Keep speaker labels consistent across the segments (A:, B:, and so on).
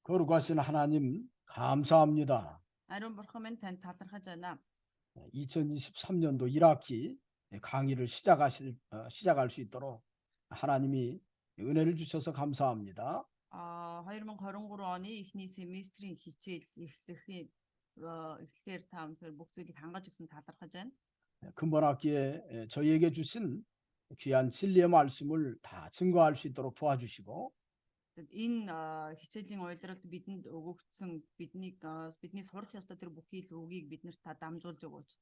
A: 거룩하신 하나님 감사합니다.
B: 아론 бурхан танд талархаж байна.
A: 2023년도 1학기 강의를 시작할 수 있도록 하나님이 은혜를 주셔서 감사합니다.
B: 2023 оны эхний семестрийн хичээл эхлэхээр та өнөхөр бүх зүйлийг хангаж өгсөн талархаж байна.
A: 근본 학기에 저희에게 주신 귀한 진리의 말씀을 다 증거할 수 있도록 도와주시고
B: Тэгэд энэ хичээлийн уйлралд бидэнд өгөгдсөн бидний сурах ёстой тэр бүхий л үгийг биднэрт та дамжуулж өгөөч.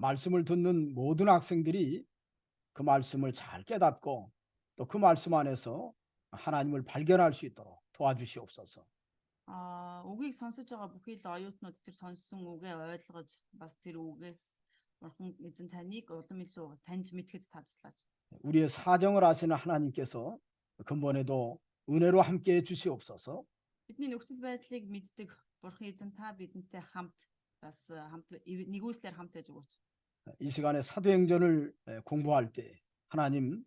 A: 말씀을 듣는 모든 학생들이 그 말씀을 잘 깨닫고 또 그 말씀 안에서 하나님을 발견할 수 있도록 도와주시옵소서.
B: Үгийг сонсож байгаа бүхий л оюутнууд тэр сонссон үгээ ойлгож бас тэр үгээс бурхан эзэн таныг улам илүү таньж мэдхэд таслаач.
A: 우리의 사정을 아시는 하나님께서 근본에도 은혜로 함께 해 주시옵소서.
B: Бидний нөхцөл байдлыг мэддэг бурхан эзэн та бидэнтэй хамт нэгүслэр хамт байж өгөөч.
A: 이 시간에 사도행전을 공부할 때 하나님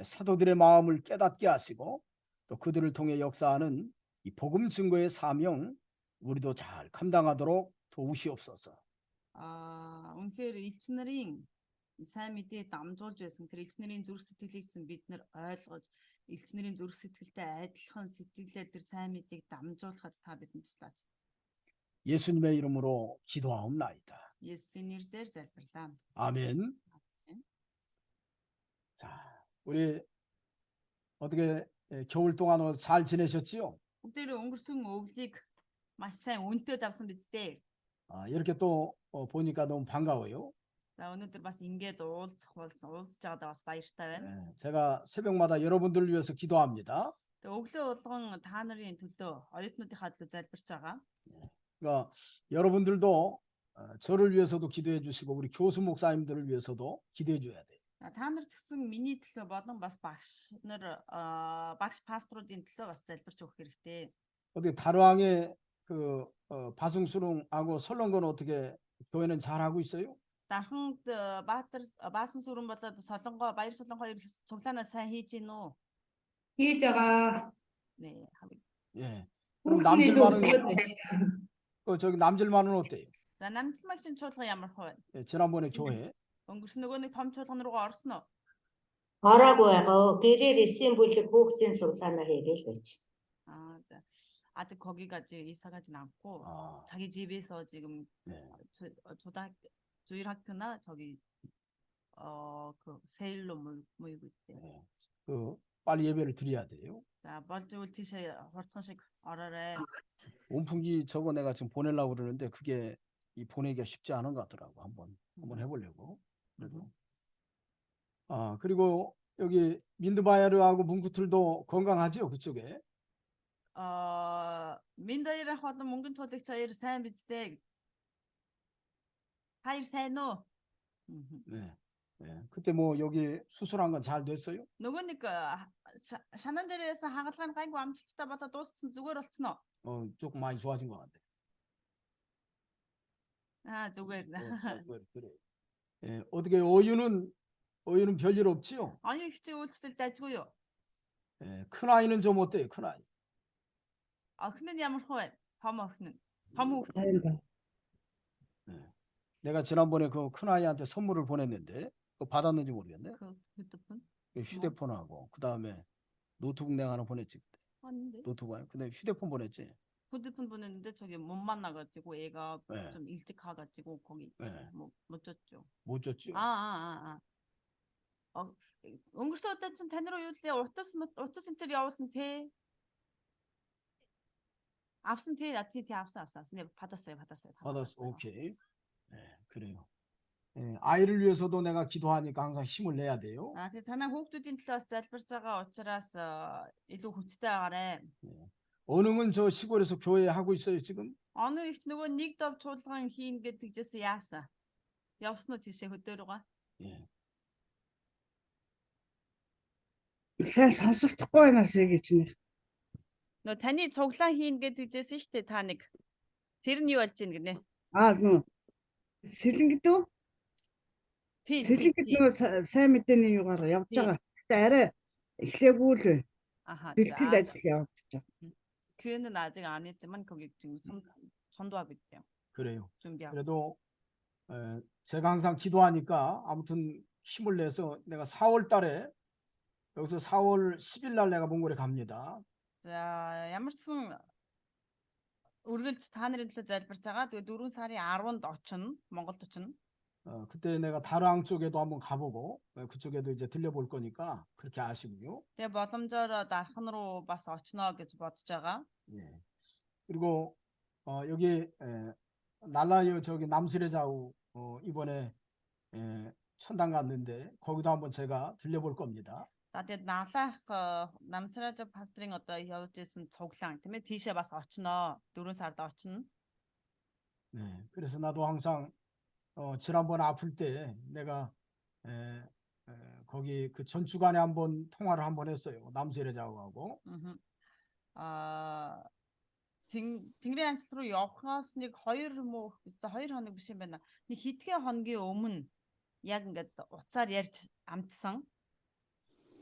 A: 사도들의 마음을 깨닫게 하시고 또 그들을 통해 역사하는 이 복음 증거의 사명 우리도 잘 감당하도록 도우시옵소서.
B: Үнэхээр элч нарын сайн мэдээ дамжуулж байсан тэр элч нарын зүрх сэтгэлийг бид нар ойлгож элч нарын зүрх сэтгэлтэй адилхан сэтгэлээр тэр сайн мэдээг дамжуулахад та бидэнд туслаач.
A: 예수님의 이름으로 기도하옵나이다.
B: 예수의 нэрээр залбирлаа.
A: 아멘. 자, 우리 어떻게 겨울 동안 잘 지내셨지요?
B: Бүгдээ өнгөрсөн өвлийг маш сайн үнэтэй давсан биз дээ.
A: 이렇게 또 보니까 너무 반가워요.
B: За өнөөдөр бас ингээд уулзж байгаадаа бас баяртай байна.
A: 제가 새벽마다 여러분들을 위해서 기도합니다.
B: Тэгээ өглөө болгон та нарын төлөө оюутнуудынхаа төлөө залбирч байгаа.
A: 그러니까 여러분들도 저를 위해서도 기도해 주시고 우리 교수 목사님들을 위해서도 기도해 줘야 돼요.
B: Та нар ч гэсэн миний төлөө болон бас багш пасторуудын төлөө бас залбирч өгөх хэрэгтэй.
A: 어떻게 다루항의 그 바승수릉하고 설렁건 어떻게 교회는 잘 하고 있어요?
B: Дарханд Баасан сүрэн болоод Баяр Солонгоо ирэх цуглаанаа сайн хийж гин үү?
C: хийж байгаа.
B: 네.
A: 예. 그럼 저기 남질만은 어때요?
B: За намжламагшин чуулга ямар хувь?
A: 예, 지난번에 교회
B: Өнгөрсөн нөгөө нэг том чуулган руугаа орсон уу?
D: Ороогүй байгаа. Гэрээр эсийн бүлэг хүүхдийн цуглаанаа хийгээл байж.
B: За. 아직 거기까지 이사가진 않고 자기 집에서 지금 주일학교나 저기 그 세일로 모이고 있대요.
A: 그 빨리 예배를 드려야 돼요.
B: 자, 먼저 울티시 horton식 어라래.
A: 온풍기 저거 내가 지금 보내려고 그러는데 그게 이 보내기가 쉽지 않은 것 같더라고. 한번 해보려고. 그래도 그리고 여기 민드바야르하고 문구틀도 건강하죠 그쪽에.
B: 민다이랑 болон мөнгөн туулагч хоёр сайн биз дээ. Хоёр сайн уу?
A: 네. 네. 그때 뭐 여기 수술한 건 잘 됐어요?
B: нөгөө нэг шанан дээрээс хагалгаа нь гайгүй амжилттай болоод дууссан зүгээр болцсон уу?
A: 조금 많이 좋아진 것 같아.
B: зүгээр.
A: 그래. 예, 어떻게 어유는 별일 없지요?
B: 아니 хичээ үйлчлэлд ажгүй юу?
A: 예, 큰 아이는 좀 어때요? 큰 아이.
B: охин нь ямар хувь? том хүүхэд.
A: 네. 내가 지난번에 그 큰 아이한테 선물을 보냈는데 그거 받았는지 모르겠네.
B: 그 휴대폰?
A: 휴대폰하고 그다음에 노트북 내가 하나 보냈지 그때.
B: 아닌데.
A: 노트북 아니 근데 휴대폰 보냈지.
B: 휴대폰 보냈는데 저기 못 만나가지고 애가
A: 네.
B: 좀 일찍 가가지고 거기 못 줬죠.
A: 못 줬죠.
B: өнгөрсөн удаа чинь тань руу юу лээ утас центр явуулсан те. авсан те авсан. 네 받았어요.
A: 받았어. 오케이. 네, 그래요. 예, 아이를 위해서도 내가 기도하니까 항상 힘을 내야 돼요.
B: тэгээ танаа хүүхдүүдийн төлөө залбирч байгаа учраас илүү хүчтэй байгаарэ.
A: 어느은 저 시골에서 교회 하고 있어요 지금?
B: 어느 ихч нөгөө нэг дов чуулган хийн гэж тэгжсэн яасан. Явсан уу тийшээ хөдөөрөөгөө?
A: 예.
C: сайн сонсохдохгүй байнаас гэж нэ.
B: Нөө таны цуглаан хийн гэж тэгжсэн шүү дээ та нэг. Тэр нь юу болж ийн гинэ?
C: Нөө сэлэнгд үү? Сэлэнгд нөгөө сайн мэдээний югаар явж байгаа. Гэтэ арай эхлээгүй л. Бэлтгэл ажил явагдаж байгаа.
B: 교회는 아직 안 했지만 거기 지금 전도하고 있대요.
A: 그래요.
B: 준비하고.
A: 그래도 제가 항상 기도하니까 아무튼 힘을 내서 내가 4월 달에 여기서 4월 10일 날 내가 몽골에 갑니다.
B: За ямар ч сан үргэлж та нарын төлөө залбирч байгаа. Тэгээ 4 сарын 10-нд очино. Монголд очино.
A: 그때 내가 다랑 쪽에도 한번 가보고 그쪽에도 이제 들려볼 거니까 그렇게 아시고요.
B: Тэгээ боломжоор дархан руу бас очино гэж бодож байгаа.
A: 예. 그리고 여기 날라요 저기 남수레자우 이번에 천당 갔는데 거기도 한번 제가 들려볼 겁니다.
B: За тэгээд налах намсраажа пастрын одоо явж исэн цуглаан тийм ээ тийшээ бас очино. 4 сард очино.
A: 네. 그래서 나도 항상 지난번 아플 때 내가 거기 그 전주간에 한번 통화를 한번 했어요. 남수레자우하고.
B: Тэнгэрийн анчлал руу явхаас нэг 2 муу за 2 хоног биш юм байна. Нэг хэдхэн хоногийн өмнө яг ингээд уцаар ярьж амжсан.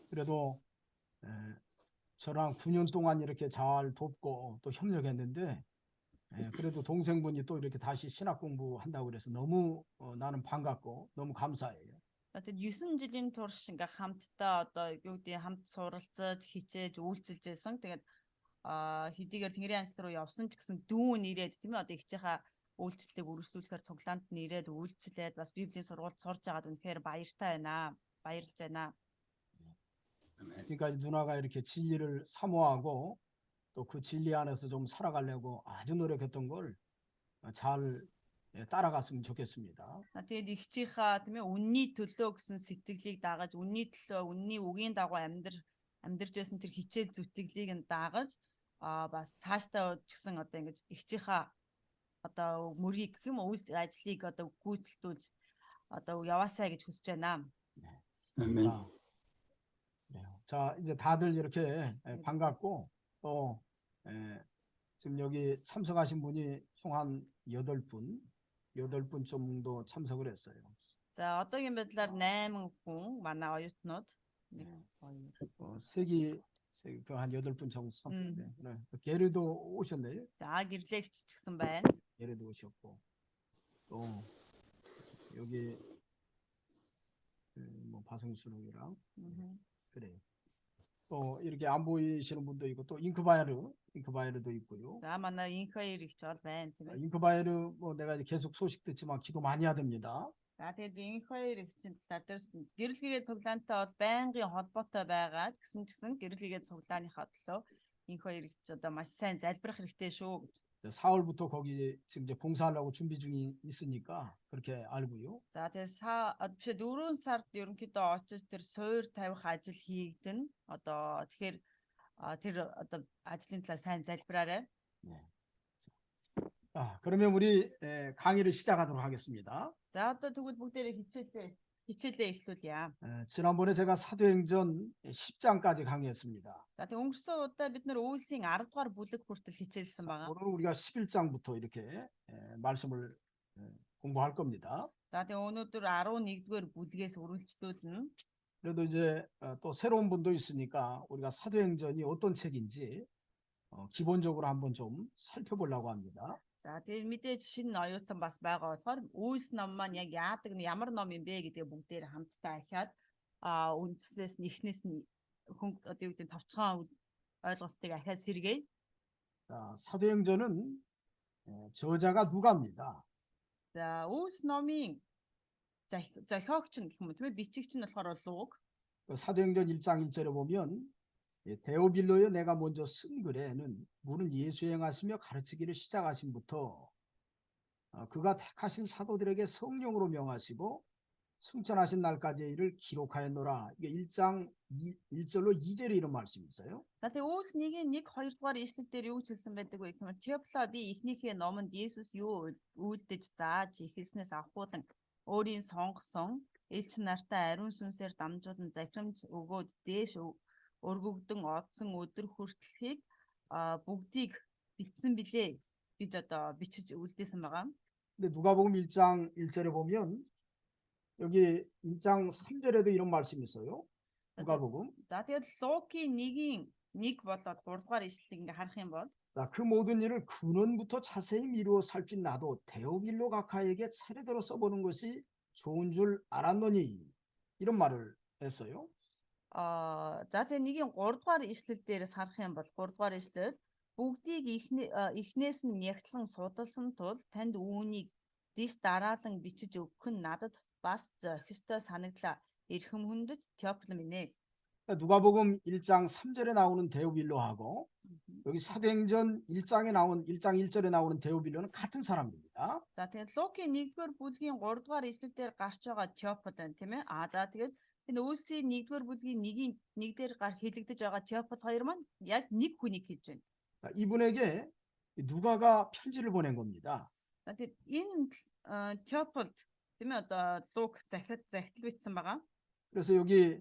A: 그래도 저랑 9년 동안 이렇게 잘 돕고 또 협력했는데 그래도 동생분이 또 이렇게 다시 신학 공부한다고 그래서 너무 나는 반갑고 너무 감사해요.
B: Тэгээд 9 жилийн турш ингээ хамтдаа одоо юу гэдэг хамт суралцаж хичээж үйлчилж байсан. Тэгээд хэдийгээр Тэнгэрийн анчлал руу явсан ч гэсэн дүүн ирээд тийм ээ одоо ихчийнхаа үйлчлэлийг үргэлжлүүлэхээр цуглаанд нь ирээд үйлчлээд бас Библийн сургуульд сурж байгаад үнэхээр баяртай байна. Баярлж байна.
A: 그러니까 누나가 이렇게 진리를 사모하고 또 그 진리 안에서 좀 살아가려고 아주 노력했던 걸 잘 따라갔으면 좋겠습니다.
B: Тэгээд ихчийнхаа тийм ээ үнний төлөө гэсэн сэтгэлийг дагаж үнний төлөө үнний үгийн дагуу амьдрж байсан тэр хичээл зүтгэлийг нь дагаж бас цаашдаа ч гэсэн одоо ингэж ихчийнхаа одоо мөрийг гэх юм уу ажлыг одоо гүйцэтгүүлж одоо яваасаа гэж хүсэж байна.
E: 아멘.
A: 자, 이제 다들 이렇게 반갑고 또 지금 여기 참석하신 분이 총 한 8분 정도 참석을 했어요.
B: За одоогийн байдлаар 8 хүн манай оюутнууд
A: 세기 한 8분 정도 참석했네. 게르도 오셨네요.
B: за гэрлэгч ч гэсэн байна.
A: 게르도 오셨고 또 여기 뭐 바성수록이랑 그래요. 또 이렇게 안 보이시는 분도 있고 또 잉크바이르도 있고요.
B: За манай инхаир ихч бол байна тийм ээ.
A: 잉크바이르 뭐 내가 이제 계속 소식 듣지만 기도 많이 해야 됩니다.
B: За тэгээд инхаир ихчийн талаар дээрс гэрэлгээ цуглаантай бол байнгын холбоотой байгаа гэсэн гэрэлгээ цуглааныхаа төлөө инхаир ихч одоо маш сайн залбирах хэрэгтэй шүү гэж.
A: 4월부터 거기 지금 이제 봉사하려고 준비 중이 있으니까 그렇게 알고요.
B: За тэгээд биш 4 сард ерөнхийдөө очиж тэр суур тавих ажил хийгдэн. Одоо тэгэхээр тэр одоо ажлын талаар сайн залбираарай.
A: 네. 그러면 우리 강의를 시작하도록 하겠습니다.
B: За одоо тэгвэл бүгдээрээ хичээлээ эхлүүлье.
A: 지난번에 제가 사도행전 10장까지 강의했습니다.
B: За тэг өнгөрсөн удаа бид нэр үйлсийн 10 дугаар бүлэг хүртэл хичээлсэн байгаа.
A: 오늘 우리가 11장부터 이렇게 말씀을 공부할 겁니다.
B: За тэг өнөөдөр 11-р бүлгээс үргэлжлүүлнэ.
A: 그래도 이제 또 새로운 분도 있으니까 우리가 사도행전이 어떤 책인지 기본적으로 한번 좀 살펴보려고 합니다.
B: За тэгээд мэдээж шинэ оюутан бас байгаа болохоор үйлс ном маань яг яадаг нь ямар ном юм бэ гэдгийг бүгдээр хамтдаа ахиад үндснээс нь эхнээс нь хүн одоо юу гэдэг товчхон ойлголтыг ахиад сэргээе.
A: 자, 사도행전은 저자가 누가입니다.
B: За үйлс номын зохиогч нь гэх юм уу тийм ээ бичигч нь болохоор Луг.
A: 사도행전 1장 1절에 보면 데오빌로여 내가 먼저 쓴 글에는 무는 예수 행하시며 가르치기를 시작하신부터 그가 택하신 사도들에게 성령으로 명하시고 승천하신 날까지의 일을 기록하였노라. 이게 1장 1절로 2절에 이런 말씀이 있어요.
B: За тэгээ үйлс 1-ийн 1-2 дугаар ишлэл дээр юу хэлсэн байдаг вэ гэхээр Теофло би эхнийхээ номонд Есүс юу үйлдэж зааж ихэлснээс авахуутан өөрийн сонгосон элч нартай ариун сүнсээр дамжуулан захирамж өгөөд дээш өргөгдөн одсон өдөр хүртэлхийг бүгдийг бичсэн билээ гэж одоо бичиж үлдээсэн байгаа.
A: 근데 누가복음 1장 1절에 보면 여기 1장 3절에도 이런 말씀이 있어요. 누가복음.
B: За тэгээд Лукийн 1-ийн 1 болоод 3 дугаар ишлэлийг ингээ харах юм бол
A: 자, 그 모든 일을 근원부터 자세히 미루어 살핀 나도 데오빌로 각하에게 차례대로 써보는 것이 좋은 줄 알았노니 이런 말을 했어요.
B: За тэгээ нэгийн 3 дугаар ишлэл дээрээс харах юм бол 3 дугаар ишлэл бүгдийг эхнээс нь нягтлан судалсан тул танд үүнийг дис дараалан бичиж өгөх нь надад бас зохистой санагдлаа. Эрхэм хүндэт Теофил минь ээ.
A: 누가복음 1장 3절에 나오는 데오빌로하고 여기 사도행전 1장에 나온 1장 1절에 나오는 데오빌로는 같은 사람입니다.
B: За тэгээд Лукийн 1-р бүлгийн 3 дугаар ишлэл дээр гарч байгаа Теофил байна тийм ээ. За тэгээд энэ Үлсийн 1-р бүлгийн 1 дээр хэлэгдэж байгаа Теофил хоёр маань яг нэг хүнийг хэлж байна.
A: 이분에게 누가가 편지를 보낸 겁니다.
B: За тэгээд энэ Теофилд тийм ээ одоо Лук захидал бичсэн байгаа.
A: 그래서 여기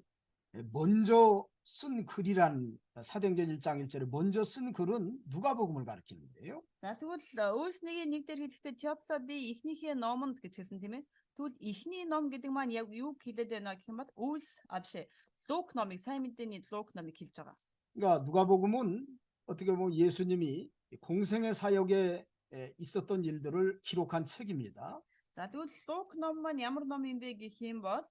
A: 먼저 쓴 글이란 사도행전 1장 1절에 먼저 쓴 글은 누가복음을 가리키는데요.
B: За тэгвэл Үлсний 1 дээр хэлэхдээ Теофило би эхнийхээ номонд гэж хэлсэн тийм ээ. Тэгвэл эхний ном гэдэг маань яг юу хэлээд байна гэх юм бол Үлс биш Лук номыг сайн мэдээний Лук номыг хэлж байгаа.
A: 그러니까 누가복음은 어떻게 보면 예수님이 공생의 사역에 있었던 일들을 기록한 책입니다.
B: За тэгвэл Лук ном маань ямар ном юм бэ гэх юм бол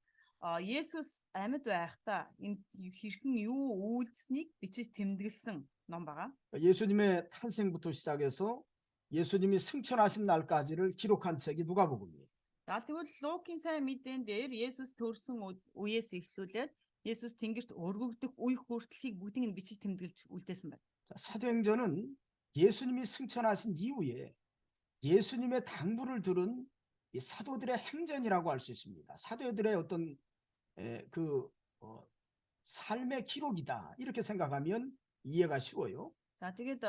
B: Есүс амьд байхдаа энэ хэрхэн юу үйлдсэнийг бичиж тэмдэглэсэн ном байгаа.
A: 예수님의 탄생부터 시작해서 예수님이 승천하신 날까지를 기록한 책이 누가복음이에요.
B: За тэгвэл Лукийн сайн мэдэн дээр Есүс төрсөн үеэс эхлүүлээд Есүс тэнгэрт өргөгдөх үе хүртэлхийг бүгдийг нь бичиж тэмдэглэж үлдээсэн байна.
A: 사도행전은 예수님이 승천하신 이후에 예수님의 당부를 들은 이 사도들의 행전이라고 할 수 있습니다. 사도들의 어떤 삶의 기록이다 이렇게 생각하면 이해가 쉬워요.
B: За тэгээд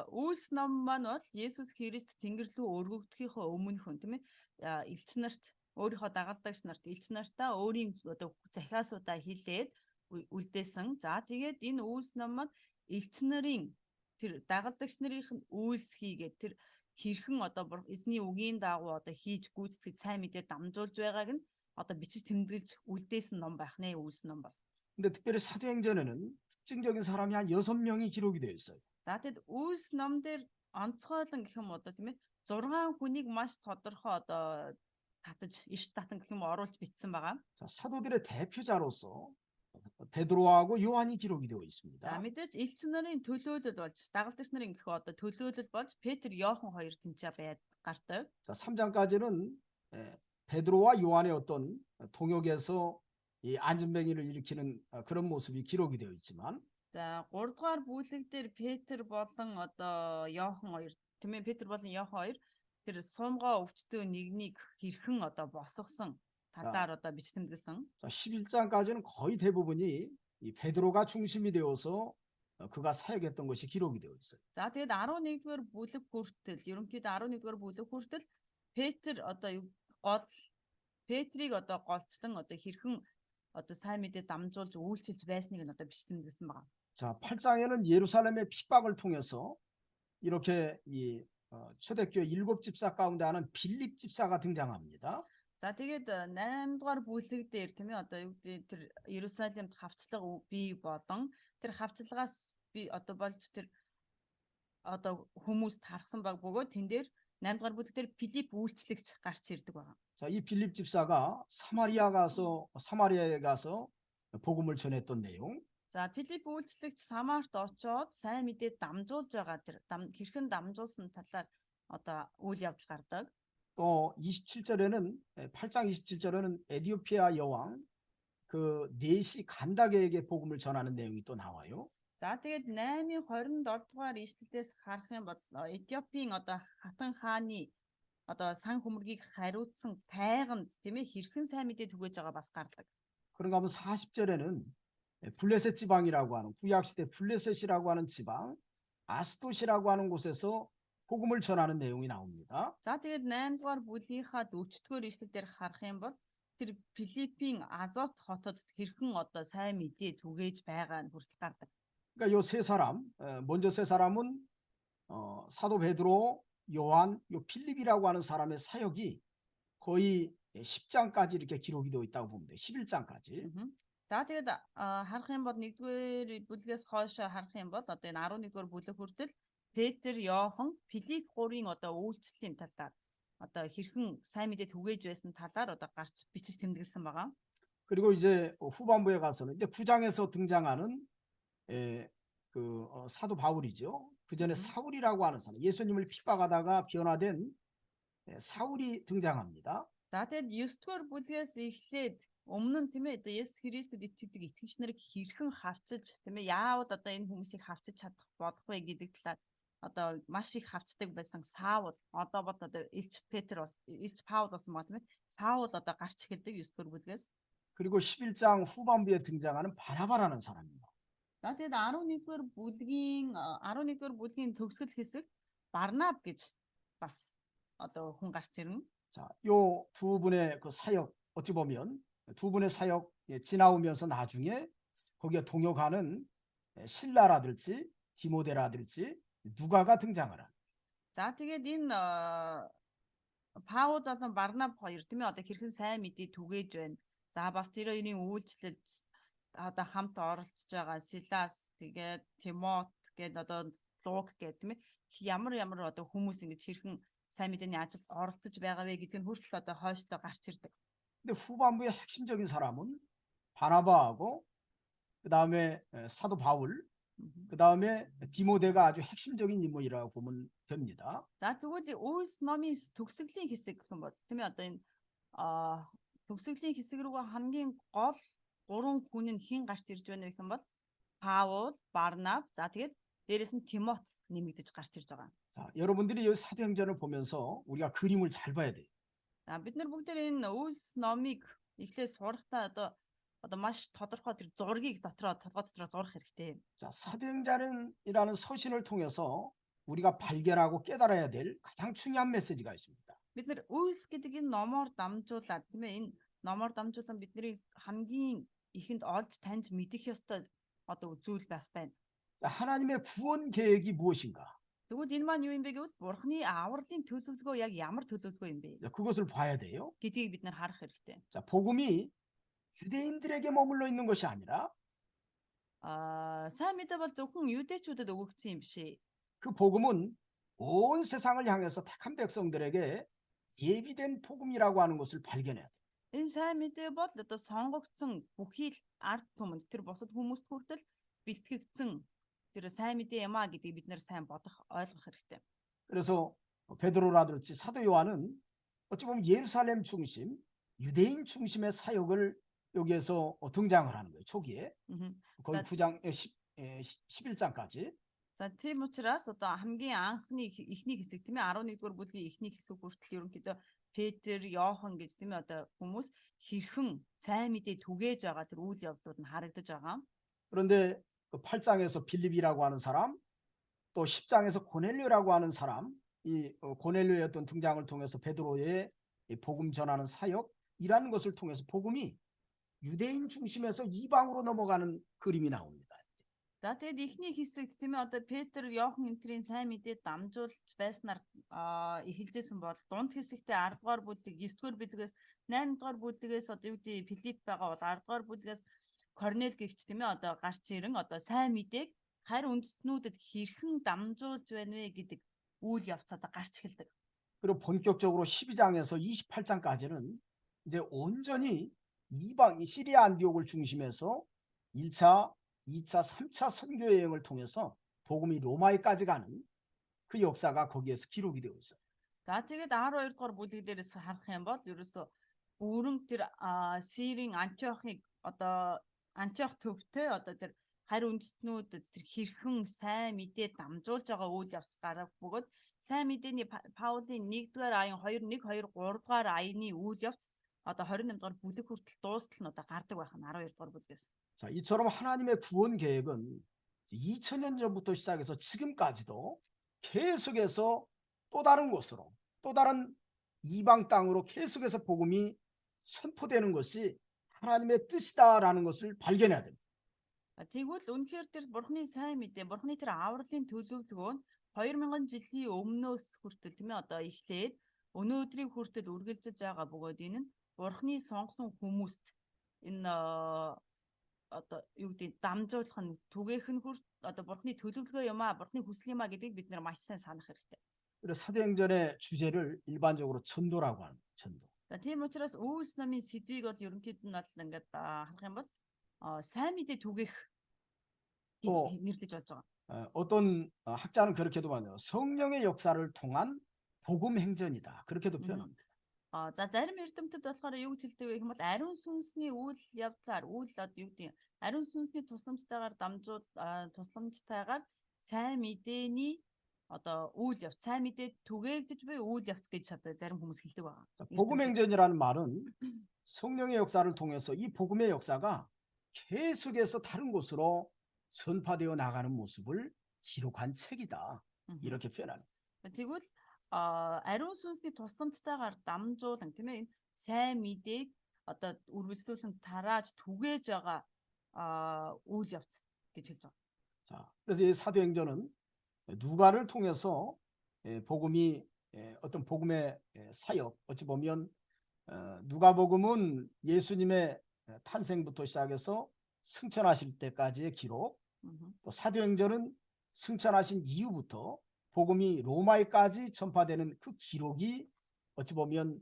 B: Үлс ном маань бол Есүс Христ тэнгэр рүү өргөгдөхийнхөө өмнөхөн тийм ээ элч нарт өөрийнхөө дагалдагч нарт элч нартаа өөрийн одоо захиасуудаа хэлээд үлдээсэн. За тэгээд энэ Үлс ном маань элч нарын тэр дагалдагч нарын үйлс хийгээд тэр хэрхэн одоо эзний үгийн дагуу одоо хийж гүйцэтгэж сайн мэдээ дамжуулж байгааг нь одоо бичиж тэмдэглэж үлдээсэн ном байх нэ Үлс ном бол.
A: 근데 특별히 사도행전에는 특징적인 사람이 한 6명이 기록이 되어 있어요.
B: За тэгэд Үлс ном дээр онцгойлон гэх юм одоо тийм ээ 6 хүнийг маш тодорхой одоо татаж иш татан гэх юм оруулж бичсэн байгаа.
A: 자, 사도들의 대표자로서 베드로하고 요한이 기록이 되어 있습니다.
B: За мэдээж элч нарын төлөөлөл болж дагалдагч нарын гэх одоо төлөөлөл болж Петр, Иохан хоёр тэнцээ гардаг.
A: 자, 3장까지는 베드로와 요한의 어떤 동역에서 이 안전뱅이를 일으키는 그런 모습이 기록이 되어 있지만
B: За 3 дугаар бүлэг дээр Петр болон одоо Иохан хоёр тийм ээ Петр болон Иохан хоёр тэр сумгаа өвчтөө нэгнийг хэрхэн одоо босгосон талаар одоо бич тэмдэглэсэн.
A: 자, 11장까지는 거의 대부분이 이 베드로가 중심이 되어서 그가 사역했던 것이 기록이 되어 있어요.
B: За тэгээд 11-р бүлэг хүртэл ерөнхийдөө 11-р бүлэг хүртэл Петр одоо Петрийг одоо голчлон одоо хэрхэн одоо сайн мэдээ дамжуулж үйлчилж байсныг нь одоо бич тэмдэглэсэн байна.
A: 자, 8장에는 예루살렘의 핍박을 통해서 이렇게 이 초대교회 7 집사 가운데 하나는 빌립 집사가 등장합니다.
B: За тэгээд 8 дугаар бүлэг дээр тийм ээ одоо юу гэдэг тэр Иерусалимд хавчлага бий болон тэр хавчлагаас би одоо болж тэр одоо хүмүүст харсан баг бөгөөд тэн дээр 8 дугаар бүлэг дээр Филипп үйлчлэгч гарч ирдэг байна.
A: 자, 이 빌립 집사가 사마리아에 가서 복음을 전했던 내용.
B: За Филипп үйлчлэгч Самарт очоод сайн мэдээ дамжуулж байгаа тэр хэрхэн дамжуулсан талаар одоо үйл явдал гардаг.
A: 또 27절에는 8장 27절에는 에디오피아 여왕 그 네시 간다게에게 복음을 전하는 내용이 또 나와요.
B: За тэгээд 8-27 дугаар ишлэлээс харах юм бол Этиопийн одоо хатан хааны одоо сан хөмөргийг хариуцсан тайганд тийм ээ хэрхэн сайн мэдээ түгээж байгаа бас гардаг.
A: 그런가 하면 40절에는 블레셋 지방이라고 하는 구약시대 블레셋이라고 하는 지방 아스돗이라고 하는 곳에서 복음을 전하는 내용이 나옵니다.
B: За тэгээд 8 дугаар бүлгийнхаа 40-р ишлэлээр харах юм бол тэр Филиппийн Азот хотод хэрхэн одоо сайн мэдээ түгээж байгаа нь хүртэл гардаг.
A: 그러니까 요 세 사람 먼저 세 사람은 사도 베드로, 요한, 요 필립이라고 하는 사람의 사역이 거의 10장까지 이렇게 기록이 되어 있다고 보면 돼요. 11장까지.
B: За тэгээд харах юм бол 1-р бүлгээс хойш харах юм бол одоо энэ 11-р бүлэг хүртэл Петр, Иохан, Филипп 3-ын одоо үйлчлэлийн талаар одоо хэрхэн сайн мэдээ түгээж байсан талаар одоо гарч бичиж тэмдэглэсэн байгаа.
A: 그리고 이제 후반부에 가서는 이제 9장에서 등장하는 사도 바울이죠. 그 전에 사울이라고 하는 사람, 예수님을 핍박하다가 변화된 사울이 등장합니다.
B: За тэгэд 9-р бүлгээс эхлээд өмнө нь тийм ээ одоо Есүс Христэд итгэдэг итгэгч нарыг хэрхэн хавчиж тийм ээ яавал одоо энэ хүмүүсийг хавчиж чадах болох вэ гэдэг талаар одоо маш их хавчдаг байсан Саул одоо бол одоо Илч Паул болсон байгаа тийм ээ Саул одоо гарч эхэлдэг 9-р бүлгээс.
A: 그리고 11장 후반부에 등장하는 바나바라는 사람입니다.
B: За тэгэд 11-р бүлгийн төгсгөл хэсэг Барнаб гэж бас одоо хүн гарч ирнэ.
A: 자, 요 두 분의 그 사역 어찌 보면 두 분의 사역 지나오면서 나중에 거기에 동역하는 실라라든지 디모데라든지 누가가 등장을 합니다.
B: За тэгээд энэ Паул болон Барнаб хоёр тийм ээ одоо хэрхэн сайн мэдээ түгээж байна. За бас тэр хоёрын үйлчлэлд одоо хамт оролцож байгаа Силас тэгээд Тимот гэдэг одоо Лук гэдэг тийм ээ ямар одоо хүмүүс ингэж хэрхэн сайн мэдээний ажилд оролцож байгаа вэ гэдг нь хүртэл одоо хойшлоо гарч ирдэг.
A: 근데 후반부의 핵심적인 사람은 바나바하고 그다음에 사도 바울 그다음에 디모데가 아주 핵심적인 인물이라고 보면 됩니다.
B: За тэгвэл Үйлс номын төгсгөлийн хэсэг гэх юм бол тийм ээ одоо энэ төгсгөлийн хэсэг рүү хамгийн гол 3 хүн нь хэн гарч ирж байна гэх юм бол Паул, Барнаб, за тэгээд дээрэс нь Тимот нэмэгдэж гарч ирж байгаа.
A: 자, 여러분들이 이 사도행전을 보면서 우리가 그림을 잘 봐야 돼요.
B: За бид нар бүгд энэ Үйлс номыг эхлээд сурахдаа одоо маш тодорхой тэр зургийг дотроо толгой дотроо зурах хэрэгтэй.
A: 자, 사도행전이라는 서신을 통해서 우리가 발견하고 깨달아야 될 가장 중요한 메시지가 있습니다.
B: Бид нар Үйлс гэдэг энэ номоор дамжуулаад тийм ээ энэ номоор дамжуулан бидний хамгийн ихэнд олж таньж мэдэх ёстой одоо зүйл бас байна.
A: 자, 하나님의 구원 계획이 무엇인가?
B: Тэгвэл энэ маань юу юм бэ гэвэл Бурхны авралын төлөвлөгөө яг ямар төлөвлөгөө юм бэ
A: 자, 그것을 봐야 돼요.
B: гэдгийг бид нар харах хэрэгтэй.
A: 자, 복음이 유대인들에게 머물러 있는 것이 아니라
B: Сайн мэдээ бол зөвхөн юудэчүүдэд өгөгдсөн юм биш ээ.
A: 그 복음은 온 세상을 향해서 택한 백성들에게 예비된 복음이라고 하는 것을 발견해야 돼요.
B: Энэ сайн мэдээ бол одоо сонгогдсон бүхий л ард түмэнд тэр бусад хүмүүст хүртэл бэлтгэгдсэн тэр сайн мэдээ юм а гэдгийг бид нэр сайн бодох ойлгох хэрэгтэй.
A: 그래서 베드로라든지 사도 요한은 어찌 보면 예루살렘 중심, 유대인 중심의 사역을 여기에서 등장을 하는 거예요. 초기에. 거의 9장 11장까지.
B: За тийм учраас одоо хамгийн анхны эхний хэсэг тийм ээ 11-р бүлгийн эхний хэсэг хүртэл ерөнхийдөө Петр, Иохан гэж тийм ээ одоо хүмүүс хэрхэн сайн мэдээ түгээж байгаа тэр үйл явдлууд нь харагдаж байгаа.
A: 그런데 8장에서 빌립이라고 하는 사람, 또 10장에서 고넬료라고 하는 사람, 이 고넬료의 어떤 등장을 통해서 베드로의 복음 전하는 사역이라는 것을 통해서 복음이 유대인 중심에서 이방으로 넘어가는 그림이 나옵니다.
B: За тэгээд эхний хэсэгт тийм ээ одоо Петр, Иохан энтрийн сайн мэдээ дамжуулж байснаар эхэлжсэн бол дунд хэсэгтээ 10-р бүлэг, 9-р бүлгээс 8-р бүлгээс одоо юу гэдэг Филипп байгаа бол 10-р бүлгээс Корнел гэгч тийм ээ одоо гарч ирэн одоо сайн мэдээг харь үндэстнүүдэд хэрхэн дамжуулж байна вэ гэдэг үйл явц одоо гарч эхэлдэг.
A: 그리고 본격적으로 12장에서 28장까지는 이제 온전히 이방 시리아 안디옥을 중심해서 1차, 2차, 3차 선교 여행을 통해서 복음이 로마에까지 가는 그 역사가 거기에서 기록이 되어 있어요.
B: За тэгээд 12-р бүлэг дээрээс харах юм бол ерөөсө бүрэн тэр Сирийн Антиохыг одоо Антиох төвтэй одоо тэр харь үндэстнүүдэд тэр хэрхэн сайн мэдээ дамжуулж байгаа үйл явц гарах бөгөөд сайн мэдээний Паулийн 1-р аян 2-1-2 3-р аяны үйл явц одоо 28-р бүлэг хүртэл дуустал нь одоо гардаг байх нь 12-р бүлгээс.
A: 자, 이처럼 하나님의 구원 계획은 2000년 전부터 시작해서 지금까지도 계속해서 또 다른 곳으로, 또 다른 이방 땅으로 계속해서 복음이 선포되는 것이 하나님의 뜻이다라는 것을 발견해야 됩니다.
B: Тэгвэл үнэхээр тэр Бурхны сайн мэдээ, Бурхны тэр авралын төлөвлөгөө нь 2000 жилийн өмнөөс хүртэл тийм ээ одоо эхлээд өнөөдрийг хүртэл үргэлжлэж байгаа бөгөөд энэ нь Бурхны сонгосон хүмүүст энэ одоо юу гэдэг дамжуулах нь түгээх нь одоо бурхны төлөвлөгөө юм аа, бурхны хүсэл юм аа гэдгийг бид нар маш сайн санах хэрэгтэй.
A: 그래서 사도행전의 주제를 일반적으로 전도라고 하는 전도.
B: За тийм учраас Үйлс номын сэдвийг бол ерөнхийд нь бол ингээд харах юм бол сайн мэдээ түгээх гэж
A: 또
B: нэрлэж болж байгаа.
A: 어떤 학자는 그렇게도 말해요. 성령의 역사를 통한 복음 행전이다. 그렇게도 표현합니다.
B: За зарим эрдэмтэд болохоор юу гэж хэлдэг вэ гэвэл ариун сүнсний үйл явдлаар үйл одоо юу гэдэг ариун сүнсний тусламжтайгаар тусламжтайгаар сайн мэдээний одоо үйл явц, сайн мэдээ түгээгдэж буй үйл явц гэж зарим хүмүүс хэлдэг байгаа.
A: 복음 행전이라는 말은 성령의 역사를 통해서 이 복음의 역사가 계속해서 다른 곳으로 전파되어 나가는 모습을 기록한 책이다. 이렇게 표현합니다.
B: Тэгвэл ариун сүнсний тусламжтайгаар дамжуулан тийм ээ сайн мэдээг одоо үргэлжлүүлэн тарааж түгээж байгаа үйл явц гэж хэлж байгаа.
A: 자, 그래서 이 사도행전은 누가를 통해서 복음이 어떤 복음의 사역 어찌 보면 누가복음은 예수님의 탄생부터 시작해서 승천하실 때까지의 기록, 또 사도행전은 승천하신 이후부터 복음이 로마에까지 전파되는 그 기록이 어찌 보면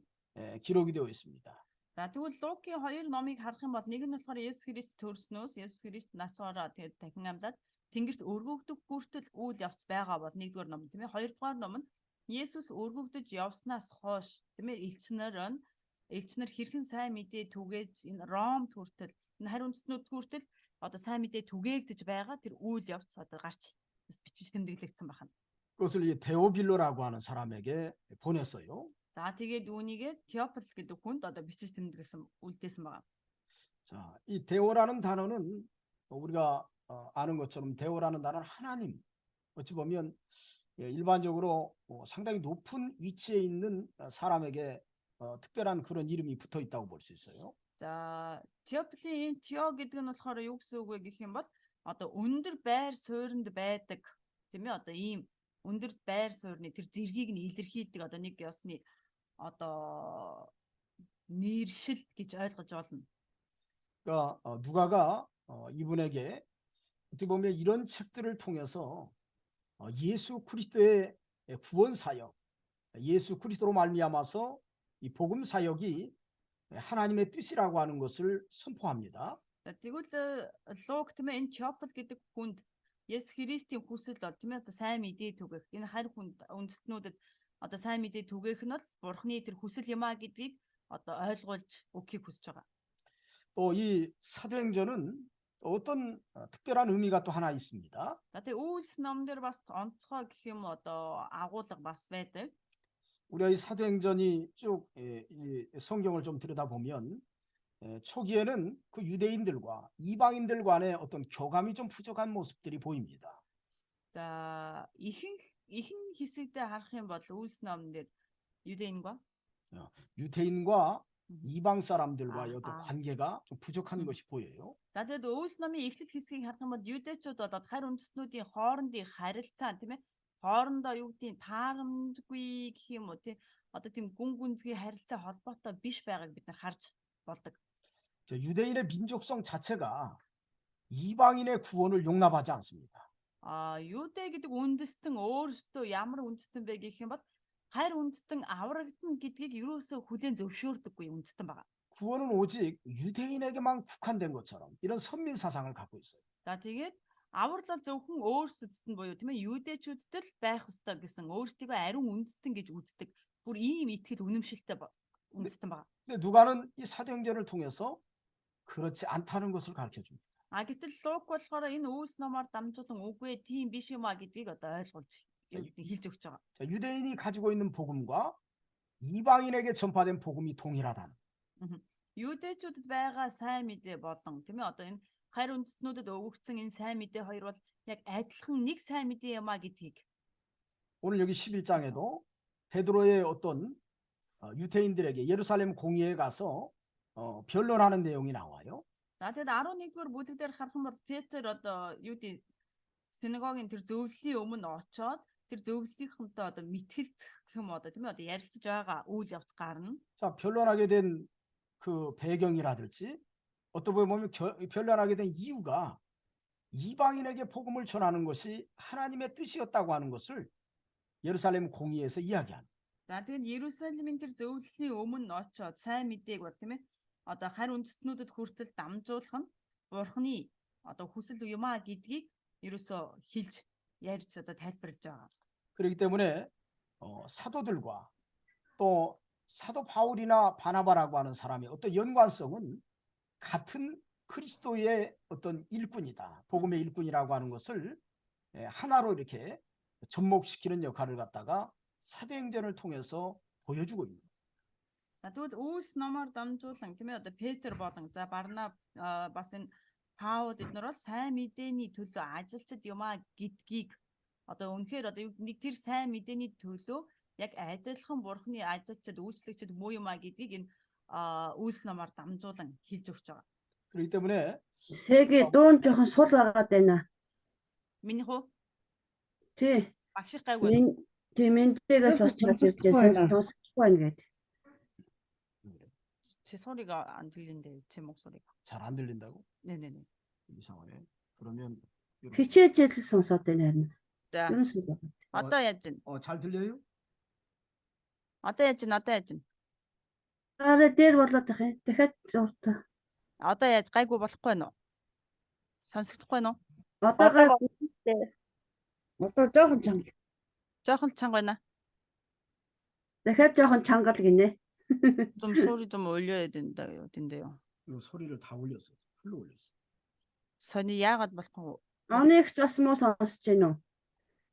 A: 기록이 되어 있습니다.
B: За тэгвэл Лукийн хоёр номыг харах юм бол нэг нь болохоор Есүс Христ төрснөөс Есүс Христ нас ороод тэгээд дахин амьдаад Тэнгэрт өргөгдөх хүртэл үйл явц байгаа бол нэгдүгээр ном тийм ээ. Хоёрдугаар ном нь Есүс өргөгдөж явснаас хойш тийм ээ элчнэр хэрхэн сайн мэдээ түгээж энэ Ромд хүртэл энэ хариу үндэстнүүд хүртэл одоо сайн мэдээ түгээгдэж байгаа тэр үйл явц одоо гарч бичиж тэмдэглэгдсэн байна.
A: 그것을 이 데오빌로라고 하는 사람에게 보냈어요.
B: За тэгээд үүнийгээ Теофил гэдэг хүнд одоо бичиж тэмдэглэсэн үлдээсэн байна.
A: 자, 이 데오라는 단어는 우리가 아는 것처럼 데오라는 단어는 하나님. 어찌 보면 일반적으로 상당히 높은 위치에 있는 사람에게 특별한 그런 이름이 붙어 있다고 볼 수 있어요.
B: За Теофилийн Тео гэдэг нь болохоор юу гэсэн үг вэ гэх юм бол одоо өндөр байр суурьнд байдаг тийм ээ одоо ийм өндөр байр суурьны тэр зэргийг нь илэрхийлдэг одоо нэг ёсны одоо нэршил гэж ойлгож болно.
A: 그러니까 누가가 이분에게 어떻게 보면 이런 책들을 통해서 예수 그리스도의 구원 사역, 예수 그리스도로 말미암아서 이 복음 사역이 하나님의 뜻이라고 하는 것을 선포합니다.
B: Тэгвэл Лук тийм ээ энэ Теофил гэдэг хүнд Есүс Христийн хүсэл бол тийм ээ одоо сайн мэдээ түгэх энэ харь хүнд үндэстнүүдэд одоо сайн мэдээ түгээх нь бол Бурхны тэр хүсэл юм а гэдгийг одоо ойлгуулж өгөхийг хүсэж байгаа.
A: 또 이 사도행전은 어떤 특별한 의미가 또 하나 있습니다.
B: За тэгээ Үйлс номдэр бас онцгой гэх юм одоо агуулга бас байдаг.
A: 우리가 이 사도행전이 쭉 이 성경을 좀 들여다보면 초기에는 그 유대인들과 이방인들 간의 어떤 교감이 좀 부족한 모습들이 보입니다.
B: За ихэнх хэсэгдээ харах юм бол Үйлс номдэр
A: 유대인과 이방 사람들과의 어떤
B: 아.
A: 관계가 좀 부족한 것이 보여요.
B: За тэгээд Үйлс номын эхлэл хэсгийг харах юм бол юудэчүүд болоод харь үндэстнүүдийн хоорондын харилцаа тийм ээ хоорондоо юу гэдгийг таарамжгүй гэх юм уу тийм одоо тийм гүн гүнзгий харилцаа холбоотой биш байгааг бид нар харж болдог.
A: 유대인의 민족성 자체가 이방인의 구원을 용납하지 않습니다.
B: Юудэ гэдэг үндэстэн өөрсдөө ямар үндэстэн бэ гэх юм бол харь үндэстэн аврагдана гэдгийг ерөөсөө хүлээн зөвшөөрдөггүй үндэстэн байгаа.
A: 구원은 오직 유대인에게만 국한된 것처럼 이런 선민 사상을 갖고 있어요.
B: За тэгээд аврал бол зөвхөн өөрсдөд нь буюу тийм ээ юудэчүүдэд л байх ёстой гэсэн өөрсдийгөө ариун үндэстэн гэж үздэг. Бүр ийм итгэл үнэмшилтэй үндэстэн байгаа.
A: 근데 누가는 이 사도행전을 통해서 그렇지 않다는 것을 가르쳐 줍니다.
B: Гэтэл Лук болохоор энэ Үйлс номоор дамжуулан үгүй тийм биш юм а гэдгийг одоо ойлгуулж хэлж өгч байгаа.
A: 자, 유대인이 가지고 있는 복음과 이방인에게 전파된 복음이 동일하다는.
B: Юудэчүүдэд байгаа сайн мэдээ болон тийм ээ одоо энэ харь үндэстнүүдэд өгөгдсөн энэ сайн мэдээ хоёр бол яг адилхан нэг сайн мэдээ юм а гэдгийг.
A: 오늘 여기 11장에도 베드로의 어떤 유대인들에게 예루살렘 공의에 가서 변론하는 내용이 나와요.
B: За тэгээд 11-р бүлэг дээр харах юм бол Петр одоо юу гэдэг синагогийн тэр зөвлөлийн өмнө очоод тэр зөвлөлийнхэнтэй одоо мэтгэлцэх гэх юм одоо тийм ээ одоо ярилцаж байгаа үйл явц гарна.
A: 자, 변론하게 된 그 배경이라든지 어떤 부분에 보면 변란하게 된 이유가 이방인에게 복음을 전하는 것이 하나님의 뜻이었다고 하는 것을 예루살렘 공의에서 이야기합니다.
B: За тэгээд Иерусалимын тэр зөвлөлийн өмнө очоод сайн мэдээг бол тийм ээ одоо харь үндэстнүүдэд хүртэл дамжуулах нь Бурхны одоо хүсэл юм а гэдгийг ерөөсө хэлж ярьж одоо тайлбарлаж байгаа.
A: 그렇기 때문에 사도들과 또 사도 바울이나 바나바라고 하는 사람의 어떤 연관성은 같은 그리스도의 어떤 일꾼이다. 복음의 일꾼이라고 하는 것을 하나로 이렇게 접목시키는 역할을 갖다가 사도행전을 통해서 보여주고 있습니다.
B: За тэгвэл Үйлс номоор дамжуулан тийм ээ одоо Петр болон за Барнаб бас энэ Паул эднэр бол сайн мэдээний төлөө ажилчид юм а гэдгийг одоо үнэхээр одоо нэг тэр сайн мэдээний төлөө яг адилхан Бурхны ажилчид үйлчлэгчид муу юм а гэдгийг энэ Үйлс номоор дамжуулан хэлж өгч байгаа.
A: 그렇기 때문에
E: 세계 돈 жоохон сул байгаа даа.
B: Минийх үү?
E: Тий.
B: Багших гайгүй.
E: Тийм энтэйгээс бас сонсохгүй байна гэдэг.
B: 제 소리가 안 들린대요. 제 목소리가.
A: 잘 안 들린다고?
B: 네네네.
A: 이상하네. 그러면
E: хичээж сонсоод байна харин.
B: За.
E: Юу сонсоод.
B: Одоо яаж ин?
A: 잘 들려요?
B: Одоо яаж ин? Одоо яаж ин?
E: Араа дээр болоод тах юм. Дахиад зуртаа.
B: Одоо яаж гайгүй болохгүй байна уу? Сонсогдохгүй байна уу?
E: Одоо
C: Одоо жоохон чанга.
B: Жохон л чанга байна.
E: дахиад жоохон чангал гинэ.
B: 좀 소리 좀 올려야 된대요.
A: 이거 소리를 다 올렸어. 풀로 올렸어.
B: 선이 яагаад болохгүй?
E: Оныгч бас муу сонсож байна уу?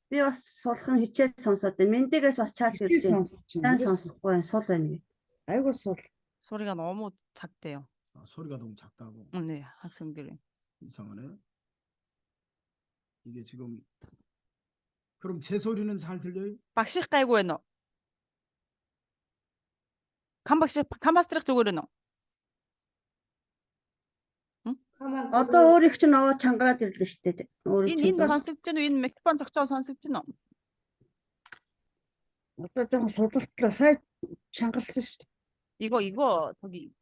E: Би бас сулах нь хичээл сонсоод байна. Мэндэгээс бас чат
C: Хичээл
E: ирсэн.
C: сонсож
E: Тань
C: байна.
E: сонсохгүй байна. Сул байна гэ.
C: Айгуу сул.
B: 소리가 너무 작대요.
A: 소리가 너무 작다고.
B: 네, 학생들이.
A: 이상하네. 이게 지금 그럼 제 소리는 잘 들려요?
B: 박식 깔고 해너. 칸바스트락 쪽으로 해너.
E: Одоо өөрийнх чинь аваа чангараад ирлээ шүү дээ.
B: 인 선숙진 인 맥반 적자 선숙진 어.
C: Одоо жоохон судалтлаа сая чангалсан шүү дээ.
B: 이거 저기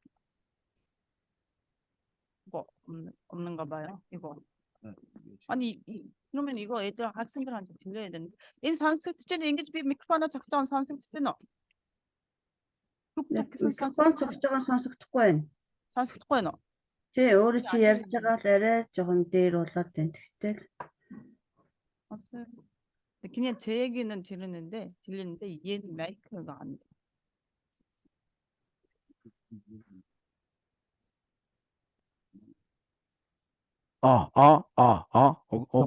B: 이거 없는가 봐요. 이거.
A: 네, 이게 지금
B: 아니 그러면 이거 애들 학생들한테 들려야 되는데 인 선숙진 인게지 비 맥반나 적자 선숙진 어.
E: Микрофон цогж байгаа сонсогдохгүй байна.
B: 선숙 너.
E: Тий, өөрөө чи ярьж байгаа л арай жоохон дээр болоод байна. Тэгтэл
B: 그냥 제 얘기는 들리는데 얘는 마이크가 안 돼.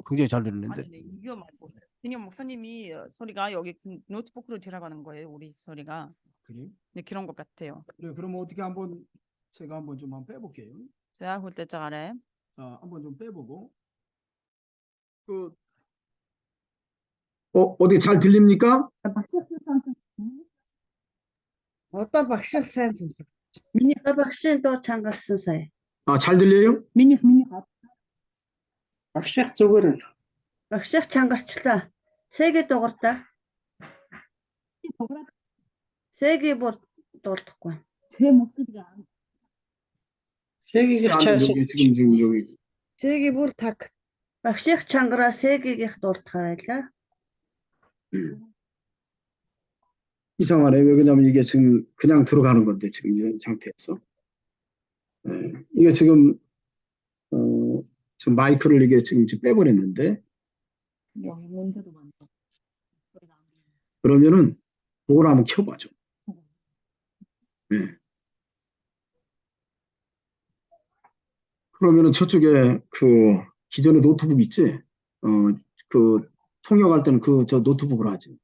A: 굉장히 잘 들리는데.
B: 아니, 이거 말고 그냥 목사님이 소리가 여기 노트북으로 들어가는 거예요. 우리 소리가.
A: 그래요?
B: 네, 그런 것 같아요.
A: 그래, 그럼 어떻게 한번 제가 한번 좀 한번 빼볼게요.
B: 제가 볼 때 잘해.
A: 자, 한번 좀 빼보고. 어디 잘 들립니까?
C: Одоо багших сайн сонсог.
E: миний багшийн дуу чангалсан сая.
A: 잘 들려요?
C: Багших зүгээр.
E: Багших чангарчлаа. Сэгээ дууртаа. Сэгээ бүр дуулахгүй.
A: 지금 여기.
C: Цэги бүр таг.
E: Багших чангараа сэгийгийнх дуултахаар байлаа.
A: 이상하네. 왜 그러냐면 이게 지금 그냥 들어가는 건데 지금 이런 상태에서. 이게 지금 지금 마이크를 이게 지금 빼버렸는데.
B: 여기 문제도 많다.
A: 그러면은 그걸 한번 켜봐줘. 네. 그러면은 저쪽에 그 기존의 노트북 있지? 그 통역할 때는 저 노트북으로 하지.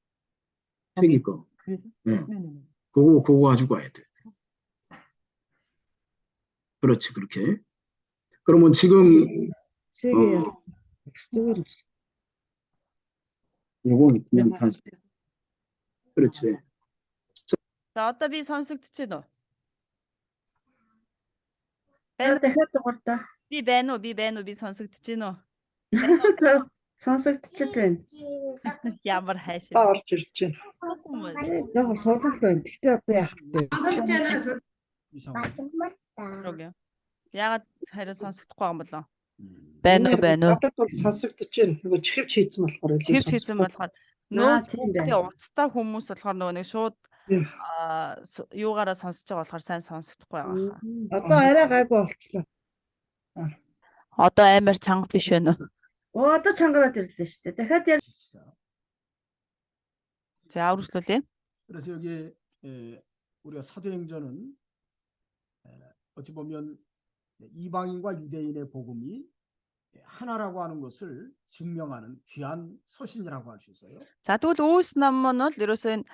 A: 책이 거. 네. 그거 가지고 와야 돼. 그렇지, 그렇게. 그러면 지금
C: Цэги зүгээр.
A: 요건 그냥 다 그렇지.
B: 자, 어따비 선숙지 너.
E: Дахиад дууртаа.
B: 비 베노 선숙지 너.
E: Сонсогдчиход байна.
B: ямар хайш.
C: Орж ирж байна.
B: 조금은.
C: Жоохон судалт байна. Гэхдээ одоо яах вэ?
B: 그러게요. Ягаад харин сонсогдохгүй байгаа юм болоо?
A: 음,
B: Байна уу, байна уу?
C: Надад бол сонсогдож байна. Нөгөө чихвч хийцэн болохоор илүү
B: Чивч хийсэн болохоор
E: Аа, тийм
B: ноутбуктэй
E: байна.
B: уцтай хүмүүс болохоор нөгөө нэг шууд
C: Яа.
B: юугаараа сонсож байгаа болохоор сайн сонсогдохгүй байгаа хаа.
C: Одоо арай гайгүй болчихлоо.
B: Одоо амар чанга биш байна уу?
E: Одоо чангараад ирлээ шүү дээ. Дахиад яар.
A: 시작.
B: За үргэлжлүүлье.
A: 그래서 여기 우리가 사도행전은 어찌 보면 이방인과 유대인의 복음이 하나라고 하는 것을 증명하는 귀한 서신이라고 할 수 있어요.
B: За тэгвэл Үйлс ном нь бол ерөөсөө энэ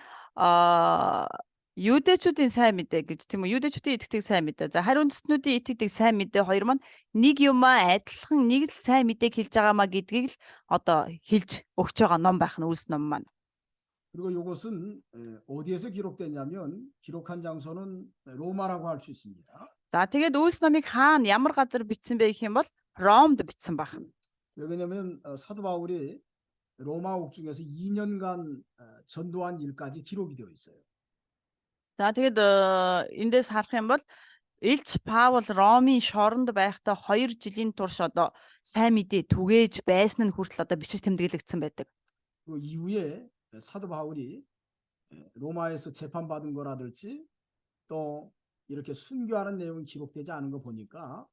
B: юудэчүүдийн сайн мэдээ гэж тийм үү? Юудэчүүдийн итгэдэг сайн мэдээ. За хариу үндэстнүүдийн итгэдэг сайн мэдээ хоёр маань нэг юмаа адилхан нэг л сайн мэдээг хэлж байгаамаа гэдгийг л одоо хэлж өгч байгаа ном байх нь Үйлс ном маань.
A: 그리고 이것은 어디에서 기록됐냐면 기록한 장소는 로마라고 할 수 있습니다.
B: За тэгээд Үйлс номыг хаана ямар газар бичсэн бэ гэх юм бол Ромд бичсэн баг.
A: 왜냐하면 사도 바울이 로마 옥중에서 2년간 전도한 일까지 기록이 되어 있어요.
B: За тэгээд эндээс харах юм бол Илч Паул Ромын шоронд байхдаа 2 жилийн турш одоо сайн мэдээ түгээж байсан нь хүртэл одоо бичиж тэмдэглэгдсэн байдаг.
A: 그 이후에 사도 바울이 로마에서 재판받은 거라든지 또 이렇게 순교하는 내용이 기록되지 않은 거 보니까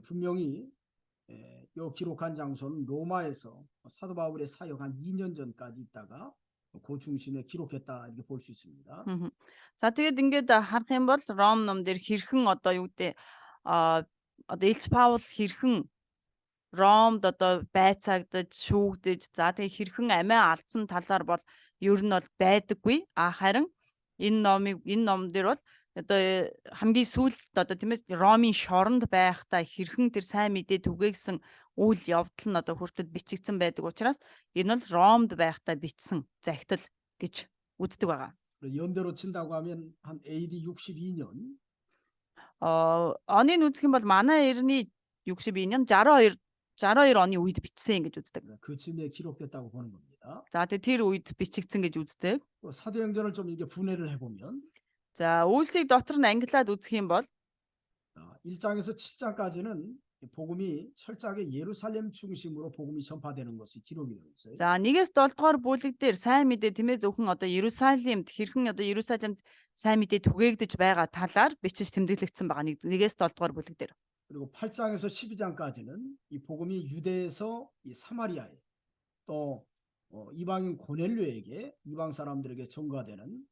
A: 분명히 이 기록한 장소는 로마에서 사도 바울의 사역 한 2년 전까지 있다가 그 중심에 기록했다 이렇게 볼 수 있습니다.
B: За тэгээд ингээд харах юм бол Ром ном дээр хэрхэн одоо юу гэдэг одоо Илч Паул хэрхэн Ромд одоо байцаагдаж шүүгдэж за тэгээд хэрхэн амиа алдсан талаар бол ер нь бол байдаггүй. Харин энэ ном дээр бол одоо хамгийн сүүлд одоо тийм ээ Ромын шоронд байхдаа хэрхэн тэр сайн мэдээ түгээгсэн үйл явдал нь одоо хүртэл бичигдсэн байдаг учраас энэ бол Ромд байхдаа бичсэн захидал гэж үздэг байгаа.
A: 연대로 친다고 하면 한 AD 62년
B: Оны үзэх юм бол манай эртний 62년 62 оны үед бичсэн гэж үздэг.
A: 그 즈음에 기록됐다고 보는 겁니다.
B: За тэгээд тэр үед бичигдсэн гэж үздэг.
A: 사도행전을 좀 이렇게 분해를 해보면
B: За үйлсийг дотор нь ангилаад үзэх юм бол
A: 1장에서 7장까지는 복음이 철저하게 예루살렘 중심으로 복음이 전파되는 것이 기록이 되어 있어요.
B: за 1-ээс 7 дугаар бүлэг дээр сайн мэдээ тийм ээ зөвхөн одоо Иерусалимд хэрхэн одоо Иерусалимд сайн мэдээ түгээгдэж байгаа талаар бичиж тэмдэглэгдсэн байгаа 1-ээс 7 дугаар бүлэг дээр.
A: 그리고 8장에서 12장까지는 이 복음이 유대에서 이 사마리아에 또 이방인 고넬료에게 이방 사람들에게 전가되는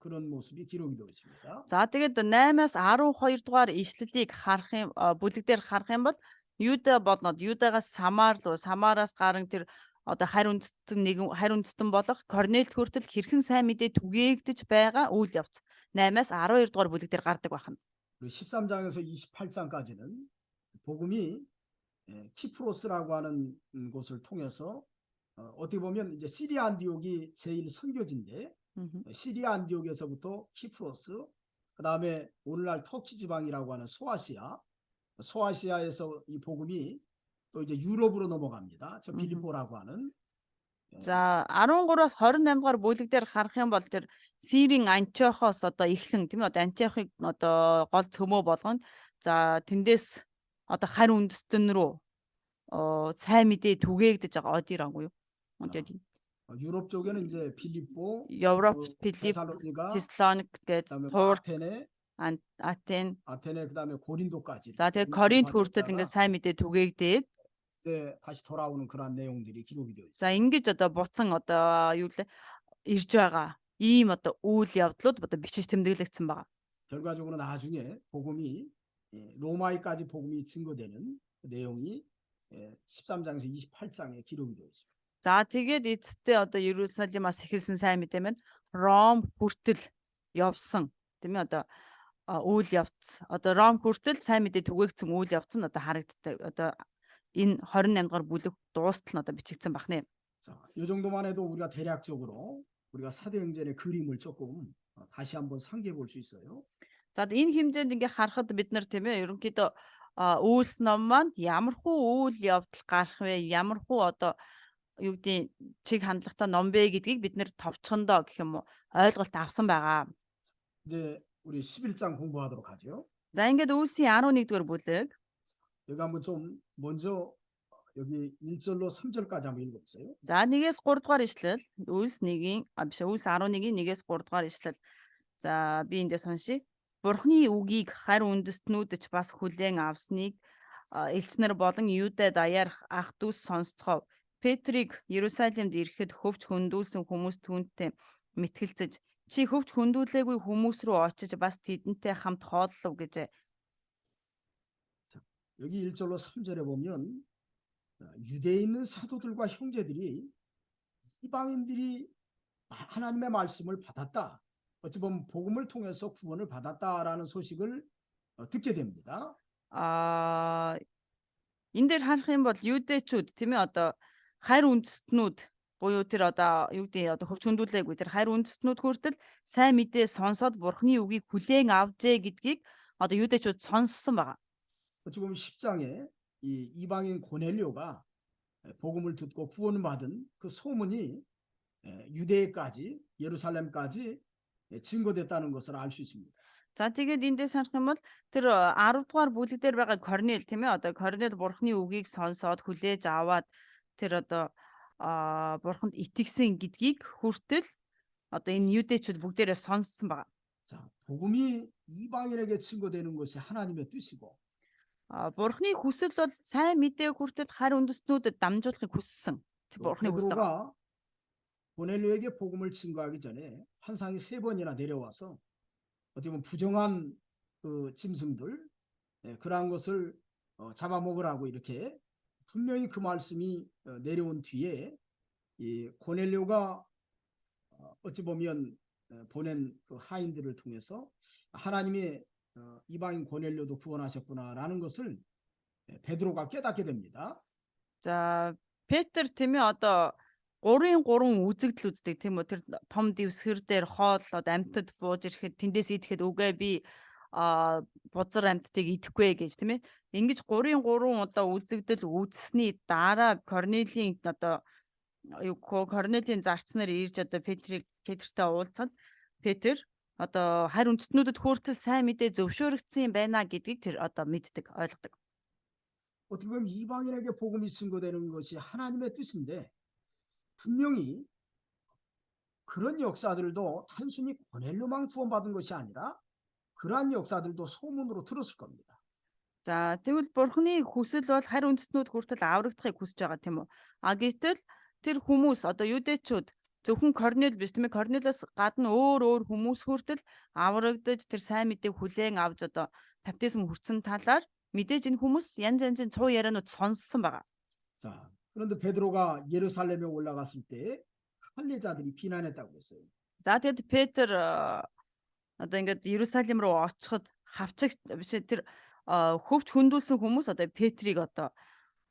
A: 그런 모습이 기록이 되어 있습니다.
B: За тэгээд 8-аас 12 дугаар ишлэлийг харах юм бүлэг дээр харах юм бол Юда болнод Юдагаас Самар руу Самараас гарan тэр одоо харь үндэстэн болох Корнелт хүртэл хэрхэн сайн мэдээ түгээгдэж байгаа үйл явц 8-аас 12 дугаар бүлэг дээр гардаг байна.
A: 그리고 13장에서 28장까지는 복음이 키프로스라고 하는 곳을 통해서 어떻게 보면 이제 시리아 안디옥이 제일 선교지인데 시리아 안디옥에서부터 키프로스, 그 다음에 오늘날 터키 지방이라고 하는 소아시아에서 이 복음이 또 이제 유럽으로 넘어갑니다. 저 빌립보라고 하는.
B: За 13-аас 28 дугаар бүлэг дээр харах юм бол тэр Сирийн Антиохоос одоо эхлэн тийм үү одоо Антиохыг одоо гол цөмөө болгоно. За тэндээс одоо харь үндэстэн рүү сайн мэдээ түгээгдэж байгаа одирангүй юу?
A: 유럽 쪽에는 이제 필립보,
B: Европ, Филипп,
A: 데살로니가,
B: Теслоник гэж
A: 그다음에
B: Тур,
A: 아테네 그다음에 고린도까지.
B: За тэгээд Коринт хүртэл ингээд сайн мэдээ түгээгдээд
A: 이제 다시 돌아오는 그러한 내용들이 기록이 되어 있어요.
B: за ингэж одоо буцан одоо юу лээ ирж байгаа ийм одоо үйл явдлууд одоо бичиж тэмдэглэгдсэн байгаа.
A: 결과적으로 나중에 복음이 로마에까지 복음이 증거되는 내용이 13장에서 28장에 기록이 되어 있습니다.
B: За тэгээд эцэстээ одоо Иерусалимаас эхэлсэн сайн мэдээ маань Ром хүртэл явсан тийм ээ одоо үйл явц одоо Ром хүртэл сайн мэдээ түгээгдсэн үйл явц нь одоо харагддаг одоо энэ 28 дугаар бүлэг дуустал нь одоо бичигдсэн байна.
A: 자, 이 정도만 해도 우리가 대략적으로 우리가 사도행전의 그림을 조금 다시 한번 상기해 볼 수 있어요.
B: За энэ хэмжээнд ингээ харахад бид нар тийм ээ ерөнхийдөө Үйлс ном маань ямар хуу үйл явдал гарах вэ? Ямар хуу одоо юу гэдэг чиг хандлагатай ном бэ гэдгийг бид нэр товчхондоо гэх юм уу ойлголт авсан байгаа.
A: 이제 우리 11장 공부하도록 하죠.
B: За ингээд Үлсийн 11-р бүлэг
A: 여기 한번 좀 먼저 여기 1절로 3절까지 한번 읽어보세요.
B: за 1-ээс 3 дугаар ишлэл Үлс 1-ийн биш Үлс 11-ийн 1-ээс 3 дугаар ишлэл. За би эндээс уншия. Бурхны үгийг харь үндэстнүүд ч бас хүлээн авсныг элчнэр болон Юдэ даяар ах дүүс сонсцгоо. Петрийг Иерусалимд ирэхэд хөвч хөндүүлсэн хүмүүс түүнтэй мэтгэлцэж чи хөвч хөндүүлээгүй хүмүүс рүү очиж бас тэдэнтэй хамт хооллов гэжээ.
A: 여기 1절로 3절에 보면 유대에 있는 사도들과 형제들이 이방인들이 하나님의 말씀을 받았다. 어찌 보면 복음을 통해서 구원을 받았다라는 소식을 듣게 됩니다.
B: Энэ дээр харах юм бол юудэчүүд тийм ээ одоо харь үндэстнүүд буюу тэр одоо юу гэдэг одоо хөвч хөндүүлээгүй тэр харь үндэстнүүд хүртэл сайн мэдээ сонсоод бурхны үгийг хүлээн авжээ гэдгийг одоо юудэчүүд сонссон байгаа.
A: 어찌 보면 10장에 이 이방인 고넬료가 복음을 듣고 구원을 받은 그 소문이 유대까지 예루살렘까지 증거됐다는 것을 알 수 있습니다.
B: За тэгээд эндээс харах юм бол тэр 10 дугаар бүлэг дээр байгаа Корнел тийм ээ одоо Корнел бурхны үгийг сонсоод хүлээж аваад тэр одоо бурханд итгэсэн гэдгийг хүртэл одоо энэ юудэчүүд бүгдээрээ сонссон байгаа.
A: 자, 복음이 이방인에게 증거되는 것이 하나님의 뜻이고
B: Бурхны хүсэл бол сайн мэдээ хүртэл харь үндэстнүүдэд дамжуулахыг хүссэн. Тэр бурхны хүсэл.
A: 베드로가 고넬료에게 복음을 증거하기 전에 환상이 3번이나 내려와서 어떻게 보면 부정한 그 짐승들 그러한 것을 잡아먹으라고 이렇게 분명히 그 말씀이 내려온 뒤에 이 고넬료가 어찌 보면 보낸 그 하인들을 통해서 하나님이 이방인 고넬료도 구원하셨구나라는 것을 베드로가 깨닫게 됩니다.
B: За Петр тийм ээ одоо 3 үзэгдэл үздэг тийм үү тэр том дэвсгэр дээр хоол амьтад бууж ирэхэд тэндээс идэхэд үгүй би бузар амьтдыг идэхгүй гэж тийм ээ ингэж 3 одоо үзэгдэл үзсний дараа Корнелийн одоо Корнелийн зарцнаар ирж одоо Петртэй уулзаад Петр одоо харь үндэстнүүдэд хүртэл сайн мэдээ зөвшөөрөгдсөн юм байна гэдгийг тэр одоо мэддэг ойлгодог.
A: 어떻게 보면 이방인에게 복음이 증거되는 것이 하나님의 뜻인데 분명히 그런 역사들도 단순히 고넬료만 구원받은 것이 아니라 그러한 역사들도 소문으로 들었을 겁니다.
B: За тэгвэл бурхны хүсэл бол харь үндэстнүүд хүртэл аврагдахыг хүсэж байгаа тийм үү? Гэтэл тэр хүмүүс одоо юудэчүүд зөвхөн Корнел биш тийм ээ Корнелоос гадна өөр хүмүүс хүртэл аврагдаж тэр сайн мэдээг хүлээн авч одоо баптизм хүртсэн талаар мэдээж энэ хүмүүс янз янзын цуу ярианууд сонссон байгаа.
A: 자, 그런데 베드로가 예루살렘에 올라갔을 때 할례자들이 비난했다고 했어요.
B: За тэгэд Петр одоо ингээд Иерусалим руу очиход хавчагч биш тэр хөвч хөндүүлсэн хүмүүс одоо Петрийг одоо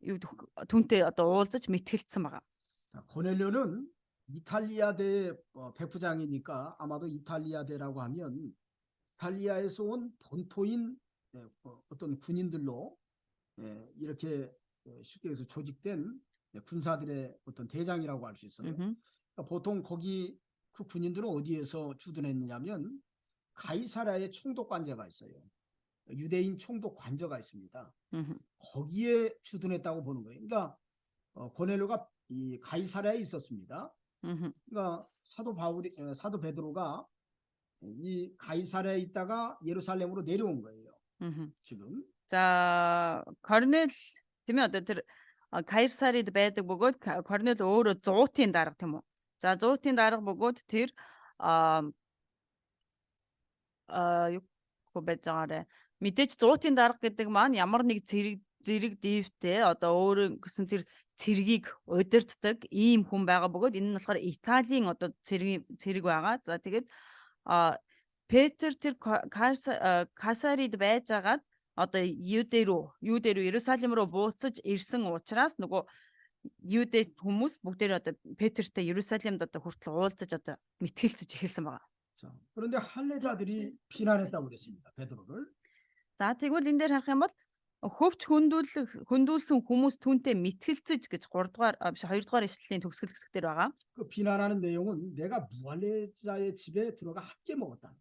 B: түүнтэй одоо уулзаж мэтгэлцсэн байгаа.
A: 자, 고넬료는 이탈리아대 백부장이니까 아마도 이탈리아대라고 하면 이탈리아에서 온 본토인 어떤 군인들로 이렇게 쉽게 해서 조직된 군사들의 어떤 대장이라고 할 수 있어요. 그러니까 보통 거기 그 군인들은 어디에서 주둔했느냐면 가이사랴의 총독 관제가 있어요. 유대인 총독 관저가 있습니다. 거기에 주둔했다고 보는 거예요. 그러니까 고넬료가 이 가이사랴에 있었습니다. 그러니까 사도 베드로가 이 가이사랴에 있다가 예루살렘으로 내려온 거예요. 지금.
B: За Корнел тийм ээ одоо тэр Кайсарид байдаг бөгөөд Корнел өөрөө 100-ийн дарга тийм үү. За 100-ийн дарга бөгөөд тэр юу байж байгаарэ. Мэдээж 100-ийн дарга гэдэг маань ямар нэг зэрэг дивтэй одоо өөрөө гэсэн тэр цэргийг удирддаг ийм хүн байгаа бөгөөд энэ нь болохоор Италийн одоо цэрэг байгаа. За тэгээд Петр тэр Кайсарид байж агаад одоо Юдэ рүү Иерусалим руу бууцаж ирсэн учраас нөгөө Юдэ хүмүүс бүгдээр одоо Петртэй Иерусалимд одоо хүртэл уулзаж одоо мэтгэлцэж эхэлсэн байгаа.
A: 자, 그런데 할례자들이 비난했다고 그랬습니다. 베드로를.
B: За тэгвэл энэ дээр харах юм бол хөвч хөндүүлсэн хүмүүс түүнтэй мэтгэлцэж гэж 3 дугаар биш 2 дугаар ишлэлийн төгсгөл хэсгээр байгаа.
A: 그 비난하는 내용은 내가 무할례자의 집에 들어가 함께 먹었다.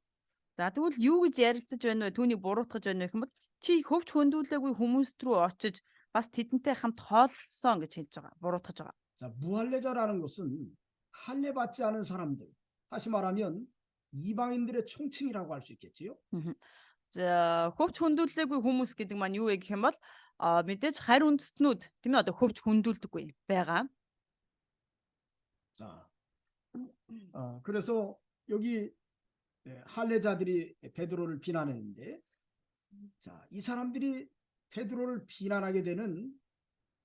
B: За тэгвэл юу гэж ярилцаж байна вэ? Түүнийг буруутгаж байна вэ гэвэл чи хөвч хөндүүлээгүй хүмүүст рүү очиж бас тэдэнтэй хамт хооллсон гэж хэлж байгаа. Буруутгаж байгаа.
A: 자, 무할례자라는 것은 할례 받지 않은 사람들, 다시 말하면 이방인들의 총칭이라고 할 수 있겠지요.
B: За хөвч хөндүүлээгүй хүмүүс гэдэг маань юу вэ гэх юм бол мэдээж харь үндэстнүүд тийм ээ одоо хөвч хөндүүлдэггүй байгаа.
A: 자, 그래서 여기 할례자들이 베드로를 비난했는데, 자, 이 사람들이 베드로를 비난하게 되는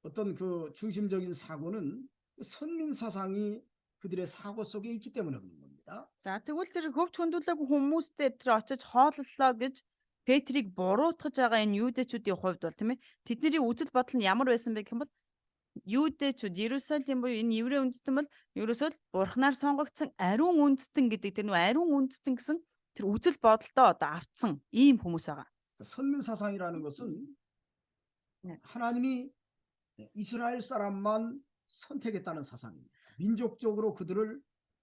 A: 어떤 그 중심적인 사고는 선민 사상이 그들의 사고 속에 있기 때문에 그런 겁니다.
B: За тэгвэл тэр хөвч хөндүүлээгүй хүмүүстэй тэр очиж хооллолоо гэж Петрийг буруутгаж байгаа энэ юудэчүүдийн хувьд бол тийм ээ тэдний үзэл бодол нь ямар байсан бэ гэх юм бол юудэчүүд Иерусалим буюу энэ еврей үндэстэн бол ерөөсөө л бурхнаар сонгогдсон ариун үндэстэн гэдэг тэр нөө ариун үндэстэн гэсэн тэр үзэл бодолтой одоо автсан ийм хүмүүс байгаа.
A: 선민 사상이라는 것은
B: 네.
A: 하나님이 이스라엘 사람만 선택했다는 사상입니다. 민족적으로 그들을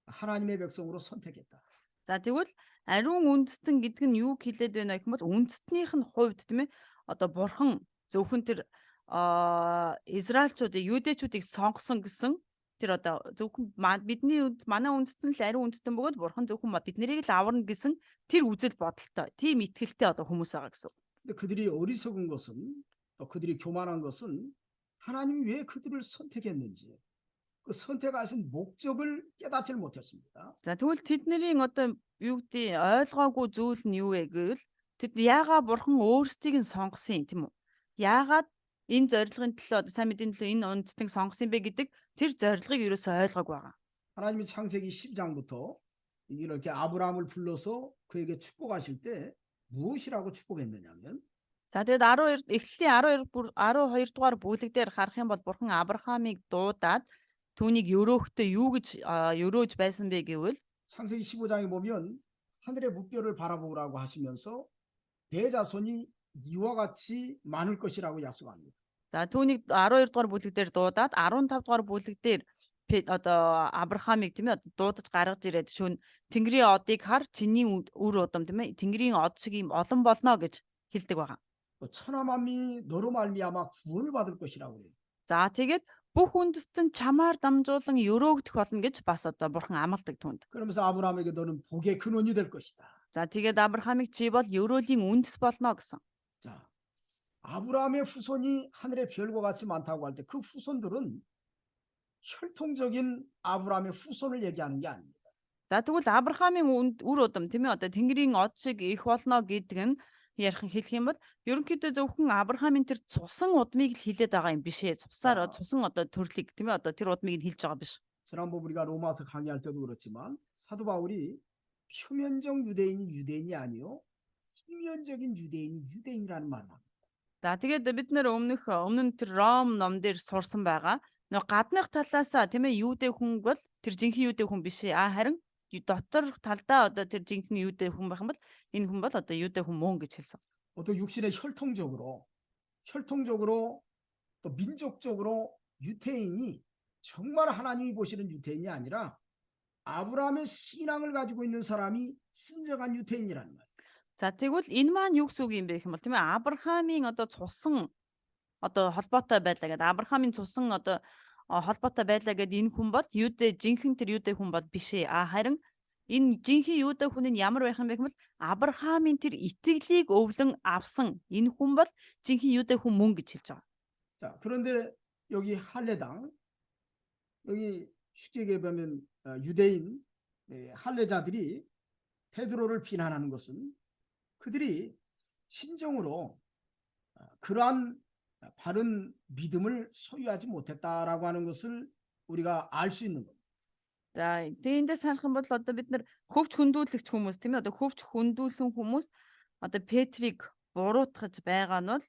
A: 하나님의 백성으로 선택했다.
B: За тэгвэл ариун үндэстэн гэдэг нь юу хэлээд байна гэх юм бол үндэстнийх нь хувьд тийм ээ одоо бурхан зөвхөн тэр Израильчуудыг юудэчүүдийг сонгосон гэсэн тэр одоо зөвхөн манай үндэстэн л ариун үндэстэн бөгөөд бурхан зөвхөн биднийг л аварна гэсэн тэр үзэл бодолтой тийм итгэлтэй одоо хүмүүс байгаа гэсэн.
A: 근데 그들이 어리석은 것은 또 그들이 교만한 것은 하나님이 왜 그들을 선택했는지 그 선택하신 목적을 깨닫지 못했습니다.
B: За тэгвэл тэдний одоо юу гэдэг ойлгоогүй зүйл нь юу вэ гэвэл тэд яагаад бурхан өөрсдийг нь сонгосон юм тийм үү? Яагаад энэ зорилгын төлөө одоо сайн мэдээний төлөө энэ үндэстнийг сонгосон бэ гэдэг тэр зорилгыг ерөөсөө ойлгоогүй байгаа.
A: 하나님이 창세기 10장부터 이렇게 아브라함을 불러서 그에게 축복하실 때 무엇이라고 축복했느냐면
B: За тэгээд 12 эхлэлийн 12 дугаар бүлэг дээр харах юм бол бурхан Авраамыг дуудаад түүнийг өрөөхтэй юу гэж өрөөж байсан бэ гэвэл
A: 창세기 15장에 보면 하늘의 무뼈를 바라보라고 하시면서 내 자손이 이와 같이 많을 것이라고 약속합니다.
B: за түүнийг 12 дугаар бүлэг дээр дуудаад 15 дугаар бүлэг дээр одоо Авраамыг тийм ээ дуудаж гаргаж ирээд шүүн Тэнгэрийн одыг хар чиний үр удам тийм ээ Тэнгэрийн од шиг юм олон болно гэж хэлдэг байгаа.
A: 또 천하 만민이 너로 말미암아 구원을 받을 것이라고 해요.
B: За тэгээд бүх үндэстэн чамаар дамжуулан өрөөгдөх болно гэж бас одоо бурхан амлдаг түүнд.
A: 그러면서 아브라함에게 너는 복의 근원이 될 것이다.
B: За тэгээд Авраамыг чи бол өрөөлийн үндэс болно гэсэн.
A: 자, 아브라함의 후손이 하늘의 별과 같이 많다고 할 때 그 후손들은 혈통적인 아브라함의 후손을 얘기하는 게 아닙니다.
B: За тэгвэл Авраамын үр удам тийм ээ одоо Тэнгэрийн од шиг их болно гэдэг нь хэлэх юм бол ерөнхийдөө зөвхөн Авраамын тэр цусан удмыг л хэлээд байгаа юм биш ээ. Цусан одоо төрлийг тийм ээ одоо тэр удмыг нь хэлж байгаа биш.
A: 지난번 우리가 로마서 강의할 때도 그렇지만 사도 바울이 표면적 유대인이 유대인이 아니요 필면적인 유대인이 유대인이라는 말을 합니다.
B: За тэгээд бид нэр өмнө нь тэр Ром ном дээр сурсан байгаа. Нөө гаднах талаасаа тийм ээ юудэ хүн бол тэр жинхэнэ юудэ хүн биш ээ. Харин дотор талдаа одоо тэр жинхэнэ юудэ хүн байх юм бол энэ хүн бол одоо юудэ хүн мөн гэж хэлсэн.
A: 또 육신의 혈통적으로 또 민족적으로 유태인이 정말 하나님이 보시는 유태인이 아니라 아브라함의 신앙을 가지고 있는 사람이 진정한 유태인이라는 말이에요.
B: За тэгвэл энэ маань юу гэсэн үг юм бэ гэх юм бол тийм ээ Авраамийн одоо цусан одоо холбоотой байлаа гэдэг. Авраамийн цусан одоо холбоотой байлаа гэдэг энэ хүн бол юудэ жинхэнэ тэр юудэ хүн бол биш ээ. Харин энэ жинхэнэ юудэ хүн нь ямар байх юм бэ гэх юм бол Авраамийн тэр итгэлийг өвлөн авсан энэ хүн бол жинхэнэ юудэ хүн мөн гэж хэлж байгаа.
A: 자, 그런데 여기 할례당 여기 쉽게 얘기하면 유대인 할례자들이 베드로를 비난하는 것은 그들이 진정으로 그러한 바른 믿음을 소유하지 못했다라고 하는 것을 우리가 알 수 있는 겁니다.
B: За тэндээс харах юм бол одоо бид нар хөвч хөндүүлэгч хүмүүс тийм ээ одоо хөвч хөндүүлсэн хүмүүс одоо Петрийг буруутгаж байгаа нь бол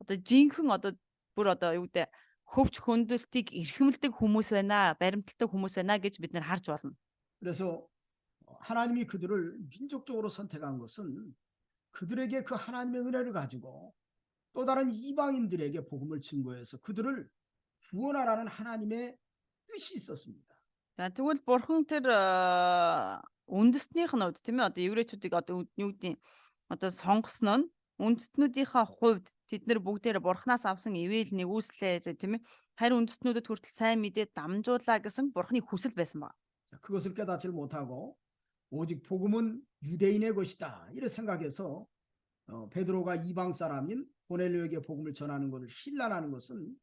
B: одоо жинхэнэ одоо бүр одоо юу гэдэг хөвч хөндөлтийг эрхэмлдэг хүмүүс байна, баримталдаг хүмүүс байна гэж бид нар харж болно.
A: 그래서 하나님이 그들을 민족적으로 선택한 것은 그들에게 그 하나님의 은혜를 가지고 또 다른 이방인들에게 복음을 증거해서 그들을 구원하라는 하나님의 뜻이 있었습니다.
B: За тэгвэл бурхан тэр үндэстнийх нь хувьд тийм ээ одоо еврейчүүдийг одоо юу гэдэг одоо сонгосон нь үндэстнүүдийнхаа хувьд тэд нар бүгдээр бурхнаас авсан ивэл нэгүслээр тийм ээ харин үндэстнүүдэд хүртэл сайн мэдээ дамжуулаа гэсэн бурхны хүсэл байсан байна.
A: 자, 그것을 깨닫지 못하고 오직 복음은 유대인의 것이다 이래 생각해서 베드로가 이방 사람인 고넬료에게 복음을 전하는 것을 신란하는 것은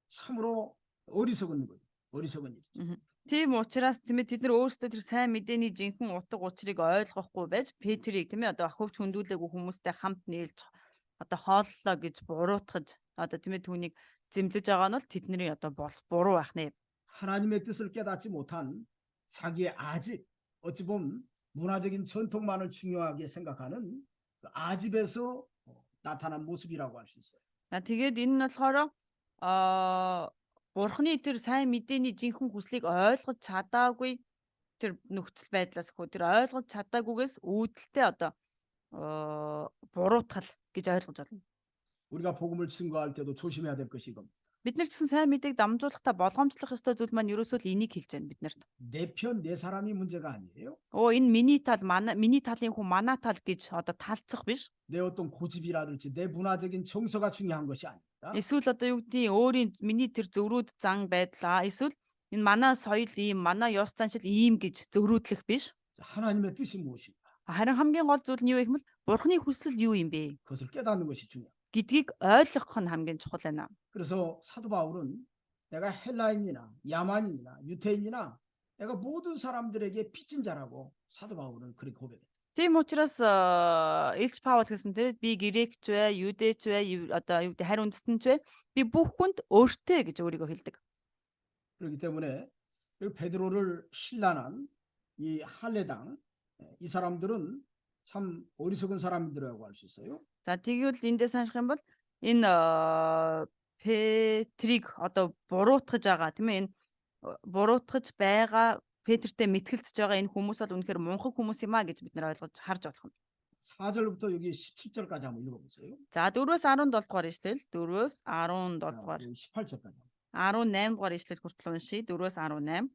A: 참으로 어리석은 거죠. 어리석은 일이죠.
B: Тийм учраас тийм ээ тэд нар өөрсдөө тэр сайн мэдээний жинхэнэ утга учирыг ойлгохгүй байж Петрийг тийм ээ одоо хөвч хүндүүлээгүй хүмүүстэй хамт нийлж одоо хооллоо гэж буруутгаж одоо тийм ээ түүнийг зэмлэж байгаа нь бол тэдний одоо буруу байх нэ.
A: 하나님의 뜻을 깨닫지 못한 자기의 아집, 어찌 보면 문화적인 전통만을 중요하게 생각하는 그 아집에서 나타난 모습이라고 할 수 있어요.
B: Тэгээд энэ нь болохоор бурхны тэр сайн мэдээний жинхэнэ хүслийг ойлгож чадаагүй тэр нөхцөл байдлаас хөө тэр ойлгож чадаагүйгээс үүдэлтэй одоо буруутгал гэж ойлгож байна.
A: 우리가 복음을 증거할 때도 조심해야 될 것이 이겁니다.
B: Бид нар ч гэсэн сайн мэдээг дамжуулахдаа болгоомжлох ёстой зүйл маань ерөөсөө л энийг хэлж байна биднэрт.
A: 내 편, 내 사람이 문제가 아니에요.
B: Энэ миний тал миний талын хүн манай тал гэж одоо талцах биш.
A: 내 어떤 고집이라든지 내 문화적인 정서가 중요한 것이 아닙니다.
B: Эсвэл одоо юу гэдгийг өөрийн миний тэр зөрүүд зан байдлаа эсвэл энэ манай соёл ийм манай ёс заншил ийм гэж зөрүүдлэх биш.
A: 하나님의 뜻이 무엇인가?
B: Харин хамгийн гол зүйл нь юу юм бэ? Бурхны хүсэл юу юм бэ
A: 그것을 깨닫는 것이 중요합니다.
B: гэдгийг ойлгох нь хамгийн чухал байна.
A: 그래서 사도 바울은 내가 헬라인이나 야만인이나 유태인이나 내가 모든 사람들에게 빚진 자라고 사도 바울은 그렇게 고백해요.
B: Тийм учраас Илч Паул гэсэн тийм би грекч бай, юдэч бай, одоо юу гэдэг харь үндэстэнч бай. Би бүх хүнд өөртөө гэж өөрийгөө хэлдэг.
A: 그렇기 때문에 이 베드로를 신란한 이 할례당 이 사람들은 참 어리석은 사람들이라고 할 수 있어요.
B: За тэгвэл эндээ санах юм бол энэ Петрийг одоо буруутгаж байгаа тийм ээ энэ буруутгаж байгаа Петртэй мэтгэлцэж байгаа энэ хүмүүс бол үнэхээр мунхаг хүмүүс юм а гэж бид нар ойлгож харж болох юм.
A: 4절부터 여기 17절까지 한번 읽어보세요.
B: За 4-өөс 17 дугаар ишлэл 4-өөс 17 дугаар
A: 18절까지.
B: 18 дугаар ишлэл хүртэл уншия 4-өөс 18.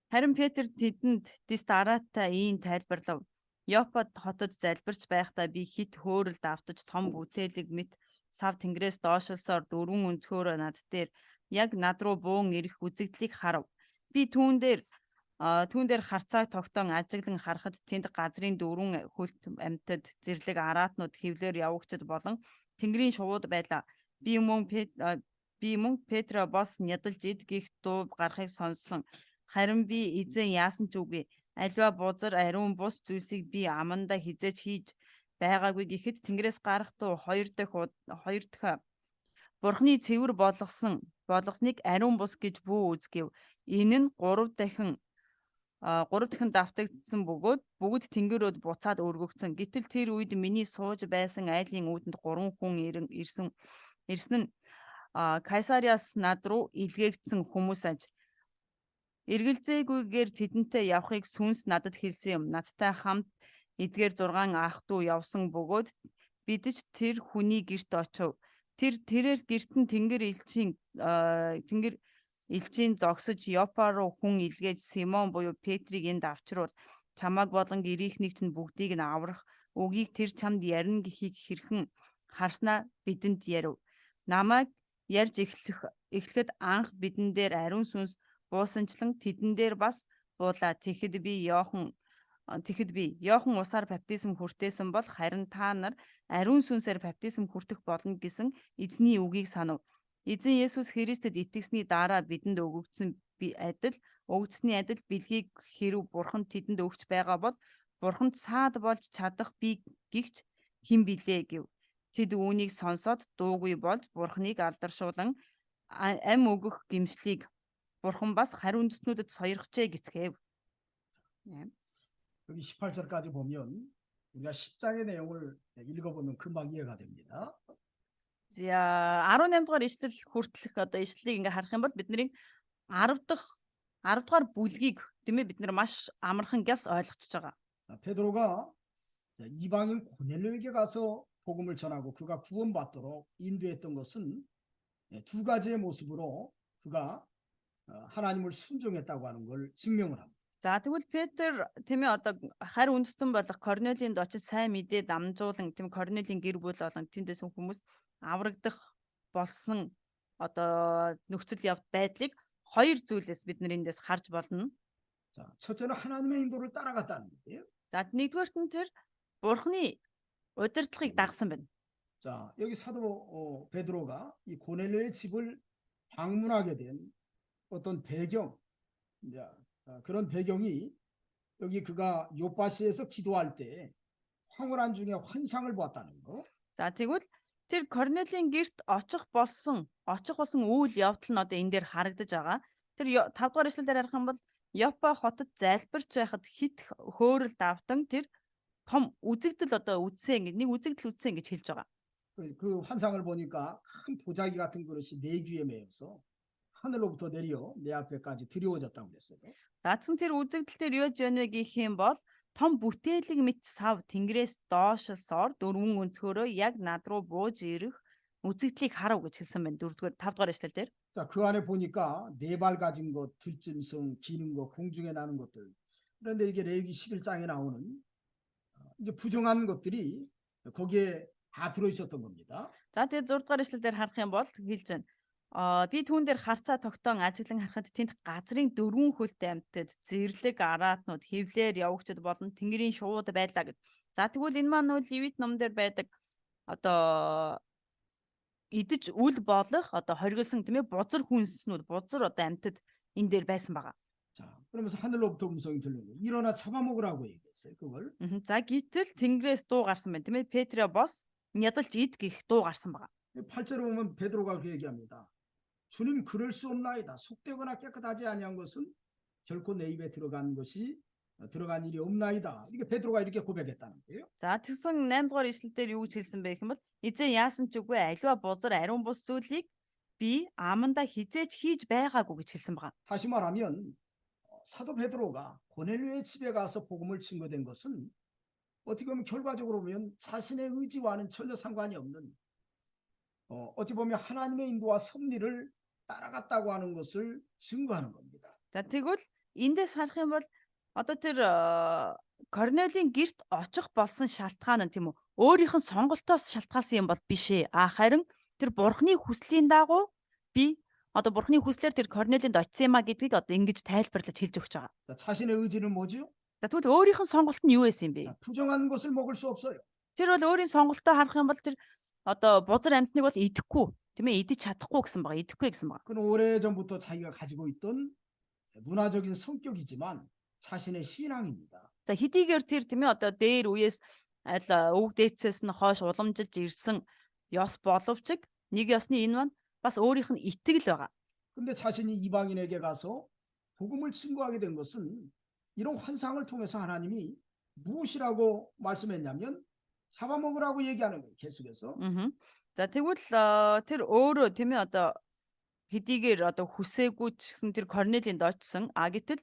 B: Харин Петр тэдэнд дис дараатай ийм тайлбарлав. Ёппод хотод залбирч байхдаа би хит хөөрөлд автаж том бүтээлэг мэт сав тэнгэрээс доошлсоор 4 өнцгөөрөө над дээр яг над руу буун ирэх үзэгдлийг харав. Би түүн дээр харцааг тогтоон ажиглан харахад тэнд газрын 4 хөлт амьтад зэрлэг араатнууд хөвлөөр явагчд болон тэнгэрийн шувууд байлаа. Би мөн Петра бос нядалж ид гих дуу гарахыг сонссон. Харин би эзэн яасан ч үгүй. Альва бузар ариун бус зүйлсийг би аманда хизээж хийж байгаагүй гэхэд тэнгэрээс гарах туу хоёр дахь Бурхны цэвэр болгосныг ариун бус гэж бүү үзгэв. Энэ нь 3 дахин давтагдсан бөгөөд бүгд тэнгэрөөд буцаад өргөгдсөн. Гэтэл тэр үед миний сууж байсан айлын үүдэнд 3 хүн ирсэн нь Кайсариас над руу илгээгдсэн хүмүүс аж. Эргэлзээгүйгээр тэдэнтэй явахыг сүнс надад хэлсэн юм. Надтай хамт эдгээр 6 ах トゥ явсан бөгөөд бид ч тэр хүний герт очив. Тэрээр герт нь тэнгэр элчийн зогсож Ёпа руу хүн илгээж Симон буюу Петрийг энд авчруул. Чамааг болон гэрийнхнийг чинь бүгдийг нь аврах үгийг тэр чамд ярина гэхийг хэрхэн харснаа бидэнд ярив. Намайг ярьж эхлэхэд анх бидэн дээр ариун сүнс буусанчлан тэдэн дээр бас буулаа. Тэгэхэд би Иохан усаар баптизм хүртээсэн бол харин та нар ариун сүнсээр баптизм хүртэх болно гэсэн эзний үгийг санав. Эзэн Есүс Христэд итгэсний дараа бидэнд өгөгдсөний адил бэлгийг хэрв Бурхан тэдэнд өгч байгаа бол Бурханд саад болж чадах би гихч хэн билээ гэв. Тэд үүнийг сонсоод дуугүй болж Бурханыг алдаршуулан ам өгөх гимслийг Бурхан бас харь үндэстнүүдэд сойрхжээ гэцгээв.
A: 여기 18절까지 보면 우리가 10장의 내용을 읽어보면 금방 이해가 됩니다.
B: За 18 дугаар ишлэл хүртэлх одоо ишлэлийг ингээ харах юм бол бидний 10 дугаар бүлгийг тийм ээ бид нар маш амархан гяс ойлгочихж байгаа.
A: 베드로가 이방인 고넬료에게 가서 복음을 전하고 그가 구원받도록 인도했던 것은 두 가지의 모습으로 그가 하나님을 순종했다고 하는 걸 증명을 합니다.
B: За тэгвэл Петр тийм ээ одоо харь үндэстэн болох Корнелийн очиж сайн мэдээ дамжуулан тийм Корнелийн гэр бүл болон тэндээс хүмүүс аврагдах болсон одоо нөхцөл байдлыг хоёр зүйлээс бид нэрэндээс харж болно.
A: 자, 첫째는 하나님의 인도를 따라갔다는 거예요.
B: За нэгдүгээрт нь тэр Бурхны удирдлагыг дагсан байна.
A: 자, 여기 사도 베드로가 이 고넬료의 집을 방문하게 된 어떤 배경, 이제, 그런 배경이 여기 그가 요파시에서 기도할 때 황홀한 중에 환상을 보았다는 거.
B: За тэгвэл тэр Корнелийн герт очих болсон үйл явдал нь одоо энэ дээр харагдаж байгаа. Тэр 5 дугаар эшлэлээр харах юм бол Япа хотод залбирч байхад хит хөөрөл давтан тэр том үзэгдэл одоо үзсэн гэж нэг үзэгдэл үзсэн гэж хэлж байгаа.
A: 그 환상을 보니까 큰 보자기 같은 그릇이 네 귀에 매여서 하늘로부터 내려 내 앞에까지 드리워졌다고 그랬어요.
B: Заадсан тэр үзэгдэл дээр юу яж байна вэ гэх юм бол том бүтээлэг мэт сав тэнгэрээс доошлсоор дөрвөн өнцгөрөө яг над руу бууж ирэх үзэгдлийг харав гэж хэлсэн байна. 4-р 5-р эшлэл дээр.
A: 자, 그 안에 보니까 네 발 가진 것, 들짐승, 기는 것, 공중에 나는 것들. 그런데 이게 레위기 11장에 나오는 이제 부정한 것들이 거기에 다 들어 있었던 겁니다.
B: За тэгээд 6-р эшлэл дээр харах юм бол хэлж байна. Би түүн дээр харцаа тогтоон ажиглан харахад тэнд газрын дөрвөн хөлтэй амьтад зэрлэг араатнууд хевлэр явагчд болон тэнгэрийн шууд байлаа гэд. За тэгвэл энэ маань үл Левит ном дээр байдаг одоо идэж үл болох одоо хоригдсон тийм ээ бузар хүнснүүд бузар одоо амьтад энэ дээр байсан байгаа.
A: 자, 그러면서 하늘로부터 음성이 들리고 일어나 잡아먹으라고 얘기했어요. 그걸.
B: За гítэл тэнгэрээс дуу гарсан байна тийм ээ Петрэ бос ядалж ид гих дуу гарсан байгаа.
A: 8절에 보면 베드로가 그 얘기합니다. 주님 그럴 수 없나이다. 속되거나 깨끗하지 아니한 것은 결코 내 입에 들어간 일이 없나이다. 이게 베드로가 이렇게 고백했다는 거예요.
B: За тэгсэн 8 дугаар ишлэл дээр юу гэж хэлсэн бэ гэх юм бол эзэн яасан ч үгүй аливаа бузар ариун бус зүйлийг би аманда хизээж хийж байгаагүй гэж хэлсэн байгаа.
A: 다시 말하면 사도 베드로가 고넬료의 집에 가서 복음을 증거된 것은 어떻게 보면 결과적으로 보면 자신의 의지와는 전혀 상관이 없는 어찌 보면 하나님의 인도와 섭리를 따라갔다고 하는 것을 증거하는 겁니다.
B: За тэгвэл эндээс харах юм бол одоо тэр Корнелийн герт очих болсон шалтгаан нь тийм үү өөрийнх нь сонголтоос шалтгаалсан юм бол биш ээ. Харин тэр Бурхны хүслийн дагуу би одоо Бурхны хүслээр тэр Корнелинд очсон юм а гэдгийг одоо ингэж тайлбарлаж хэлж өгч байгаа.
A: 자, 자신의 의지는 뭐죠?
B: За тэгвэл өөрийнх нь сонголт нь юу байсан юм бэ?
A: 자, 부정한 것을 먹을 수 없어요.
B: Тэр бол өөрийн сонголтоо харах юм бол тэр одоо бузар амьтныг бол идэхгүй тийм ээ идэж чадахгүй гэсэн байгаа идэхгүй гэсэн байгаа.
A: 그는 오래전부터 자기가 가지고 있던 문화적인 성격이지만 자신의 신앙입니다.
B: За хэдийгээр тэр тийм ээ одоо дээр үеэс аль өвөг дээдсээс нь хойш уламжилж ирсэн ёс боловч нэг ёсны энэ маань бас өөрийнх нь итгэл байгаа.
A: 근데 자신이 이방인에게 가서 복음을 증거하게 된 것은 이런 환상을 통해서 하나님이 무엇이라고 말씀했냐면 잡아먹으라고 얘기하는 거예요. 계속해서.
B: За тэгвэл тэр өөрөө тийм ээ одоо хэдийгээр одоо хүсээгүй ч гэсэн тэр Корнелийн дочсон гэтэл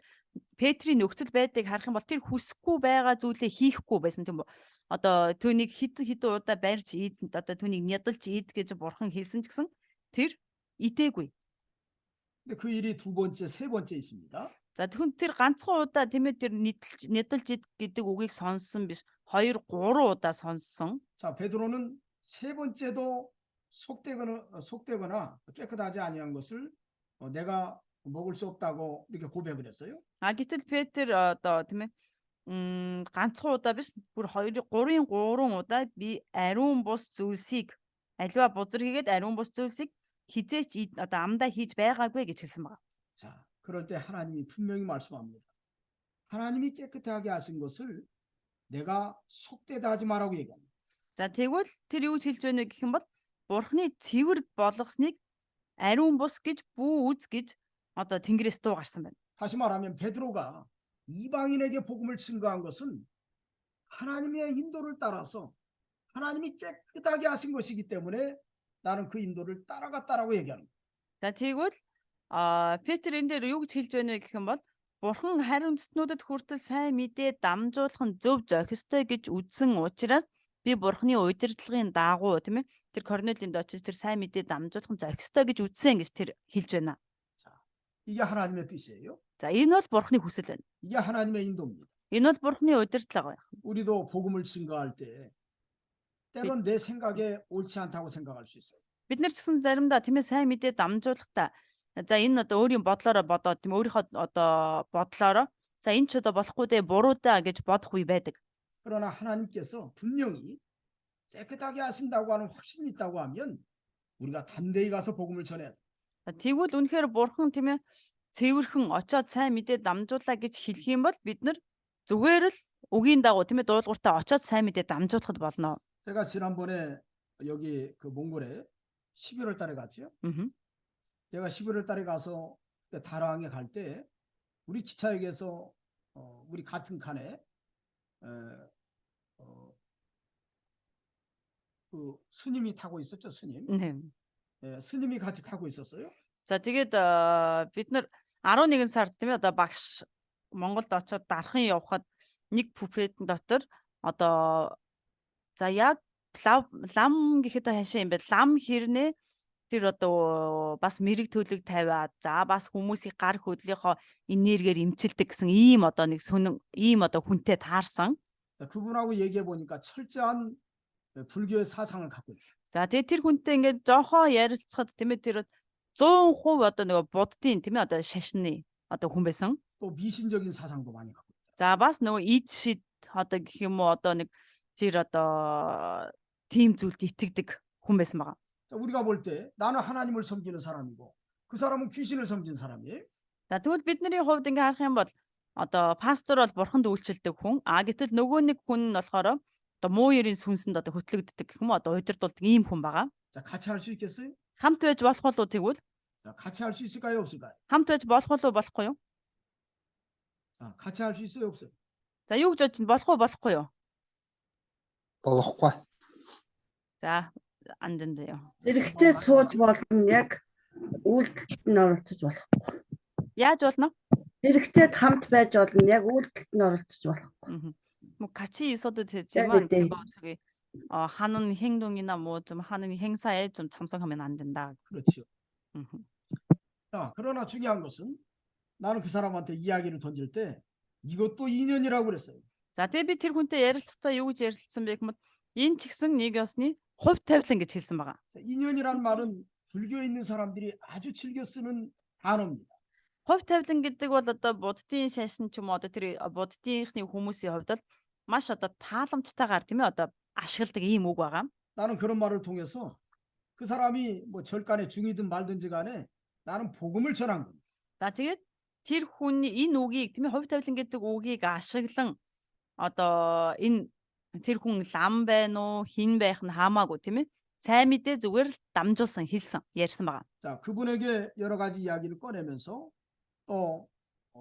B: Петрийн нөхцөл байдлыг харах юм бол тэр хүсэхгүй байгаа зүйлээ хийхгүй байсан тийм үү? Одоо түүнийг хэд удаа барьж ийдэнд одоо түүнийг нядалж ийд гэж бурхан хэлсэн ч гэсэн тэр идээгүй.
A: 근데 그 일이 두 번째, 세 번째 있습니다.
B: За тэгвэл тэр ганцхан удаа тийм ээ тэр нядалж ид гэдэг үгийг сонссон биш 2 3 удаа сонссон.
A: 자, 베드로는 세 번째도 속되거나 깨끗하지 아니한 것을 내가 먹을 수 없다고 이렇게 고백을 했어요.
B: Гэтэл Петр одоо тийм ээ ганцхан удаа биш бүр 3 удаа би ариун бус зүйлсийг аливаа бузар хийгээд ариун бус зүйлсийг хизээч одоо амдаа хийж байгаагүй гэж хэлсэн байгаа.
A: 자, 그럴 때 하나님이 분명히 말씀합니다. 하나님이 깨끗하게 하신 것을 내가 속되다 하지 말라고 얘기합니다.
B: За тэгвэл тэр юу хэлж байна вэ гэх юм бол Бурхны цэвэр болгосныг ариун бус гэж бүү үз гэж одоо Тэнгэрээс дуу гарсан байна.
A: 다시 말하면 베드로가 이방인에게 복음을 증거한 것은 하나님의 인도를 따라서 하나님이 깨끗하게 하신 것이기 때문에 나는 그 인도를 따라갔다라고 얘기하는 거예요.
B: За тэгвэл Петр энэ дээр юу гэж хэлж байна вэ гэх юм бол Бурхан хариуцлагчнуудад хүртэл сайн мэдээ дамжуулах нь зөв зохистой гэж үзсэн учраас би Бурханы удирдлагын дагуу тийм ээ тэр Корнелинд очиж тэр сайн мэдээ дамжуулах нь зохистой гэж үзсэн гэж тэр хэлж байна.
A: 자, 이게 하나님의 뜻이에요.
B: За энэ бол Бурхны хүсэл байна.
A: 이게 하나님의 인도입니다.
B: Энэ бол Бурхны удирдлага байна.
A: 우리도 복음을 증거할 때 때론 내 생각에 옳지 않다고 생각할 수 있어요.
B: Бид нар ч гэсэн заримдаа тийм ээ сайн мэдээ дамжуулахдаа за энэ одоо өөрийн бодлороо бодоод тийм өөрийнхөө одоо бодлороо за энэ ч одоо болохгүй дээ буруу даа гэж бодох үе байдаг.
A: 그러나 하나님께서 분명히 깨끗하게 하신다고 하는 확신이 있다고 하면 우리가 담대히 가서 복음을 전해야 돼.
B: Тэгвэл үнэхээр бурхан тийм ээ цэвэрхэн очоод сайн мэдээ дамжуулаа гэж хэлэх юм бол бид нар зүгээр л үгийн дагуу тийм ээ дуулууртаа очоод сайн мэдээ дамжуулахад болно.
A: 제가 지난번에 여기 그 몽골에 11월 달에 갔죠.
B: Аа.
A: 제가 11월 달에 가서 그때 다랑에 갈 때 우리 기차역에서 우리 같은 칸에 그 스님이 타고 있었죠, 스님.
B: 네.
A: 예, 스님이 같이 타고 있었어요.
B: За тэгээд бид нар 11 сард тийм ээ одоо багш Монголд очоод дархан явхад нэг буфет дотор одоо за яг лам гэхэд хашаа юм бэ? Лам хэрнээ тэр одоо бас мэрэг төлөг тавиад за бас хүмүүсийн гар хөдлөлийнхоо энергиэр эмчилдэг гэсэн ийм одоо нэг сонин ийм одоо хүнтэй таарсан.
A: 자, 그분하고 얘기해 보니까 철저한 불교의 사상을 갖고 있어요.
B: За тэгээд тэр хүнтэй ингээд жоохоо ярилцахад тийм ээ тэр 100% одоо нөгөө буддийн тийм ээ одоо шашны одоо хүн байсан.
A: 또 미신적인 사상도 많이 갖고 있어요.
B: За бас нөгөө ид шид одоо гэх юм уу одоо нэг тэр одоо тийм зүйлд итгэдэг хүн байсан байгаа.
A: 자, 우리가 볼 때 나는 하나님을 섬기는 사람이고 그 사람은 귀신을 섬기는 사람이에요.
B: За тэгвэл бидний хувьд ингээ харах юм бол одоо пастор бол бурханд үйлчлдэг хүн. Гэтэл нөгөө нэг хүн нь болохоор одоо муу ерийн сүнсэнд одоо хөтлөгддөг гэх юм уу одоо удирдуулдаг ийм хүн байгаа.
A: 자, 같이 할 수 있겠어요?
B: Хамт байж болох болов тэгвэл
A: 자, 같이 할 수 있을까요, 없을까요?
B: хамт байж болох болов болохгүй юу?
A: 자, 같이 할 수 있어요, 없어요?
B: За юу гэж бодож болох уу болохгүй юу?
F: Болохгүй.
B: За андандаа.
C: Зэрэгцээ сууж болно яг үйлдэлд нь оролцож болохгүй.
B: Яаж болно?
C: Зэрэгцээд хамт байж болно яг үйлдэлд нь оролцож болохгүй.
B: 뭐 같이 있어도
C: 네,
B: 되지만
C: 네.
B: 그거 저기 하는 행동이나 뭐 좀 하는 행사에 좀 참석하면 안 된다.
A: 그렇죠.
B: 음흠.
A: 자, 그러나 중요한 것은 나는 그 사람한테 이야기를 던질 때 이것도 인연이라고 그랬어요.
B: За тэгээ би тэр хүнтэй ярилцахдаа юу гэж ярилцсан бэ гэвэл энэ ч гэсэн нэг ёсны хувь тавилан гэж хэлсэн байгаа.
A: 자, 인연이란 말은 불교에 있는 사람들이 아주 즐겨 쓰는 단어입니다.
B: Хувь тавилан гэдэг бол одоо буддийн шашин ч юм уу одоо тэр буддийнхны хүмүүсийн хувьд бол маш одоо тааламжтайгаар тийм ээ одоо ашигладаг ийм үг байгаа.
A: 나는 그런 말을 통해서 그 사람이 뭐 절간에 중이든 말든지 간에 나는 복음을 전한 겁니다.
B: За тэгээд тэр хүний энэ үгийг тийм ээ хувь тавилан гэдэг үгийг ашиглан одоо энэ тэр хүн лам байна уу хин байх нь хамаагүй тийм ээ сайн мэдээ зүгээр л дамжуулсан хэлсэн ярьсан байгаа.
A: 자, 그분에게 여러 가지 이야기를 꺼내면서 또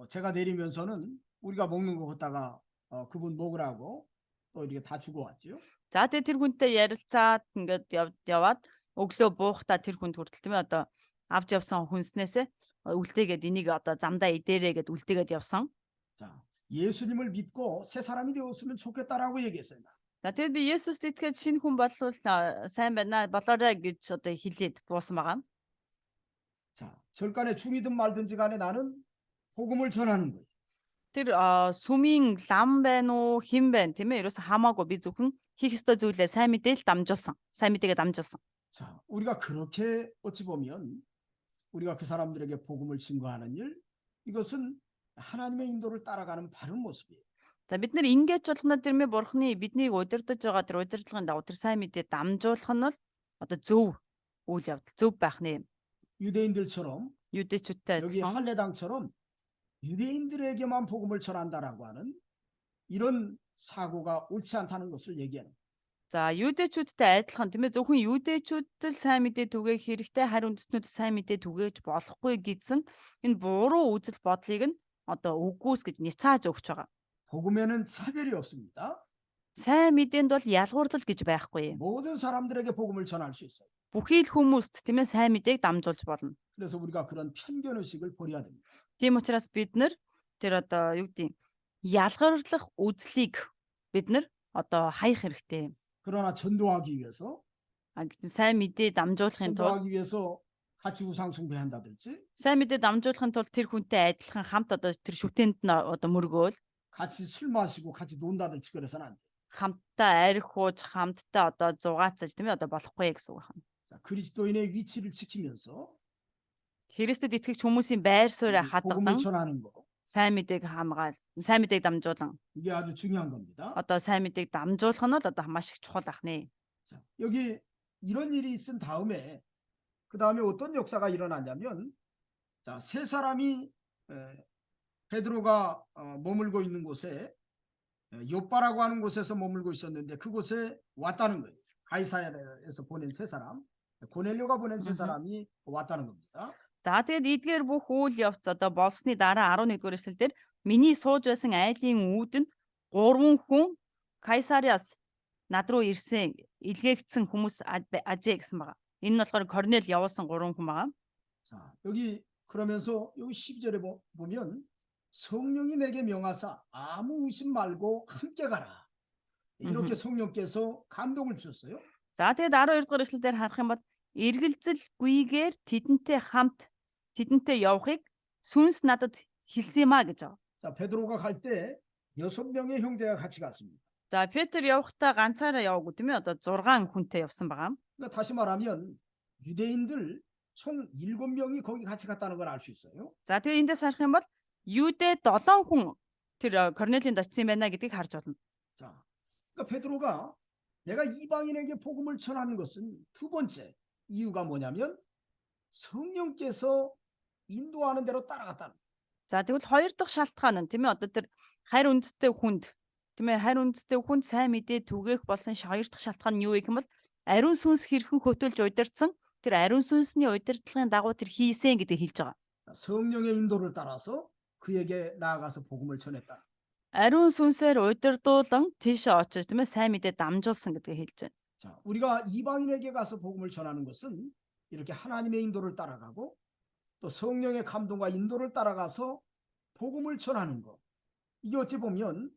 A: 제가 내리면서는 우리가 먹는 거 갖다가 그분 먹으라고 또 이렇게 다 주고 왔죠.
B: За тэгээд тэр хүнтэй ярилцаад ингээд яваад өглөө буухтаа тэр хүнд хүртэл тийм ээ одоо авч явсан хүнснээсээ үлдээгээд энийг одоо замдаа идээрээ гэд үлдээгээд явсан.
A: 자, 예수님을 믿고 새 사람이 되었으면 좋겠다라고 얘기했어요.
B: За тэгээд би Есүст итгэхэд шинэ хүн болвол сайн байна болоорой гэж одоо хэлээд буусан байгаа.
A: 자, 절간에 중이든 말든지 간에 나는 복음을 전하는 거예요.
B: Тэр сүмийн лам байна уу хэн байна тийм ээ ерөөсө хамаагүй би зөвхөн хийх ёстой зүйлээ сайн мэдээл дамжуулсан. Сайн мэдээгээ дамжуулсан.
A: 자, 우리가 그렇게 어찌 보면 우리가 그 사람들에게 복음을 증거하는 일 이것은 하나님의 인도를 따라가는 바른 모습이에요.
B: За бид нар ингэж болгоно тэрмээ бурхны биднийг удирдах байгаа тэр удирдлагын дагуу тэр сайн мэдээ дамжуулах нь бол одоо зөв үйл явдал зөв байх нэ.
A: 유대인들처럼
B: Юдэчүүдтэй
A: 여기
B: адилхан.
A: 할례당처럼 유대인들에게만 복음을 전한다라고 하는 이런 사고가 옳지 않다는 것을 얘기하는 거예요.
B: За юдэчүүдтэй адилхан тийм ээ зөвхөн юдэчүүд л сайн мэдээ түгээх хэрэгтэй харин үндэстнүүд сайн мэдээ түгээж болохгүй гэсэн энэ буруу үзэл бодлыг нь одоо үгүйс гэж няцааж өгч байгаа.
A: 복음에는 차별이 없습니다.
B: Сайн мэдээнд бол ялгуурлал гэж байхгүй.
A: 모든 사람들에게 복음을 전할 수 있어요.
B: Бүхий л хүмүүст тийм ээ сайн мэдээг дамжуулж болно.
A: 그래서 우리가 그런 편견 의식을 버려야 됩니다.
B: Тийм учраас бид нар тэр одоо юу гэдэг ялгарлах үзлийг бид нар одоо хаях хэрэгтэй.
A: 그러나 전도하기 위해서
B: Сайн мэдээ дамжуулахын тулд
A: 전도하기 위해서 같이 우상 숭배한다든지
B: Сайн мэдээ дамжуулахын тулд тэр хүнтэй адилхан хамт одоо тэр шүтээнд нь одоо мөргөөл
A: 같이 술 마시고 같이 논다든지 그래서는 안 돼.
B: хамтдаа арх ууж хамтдаа одоо зугаацаж тийм ээ одоо болохгүй гэсэн үг байна.
A: 자, 그리스도인의 위치를 지키면서
B: Христэд итгэгч хүмүүсийн байр
A: 이
B: суурийг
A: 복음을
B: хадгалан
A: 전하는 거
B: сайн мэдээг сайн мэдээг дамжуулан
A: 이게 아주 중요한 겁니다.
B: одоо сайн мэдээг дамжуулах нь л одоо маш их чухал ахнэ.
A: 자, 여기 이런 일이 있은 다음에 그 다음에 어떤 역사가 일어나냐면 자, 세 사람이 베드로가 머물고 있는 곳에 요빠라고 하는 곳에서 머물고 있었는데 그곳에 왔다는 거예요. 가이사야에서 보낸 세 사람, 고넬료가 보낸 세 사람이 왔다는 겁니다.
B: За тэгээд эдгээр бүх үйл явц одоо болсны дараа 11-р эшлэлдэр миний сууж байсан айлын үүдэнд 3 хүн Кайсариас над руу ирсэн илгээгдсэн хүмүүс ажээ гэсэн байгаа. Энэ нь болохоор Корнел явуулсан 3 хүн байгаа.
A: 자, 여기 그러면서 여기 12절에 보면 성령이 내게 명하사 아무 의심 말고 함께 가라. 이렇게 성령께서 감동을 주셨어요.
B: За тэгээд 12-р эшлэлдэр харах юм бол эргэлзэлгүйгээр тэдэнтэй явахыг сүнс надад хэлсэн юм а гэж байгаа.
A: 자, 베드로가 갈 때 6명의 형제가 같이 갔습니다.
B: За Петр явахдаа ганцаараа яваагүй тийм ээ одоо 6 хүнтэй явсан байгаа.
A: 그러니까 다시 말하면 유대인들 총 7명이 거기 같이 갔다는 걸 알 수 있어요.
B: За тэгээд эндээс харах юм бол Юудэ 7 хүн тэр Корнелийн очсон юм байна гэдгийг харж байна.
A: 자, 그러니까 베드로가 내가 이방인에게 복음을 전하는 것은 두 번째 이유가 뭐냐면 성령께서 인도하는 대로 따라갔다는 거예요.
B: За тэгвэл хоёр дахь шалтгаан нь тийм ээ одоо тэр харь үндэстэй хүнд тийм ээ харь үндэстэй хүнд сайн мэдээ түгээх болсон хоёр дахь шалтгаан нь юу вэ гэвэл ариун сүнс хэрхэн хөтөлж удирдсан тэр ариун сүнсний удирдлагын дагуу тэр хийсэн гэдэг хэлж байгаа.
A: 자, 성령의 인도를 따라서 그에게 나아가서 복음을 전했다.
B: Ариун сүнсээр удирдуулан тийш очиж тийм ээ сайн мэдээ дамжуулсан гэдгийг хэлж байна.
A: 자, 우리가 이방인에게 가서 복음을 전하는 것은 이렇게 하나님의 인도를 따라가고 또 성령의 감동과 인도를 따라가서 복음을 전하는 것. 이게 어찌 보면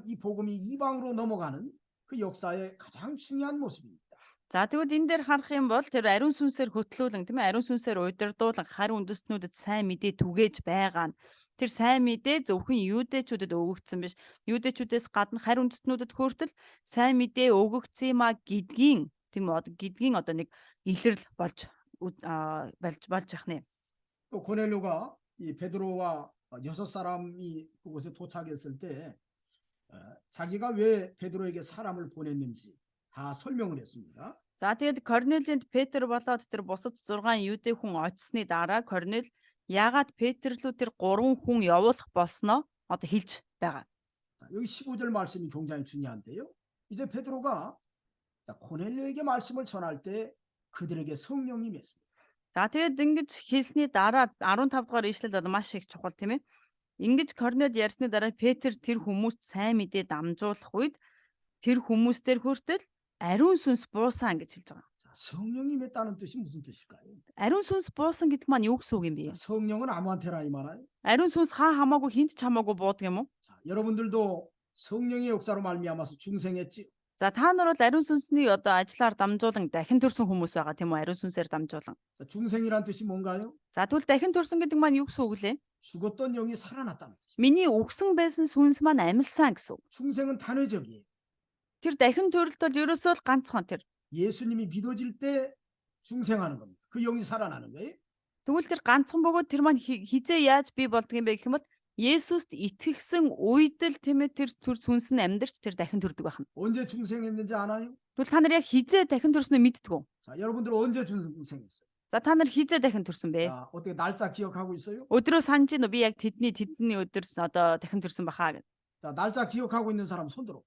A: 이 복음이 이방으로 넘어가는 그 역사의 가장 중요한 모습입니다.
B: За тэгвэл энэ дээр харах юм бол тэр ариун сүнсээр хөтлүүлэн тийм ээ ариун сүнсээр удирдуулан харь үндэстнүүдэд сайн мэдээ түгээж байгаа нь тэр сайн мэдээ зөвхөн юудэчүүдэд өгөгдсөн биш. Юудэчүүдээс гадна харь үндэстнүүдэд хүртэл сайн мэдээ өгөгдсөн юм а гэдгийн тийм үү гэдгийн одоо нэг илэрл болж ахнэ.
A: 또 고넬료가 이 베드로와 6사람이 그곳에 도착했을 때 자기가 왜 베드로에게 사람을 보냈는지 다 설명을 했습니다.
B: За тэгээд Корнелинд Петр болоод тэр бусад 6 юудэ хүн очсны дараа Корнел яагаад Петр рүү тэр 3 хүн явуулах болсноо одоо хэлж байгаа.
A: 여기 15절 말씀이 굉장히 중요한데요. 이제 베드로가 고넬료에게 말씀을 전할 때 그들에게 성령이 맺습니다.
B: За тэгээд ингэж хэлсний дараа 15 дугаар ишлэл бол маш их чухал тийм ээ. Ингэж Корнел ярьсны дараа Петр тэр хүмүүст сайн мэдээ дамжуулах үед тэр хүмүүстээр хүртэл ариун сүнс буусан гэж хэлж байгаа.
A: 자, 성령이 맺다는 뜻이 무슨 뜻일까요?
B: Ариун сүнс буусан гэдэг маань юу гэсэн үг юм бэ?
A: 성령은 아무한테나 임하나요?
B: Ариун сүнс хамаагүй хинт ч хамаагүй буудаг юм уу?
A: 자, 여러분들도 성령의 역사로 말미암아서 중생했지.
B: За та нар бол ариун сүнсний одоо ажиллаар дамжуулан дахин төрсөн хүмүүс байгаа тийм үү? Ариун сүнсээр дамжуулан.
A: 자, 중생이란 뜻이 뭔가요?
B: За тэгвэл дахин төрсөн гэдэг маань юу гэсэн үг лээ?
A: 죽었던 영이 살아났다는 뜻.
B: Миний өгсөн байсан сүнс маань амьлсан гэсэн үг.
A: 중생은 단회적이에요.
B: Тэр дахин төрөлт бол ерөөсөө л ганцхан тэр.
A: 예수님이 믿어질 때 중생하는 겁니다. 그 영이 살아나는 거예요.
B: Тэгвэл тэр ганцхан бөгөөд тэр маань хизээ яаж бий болдго юм бэ гэх юм бол Есүст итгэсэн үед л тийм ээ тэр сүнс нь амьдарч тэр дахин төрдөг байна.
A: 언제 중생했는지 아나요?
B: Тэгвэл та нар яг хизээ дахин төрснөө мэддэг үү?
A: 자, 여러분들 언제 중생했어요?
B: За та нар хизээ дахин төрсөн бэ?
A: 자, 어떻게 날짜 기억하고 있어요?
B: Өдрөө санаж гин үү? Би яг тэдний өдөр одоо дахин төрсөн бахаа гэд.
A: 자, 날짜 기억하고 있는 사람 손 들어.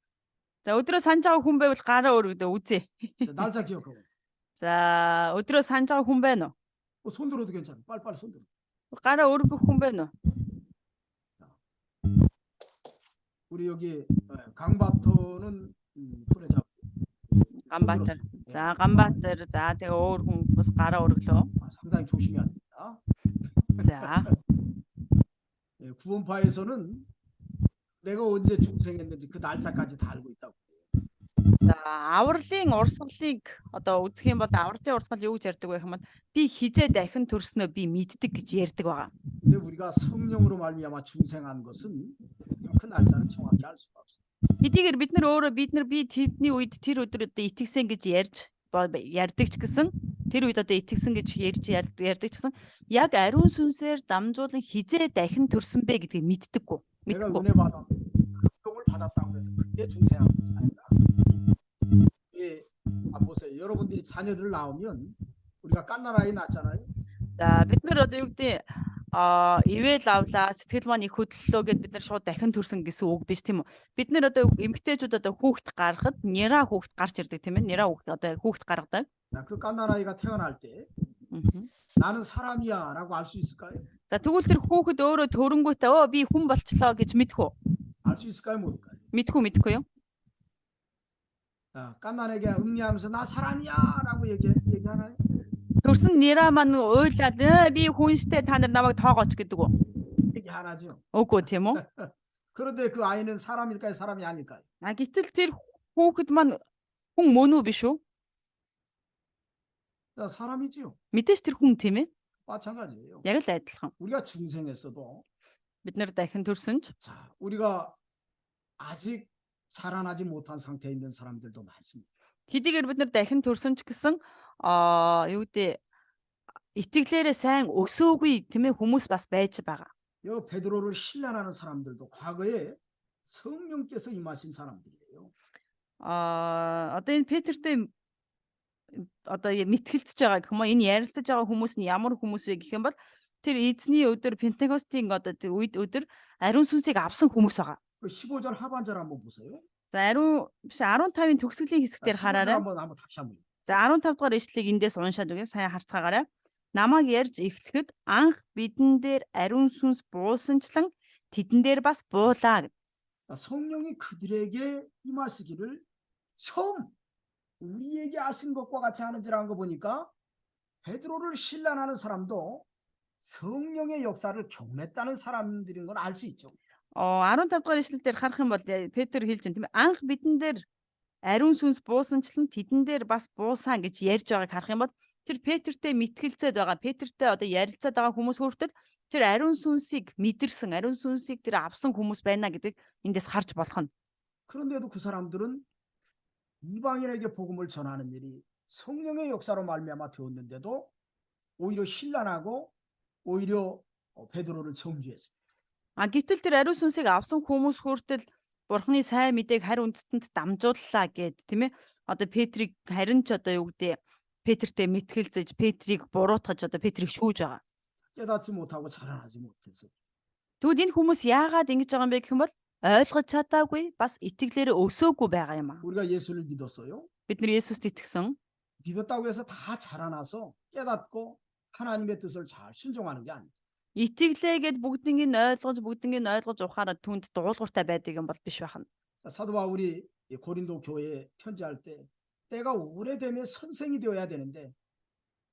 B: За өдрөө санаж байгаа хүн байвал гараа өргөдөө үзье.
A: 자, 날짜 기억하고.
B: За өдрөө санаж байгаа хүн байна уу?
A: 손 들어도 괜찮아. 빨리빨리 손 들어.
B: Гараа өргөх хүн байна уу?
A: 우리 여기 강바토는 프레자.
B: Ганбаатар. За Ганбаатар. За тэгээ өөр хүн бас гараа өргөлөө.
A: 상당히 조심해야 됩니다.
B: За.
A: 구원파에서는 내가 언제 중생했는지 그 날짜까지 다 알고 있다고.
B: За авралын урсгалыг одоо үзэх юм бол авралын урсгал юу гэж ярьдаг вэ гэвэл би хизээ дахин төрснөө би мэддэг гэж ярьдаг байгаа.
A: 근데 우리가 성령으로 말미암아 중생한 것은 그 날짜를 정확히 알 수가 없어요.
B: Хэдийгээр бид нар өөрөө би тэдний үед тэр өдөр одоо итгэсэн гэж ярьдаг ч гэсэн тэр үед одоо итгэсэн гэж ярьдаг ч гэсэн яг ариун сүнсээр дамжуулан хизээ дахин төрсөн бэ гэдгийг
A: 내가
B: мэддэггүй.
A: 은혜 받아 감동을 받았다고 해서 그게 중생한 것이 아니라 예, 보세요. 여러분들이 자녀들 낳으면 우리가 깐나라에 낳잖아요.
B: За бид нар одоо юу гэдэг ивэл авлаа сэтгэл маань их хөдлөлөө гэд бид нар шууд дахин төрсөн гэсэн үг биш тийм үү? Бид нар одоо эмгтээчүүд одоо хүүхэд гаргахад нера хүүхэд гарч ирдэг тийм ээ? Нера хүүхэд одоо хүүхэд гаргадаг.
A: 자, 그 깐나라이가 태어날 때
B: Мгм.
A: 나는 사람이야라고 알 수 있을까요?
B: За тэгвэл тэр хүүхэд өөрөө төрөнгөтэй би хүн болчлоо гэж мэдхүү.
A: 알 수 있을까요, 모를까요?
B: Мэдхгүй юу?
A: 자, 깐나라에게 응리하면서 나 사람이야라고 얘기하나요?
B: Төрсөн нера маань уйлаад би хүн штэ та нар намайг тоогооч гэдэг үү?
A: 얘기 안 하죠.
B: Үгүй тийм үү?
A: 그런데 그 아이는 사람일까요, 사람이 아닐까요?
B: Гэтэл тэр хүүхэд маань хүн мөн үү биш үү?
A: 자, 사람이지요.
B: Мэдээж тэр хүн тийм ээ.
A: 마찬가지예요.
B: Яг л адилхан.
A: 우리가 중생했어도
B: Бид нар дахин төрсөн ч
A: 자, 우리가 아직 살아나지 못한 상태에 있는 사람들도 많습니다.
B: хэдийгээр бид нар дахин төрсөн ч гэсэн юу гэдэг итгэлээрээ сайн өсөөгүй тийм ээ хүмүүс бас байж байгаа.
A: 여 베드로를 신뢰하는 사람들도 과거에 성령께서 임하신 사람들이에요.
B: Одоо энэ Петертэй одоо мэтгэлцэж байгаа гэх юм уу энэ ярилцаж байгаа хүмүүс нь ямар хүмүүс вэ гэх юм бол тэр эзний өдөр Пентекостийн одоо тэр өдөр ариун сүнсийг авсан хүмүүс байгаа.
A: 그 15절 하반절 한번 보세요.
B: За ариун биш 15-ийн төгсгөлийн хэсгээр
A: 15절
B: хараарай.
A: 한번 다시 한번.
B: За 15 дугаар ишлэгийг эндээс уншаад үгэй сайн харцгаагаарай. Намайг ярьж эхлэхэд анх бидэн дээр ариун сүнс буулсанчлан тэдэн дээр бас буулаа гэв.
A: 성령이 그들에게 임하시기를 처음 우리에게 하신 것과 같이 하는지라는 거 보니까 베드로를 신뢰하는 사람도 성령의 역사를 경험했다는 사람들인 걸 알 수 있죠.
B: 15 дугаар ишлэл дээр харах юм бол Петр хэлж байна тийм ээ. Анх бидэн дээр ариун сүнс буусанчлан тэдэн дээр бас буусан гэж ярьж байгааг харах юм бол тэр Петртэй мэтгэлцээд байгаа, Петртэй одоо ярилцаад байгаа хүмүүс хүртэл тэр ариун сүнсийг мэдэрсэн, ариун сүнсийг тэр авсан хүмүүс байна гэдгийг эндээс харж болох нь.
A: 그런데도 그 사람들은 이방인에게 복음을 전하는 일이 성령의 역사로 말미암아 되었는데도 오히려 신란하고 오히려 베드로를 정죄했습니다.
B: Гэтэл тэр ариун сүнсийг авсан хүмүүс хүртэл Бурхны сайн мэдээг харь үндэстэнд дамжууллаа гэд тийм ээ. Одоо Петрийг харин ч одоо юу гэдэг Петртэй мэтгэлцэж, Петрийг буруутгаж одоо Петрийг шүүж байгаа.
A: 깨닫지 못하고 자라나지 못해서
B: Тэгвэл энэ хүмүүс яагаад ингэж байгаа юм бэ гэх юм бол ойлгож чадаагүй, бас итгэлээрээ өсөөгүй байгаа юм аа.
A: 우리가 예수를 믿었어요.
B: Бид нар Есүст итгэсэн.
A: 믿었다고 해서 다 자라나서 깨닫고 하나님의 뜻을 잘 순종하는 게 아니에요.
B: Итгэлээгээд бүгднийг ойлгож ухаараа түнд дуулууртай байдаг юм бол биш байна.
A: 사도 바울이 고린도 교회에 편지할 때 때가 오래되면 선생이 되어야 되는데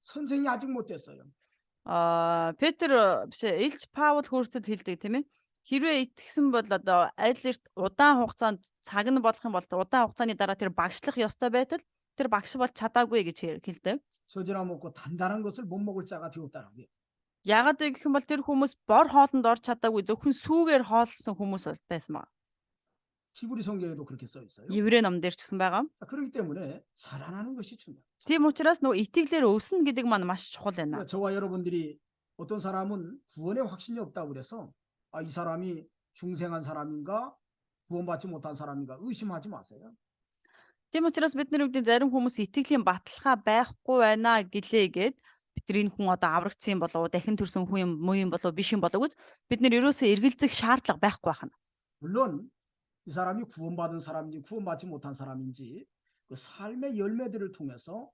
A: 선생이 아직 못 됐어요.
B: Петр биш Илч Паул өөртөө хэлдэг тийм ээ. Хэрвээ итгэсэн бол одоо аль эрт удаан хугацаанд цаг нь болох юм бол удаан хугацааны дараа тэр багшлах ёстой байтал тэр багш бол чадаагүй гэж хэлдэг.
A: 소지나 먹고 단단한 것을 못 먹을 자가 되었다는 게.
B: Яагаад гэх юм бол тэр хүмүүс бор хоолнд орж чадаагүй зөвхөн сүүгээр хоолсон хүмүүс байсан ба.
A: 히브리 성경에도 그렇게 써 있어요.
B: Еврей ном дээр ч гэсэн байгаа.
A: 그렇기 때문에 살아나는 것이 중요해요.
B: Тийм учраас нөгөө итгэлээр өснө гэдэг маань маш чухал байна.
A: 저와 여러분들이 어떤 사람은 구원의 확신이 없다고 그래서 이 사람이 중생한 사람인가 구원받지 못한 사람인가 의심하지 마세요.
B: Тийм учраас бид нар үүдээ зарим хүмүүс итгэлийн баталгаа байхгүй байна гэлээгээд бид нар энэ хүн одоо аврагдсан болов дахин төрсөн хүн юм муу юм болов биш юм болов гэж бид нар ерөөсөө эргэлзэх шаардлага байхгүй байна.
A: 물론 이 사람이 구원받은 사람인지 구원받지 못한 사람인지 그 삶의 열매들을 통해서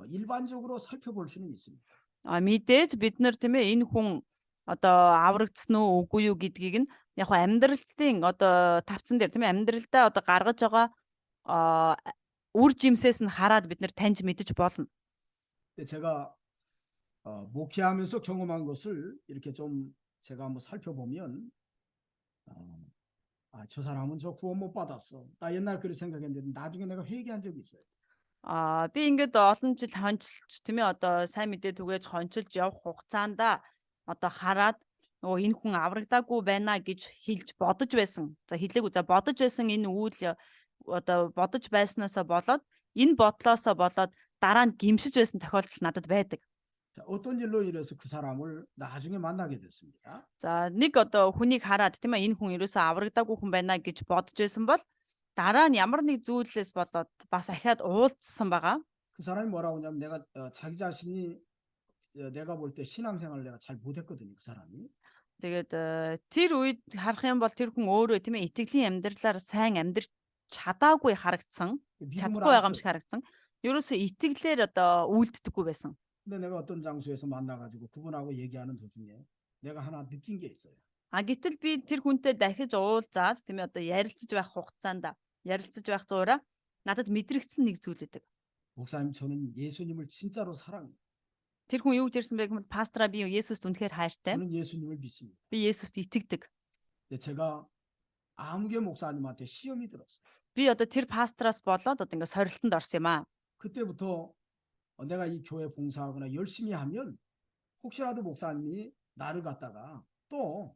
A: 일반적으로 살펴볼 수는 있습니다.
B: Мэдээж бид нар тийм ээ энэ хүн одоо аврагдсан уу үгүй юу гэдгийг нь яг амьдралын одоо тавцан дээр тийм ээ амьдралдаа одоо гаргаж байгаа үр жимсээс нь хараад бид нар таньж мэдэж болно.
A: 제가 목회하면서 경험한 것을 이렇게 좀 제가 한번 살펴보면 아, 저 사람은 저 구원 못 받았어. 나 옛날 그렇게 생각했는데 나중에 내가 회개한 적이 있어요.
B: Би ингээд олон жил хончилж тийм ээ одоо сайн мэдээ түгээж хончилж явах хугацаанд одоо хараад нөгөө энэ хүн аврагдаагүй байна гэж хэлж бодож байсан. За хэлээгүй за бодож байсан энэ үйл одоо бодож байснаасаа болоод энэ бодлоосоо болоод дараа нь гимшиж байсан тохиолдол надад байдаг.
A: 자, 어떤 일로 인해서 그 사람을 나중에 만나게 됐습니다.
B: За нэг одоо хүнийг хараад тийм ээ энэ хүн ерөөсөө аврагдаагүй хүн байна гэж бодож байсан бол дараа нь ямар нэг зүйлээс болоод бас ахаад уулзсан байгаа.
A: 그 사람이 뭐라고 하냐면 내가 자기 자신이 내가 볼 때 신앙생활을 내가 잘 못했거든요. 그 사람이.
B: Тэгээд тэр үед харах юм бол тэр хүн өөрөө тийм ээ итгэлийн амьдралаар сайн амьдрч чадаагүй харагдсан,
A: 믿음을
B: чадахгүй
A: 안
B: байгаа юм шиг
A: 했어요.
B: харагдсан. Ерөөсөө итгэлээр одоо үйлддэггүй байсан.
A: 근데 내가 어떤 장소에서 만나가지고 그분하고 얘기하는 도중에 내가 하나 느낀 게 있어요.
B: А гэтэл би тэр хүнтэй дахиж уулзаад тийм ээ одоо ярилцаж байх хугацаанд ярилцаж байх зуура надад мэдрэгдсэн нэг зүйл байдаг.
A: 목사님 저는 예수님을 진짜로 사랑해요.
B: Тэр хүн юу гэж ирсэн бэ гэвэл пастраа би Есүст үнэхээр хайртай.
A: 저는 예수님을 믿습니다.
B: Би Есүст итгэдэг.
A: 근데 제가 아무개 목사님한테 시험이 들었어요.
B: Би одоо тэр пастраас болоод одоо ингээд сорилтонд орсон юм аа.
A: 그때부터 내가 이 교회 봉사하거나 열심히 하면 혹시라도 목사님이 나를 갖다가 또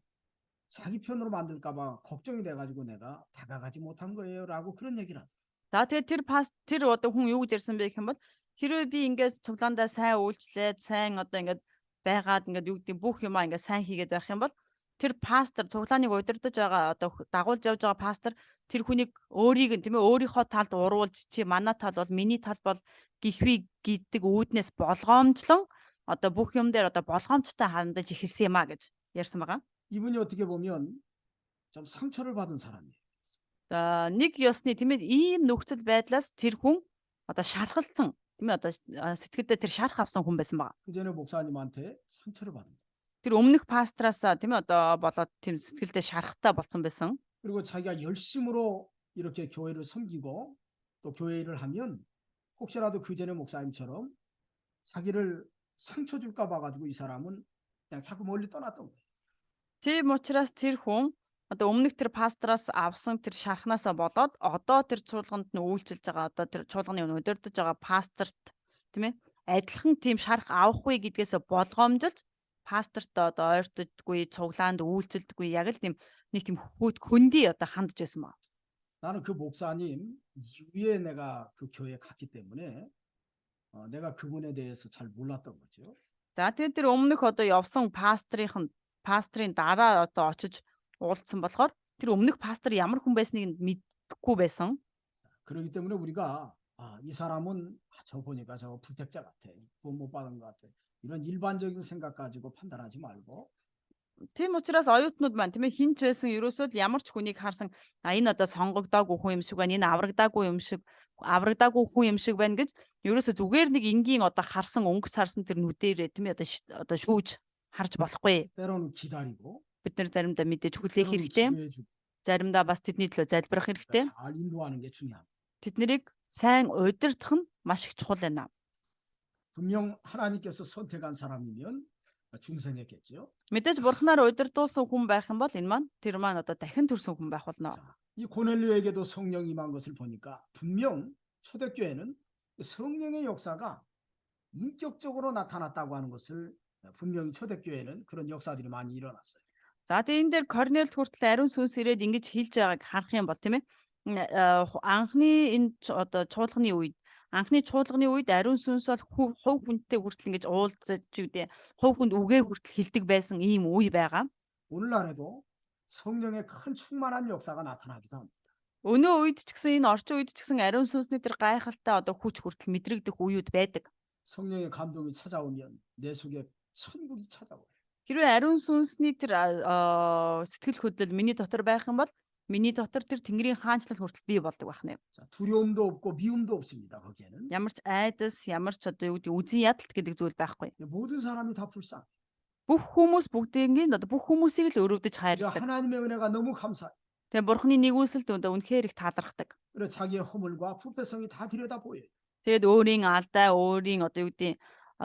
A: 자기 편으로 만들까 봐 걱정이 돼가지고 내가 다가가지 못한 거예요라고 그런 얘기를 하더라고요.
B: За тэгээд тэр одоо хүн юу гэж ирсэн бэ гэх юм бол хэрвээ би ингээд цуглаандаа сайн үйлчлээд сайн одоо ингээд байгаад ингээд юу гэдэг бүх юмаа ингээд сайн хийгээд байх юм бол тэр пастор цуглааныг удирдах байгаа одоо дагуулж явж байгаа пастор тэр хүнийг өөрийг нь тийм ээ өөрийнхөө талд уруулж чи манай тал бол миний тал бол гихвээ гэдэг үүднээс болгоомжлон одоо бүх юм дээр одоо болгоомжтой хандаж эхэлсэн юм а гэж ярьсан байгаа.
A: 이분이 어떻게 보면 좀 상처를 받은 사람이에요.
B: За нэг ёсны тийм ээ ийм нөхцөл байдлаас тэр хүн одоо шархалсан тийм ээ одоо сэтгэлдээ тэр шарх авсан хүн байсан байгаа.
A: 그 전에 목사님한테 상처를 받은 거예요.
B: Тэр өмнөх пастраасаа тийм ээ одоо болоод тийм сэтгэлдээ шархтаа болсон байсан.
A: 그리고 자기가 열심으로 이렇게 교회를 섬기고 또 교회 일을 하면 혹시라도 그 전에 목사님처럼 자기를 상처 줄까 봐 가지고 이 사람은 그냥 자꾸 멀리 떠났던 거예요.
B: Тийм учраас тэр хүн одоо өмнөх тэр пастраас авсан тэр шархнаасаа болоод одоо тэр чуулганд нь үйлчилж байгаа одоо тэр чуулганы удирдах байгаа пасторт тийм ээ адилхан тийм шарх авахгүй гэдгээсээ болгоомжилж пасторт одоо ойртодгүй цуглаанд үйлчилдэггүй яг л тийм нэг тийм хөндөй одоо хандж байсан байна.
A: 나는 그 목사님 이후에 내가 그 교회에 갔기 때문에 내가 그분에 대해서 잘 몰랐던 거죠.
B: За тэгээд тэр өмнөх одоо явсан пастрын дараа одоо очиж уулзсан болохоор тэр өмнөх пастор ямар хүн байсныг мэдэхгүй байсан.
A: 그렇기 때문에 우리가 이 사람은 저 보니까 저 불택자 같아. 구원 못 받은 것 같아. 이런 일반적인 생각 가지고 판단하지 말고
B: Тийм учраас оюутнууд маань тийм ээ хинч байсан ерөөсөө л ямар ч хүнийг харсан энэ одоо сонгогдоогүй хүн юм шиг байна, энэ аврагдаагүй хүн юм шиг байна гэж ерөөсөө зүгээр нэг энгийн одоо харсан өнгөс харсан тэр нүдэрээ тийм ээ одоо шүүж харж болохгүй.
A: 때로는 기다리고
B: Бид нэр заримдаа мэдээж хүлээх
A: 때로는
B: хэрэгтэй.
A: 기회해주고
B: Заримдаа бас тэдний төлөө залбирах хэрэгтэй.
A: 잘 인도하는 게 중요합니다.
B: Тэднийг сайн удирдах нь маш их чухал байна.
A: 분명 하나님께서 선택한 사람이면 중생했겠죠.
B: Мэдээж бурхнаар удирдуулсан хүн байх юм бол энэ маань тэр маань одоо дахин төрсэн хүн байх болно.
A: 이 고넬료에게도 성령이 임한 것을 보니까 분명 초대교회는 성령의 역사가 인격적으로 나타났다고 하는 것을 분명히 초대교회는 그런 역사들이 많이 일어났어요.
B: За тэгээ энэ дээр Корнелт хүртэл ариун сүнс ирээд ингэж хэлж байгааг харах юм бол тийм ээ анхны энэ одоо чуулганы үед ариун сүнс бол хувь хүнтэй хүртэл ингэж уулзаж үгүй хувь хүнд үгээ хүртэл хэлдэг байсан ийм үе байгаа.
A: 오늘날에도 성령의 큰 충만한 역사가 나타나기도 합니다.
B: Өнөө үед ч гэсэн энэ орчин үед ч гэсэн ариун сүнсний тэр гайхалтай одоо хүч хүртэл мэдрэгдэх үеуд байдаг.
A: 성령의 감동이 찾아오면 내 속에 천국이 찾아와요.
B: Хэрвээ ариун сүнсний тэр сэтгэл хөдлөл миний дотор байх юм бол миний дотор тэр Тэнгэрийн хаанчлал хүртэл бий болдог байх нэ.
A: 자, 두려움도 없고 미움도 없습니다. 거기에는
B: Ямар ч айдас, ямар ч одоо юу гэдэг үзэн ядалт гэдэг зүйл байхгүй.
A: 모든 사람이 다 불쌍.
B: Бүх хүмүүс бүгдийг одоо бүх хүмүүсийг л өрөвдөж
A: 그러니까
B: хайрладаг.
A: 하나님의 은혜가 너무 감사해.
B: Тэгээ бурхны нэгүүлсэлд үнэхээр их таалархдаг.
A: 그래서 자기의 허물과 부패성이 다 들여다 보여요.
B: Тэгээд өөрийн алдаа, өөрийн одоо юу гэдэг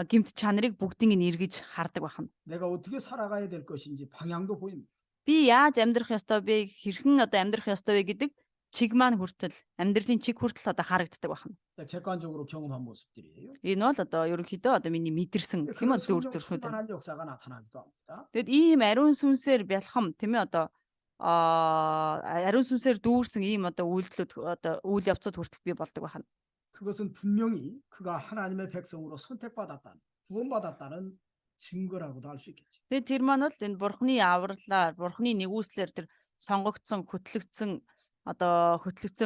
B: гэмт чанарыг бүгдийг нь эргэж хардаг байна.
A: 내가 어떻게 살아가야 될 것인지 방향도 보입니다.
B: би яаж амьдрах ёстой вэ, хэрхэн одоо амьдрах ёстой вэ гэдэг чиг маань хүртэл амьдралын чиг хүртэл одоо харагддаг байна.
A: 객관적으로 경험한 모습들이에요.
B: Энэ бол одоо ерөнхийдөө одоо миний мэдэрсэн тийм
A: 그런
B: үү дүр
A: 성령
B: төрхүүд.
A: 충만한 역사가 나타나기도 합니다.
B: Тэгэд ийм ариун сүнсээр бялхам тийм ээ одоо ариун сүнсээр дүүрсэн ийм одоо үйлдэлүүд одоо үйл явцад хүртэл бий болдог байна.
A: 그것은 분명히 그가 하나님의 백성으로 선택받았다는, 구원받았다는 증거라고도 할 수 있겠죠.
B: Тэгээд тэр маань бол энэ бурхны авралаар, бурхны нэгүслэр тэр сонгогдсон, хөтлөгдсөн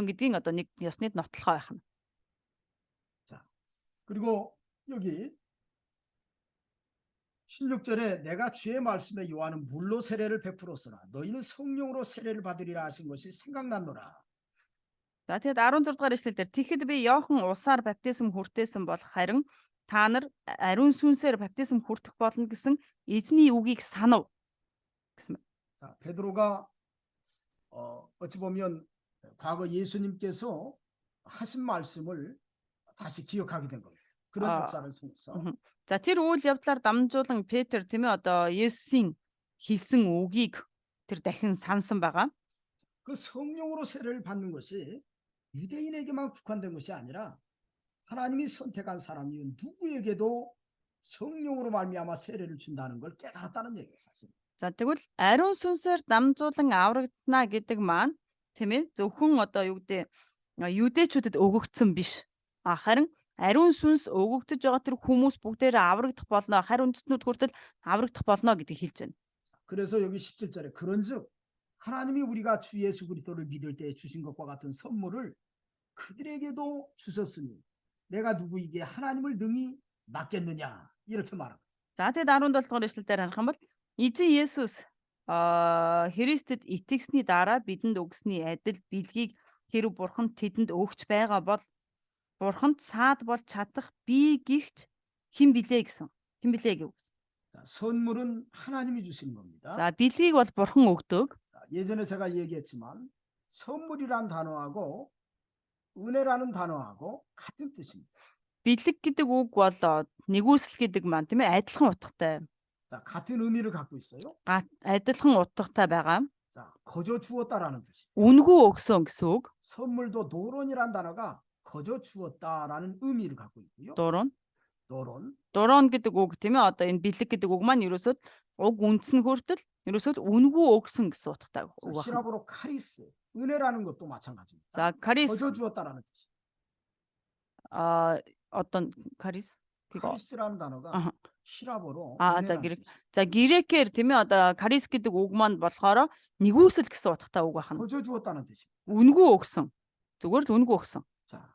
B: гэдгийн одоо нэг ёсны нотлохоо байна.
A: 그리고 여기 16절에 내가 주의 말씀에 요한은 물로 세례를 베풀었으나 너희는 성령으로 세례를 받으리라 하신 것이 생각났노라.
B: За тэгэд 16 дугаар эшлэлдэр тэгэхэд би Иохан усаар баптизм хүртээсэн бол харин та нар ариун сүнсээр баптизм хүртэх болно гэсэн эзний үгийг санав гэсэн байна.
A: 자, 베드로가 어찌 보면 과거 예수님께서 하신 말씀을 다시 기억하게 된 겁니다. 그런
B: 아,
A: 역사를 통해서.
B: За тэр үйл явдлаар дамжуулан Петр тийм ээ одоо Есүсийн хэлсэн үгийг тэр дахин сансан байгаа.
A: 그 성령으로 세례를 받는 것이 유대인에게만 국한된 것이 아니라 하나님이 선택한 사람이 누구에게도 성령으로 말미암아 세례를 준다는 걸 깨달았다는 얘기예요, 사실.
B: За тэгвэл ариун сүнсээр дамжуулан аврагдана гэдэг маань тийм ээ зөвхөн одоо юу гэдэг юдэчүүдэд өгөгдсөн биш. Харин ариун сүнс өгөгдөж байгаа тэр хүмүүс бүгдээрээ аврагдах болно. Харин үндэстнүүд хүртэл аврагдах болно гэдгийг хэлж байна.
A: 그래서 여기 17절에 그런즉 하나님이 우리가 주 예수 그리스도를 믿을 때 주신 것과 같은 선물을 그들에게도 주셨으니 내가 누구에게 하나님을 능히 맡겠느냐 이렇게 말합니다.
B: За тэгэд 17 дугаар эшлэлээр харах юм бол эзэн Есүс Христэд итгэсний дараа бидэнд өгсөний адил билгийг хэрв бурхан тэдэнд өгч байгаа бол бурханд саад болж чадах би гихч хэн билээ гэсэн. Хэн билээ гэв.
A: 자, 선물은 하나님이 주시는 겁니다.
B: За билгийг бол бурхан өгдөг.
A: 자, 예전에 제가 얘기했지만 선물이란 단어하고 은혜라는 단어하고 같은 뜻입니다.
B: Бэлэг гэдэг үг бол нэгүсэл гэдэг маань тийм ээ адилхан утгатай.
A: 자, 같은 의미를 갖고 있어요.
B: Адилхан утгатай байгаа.
A: 자, 거저 주었다라는 뜻이.
B: Үнгүү өгсөн гэсэн үг.
A: 선물도 도론이란 단어가 거저 주었다라는 의미를 갖고 있고요.
B: Дуран.
A: 도론.
B: Дуран гэдэг үг тийм ээ одоо энэ бэлэг гэдэг үг маань ерөөсөд уг үндсэн хүртэл ерөөсөд үнгүү өгсөн гэсэн утгатай үг байна.
A: 시라브로 카리스. 은혜라는 것도 마찬가지입니다.
B: За карис
A: 거저 주었다라는 뜻이.
B: 어떤 карис?
A: 카리스라는 단어가
B: 아하.
A: 시라브로
B: За
A: 은혜라는 뜻이.
B: За грекээр тийм ээ одоо карис гэдэг үг маань болохоор нэгүсэл гэсэн утгатай үг байна.
A: 거저 주었다는 뜻이.
B: Үнгүү өгсөн. Зүгээр л үнгүү өгсөн.
A: 자,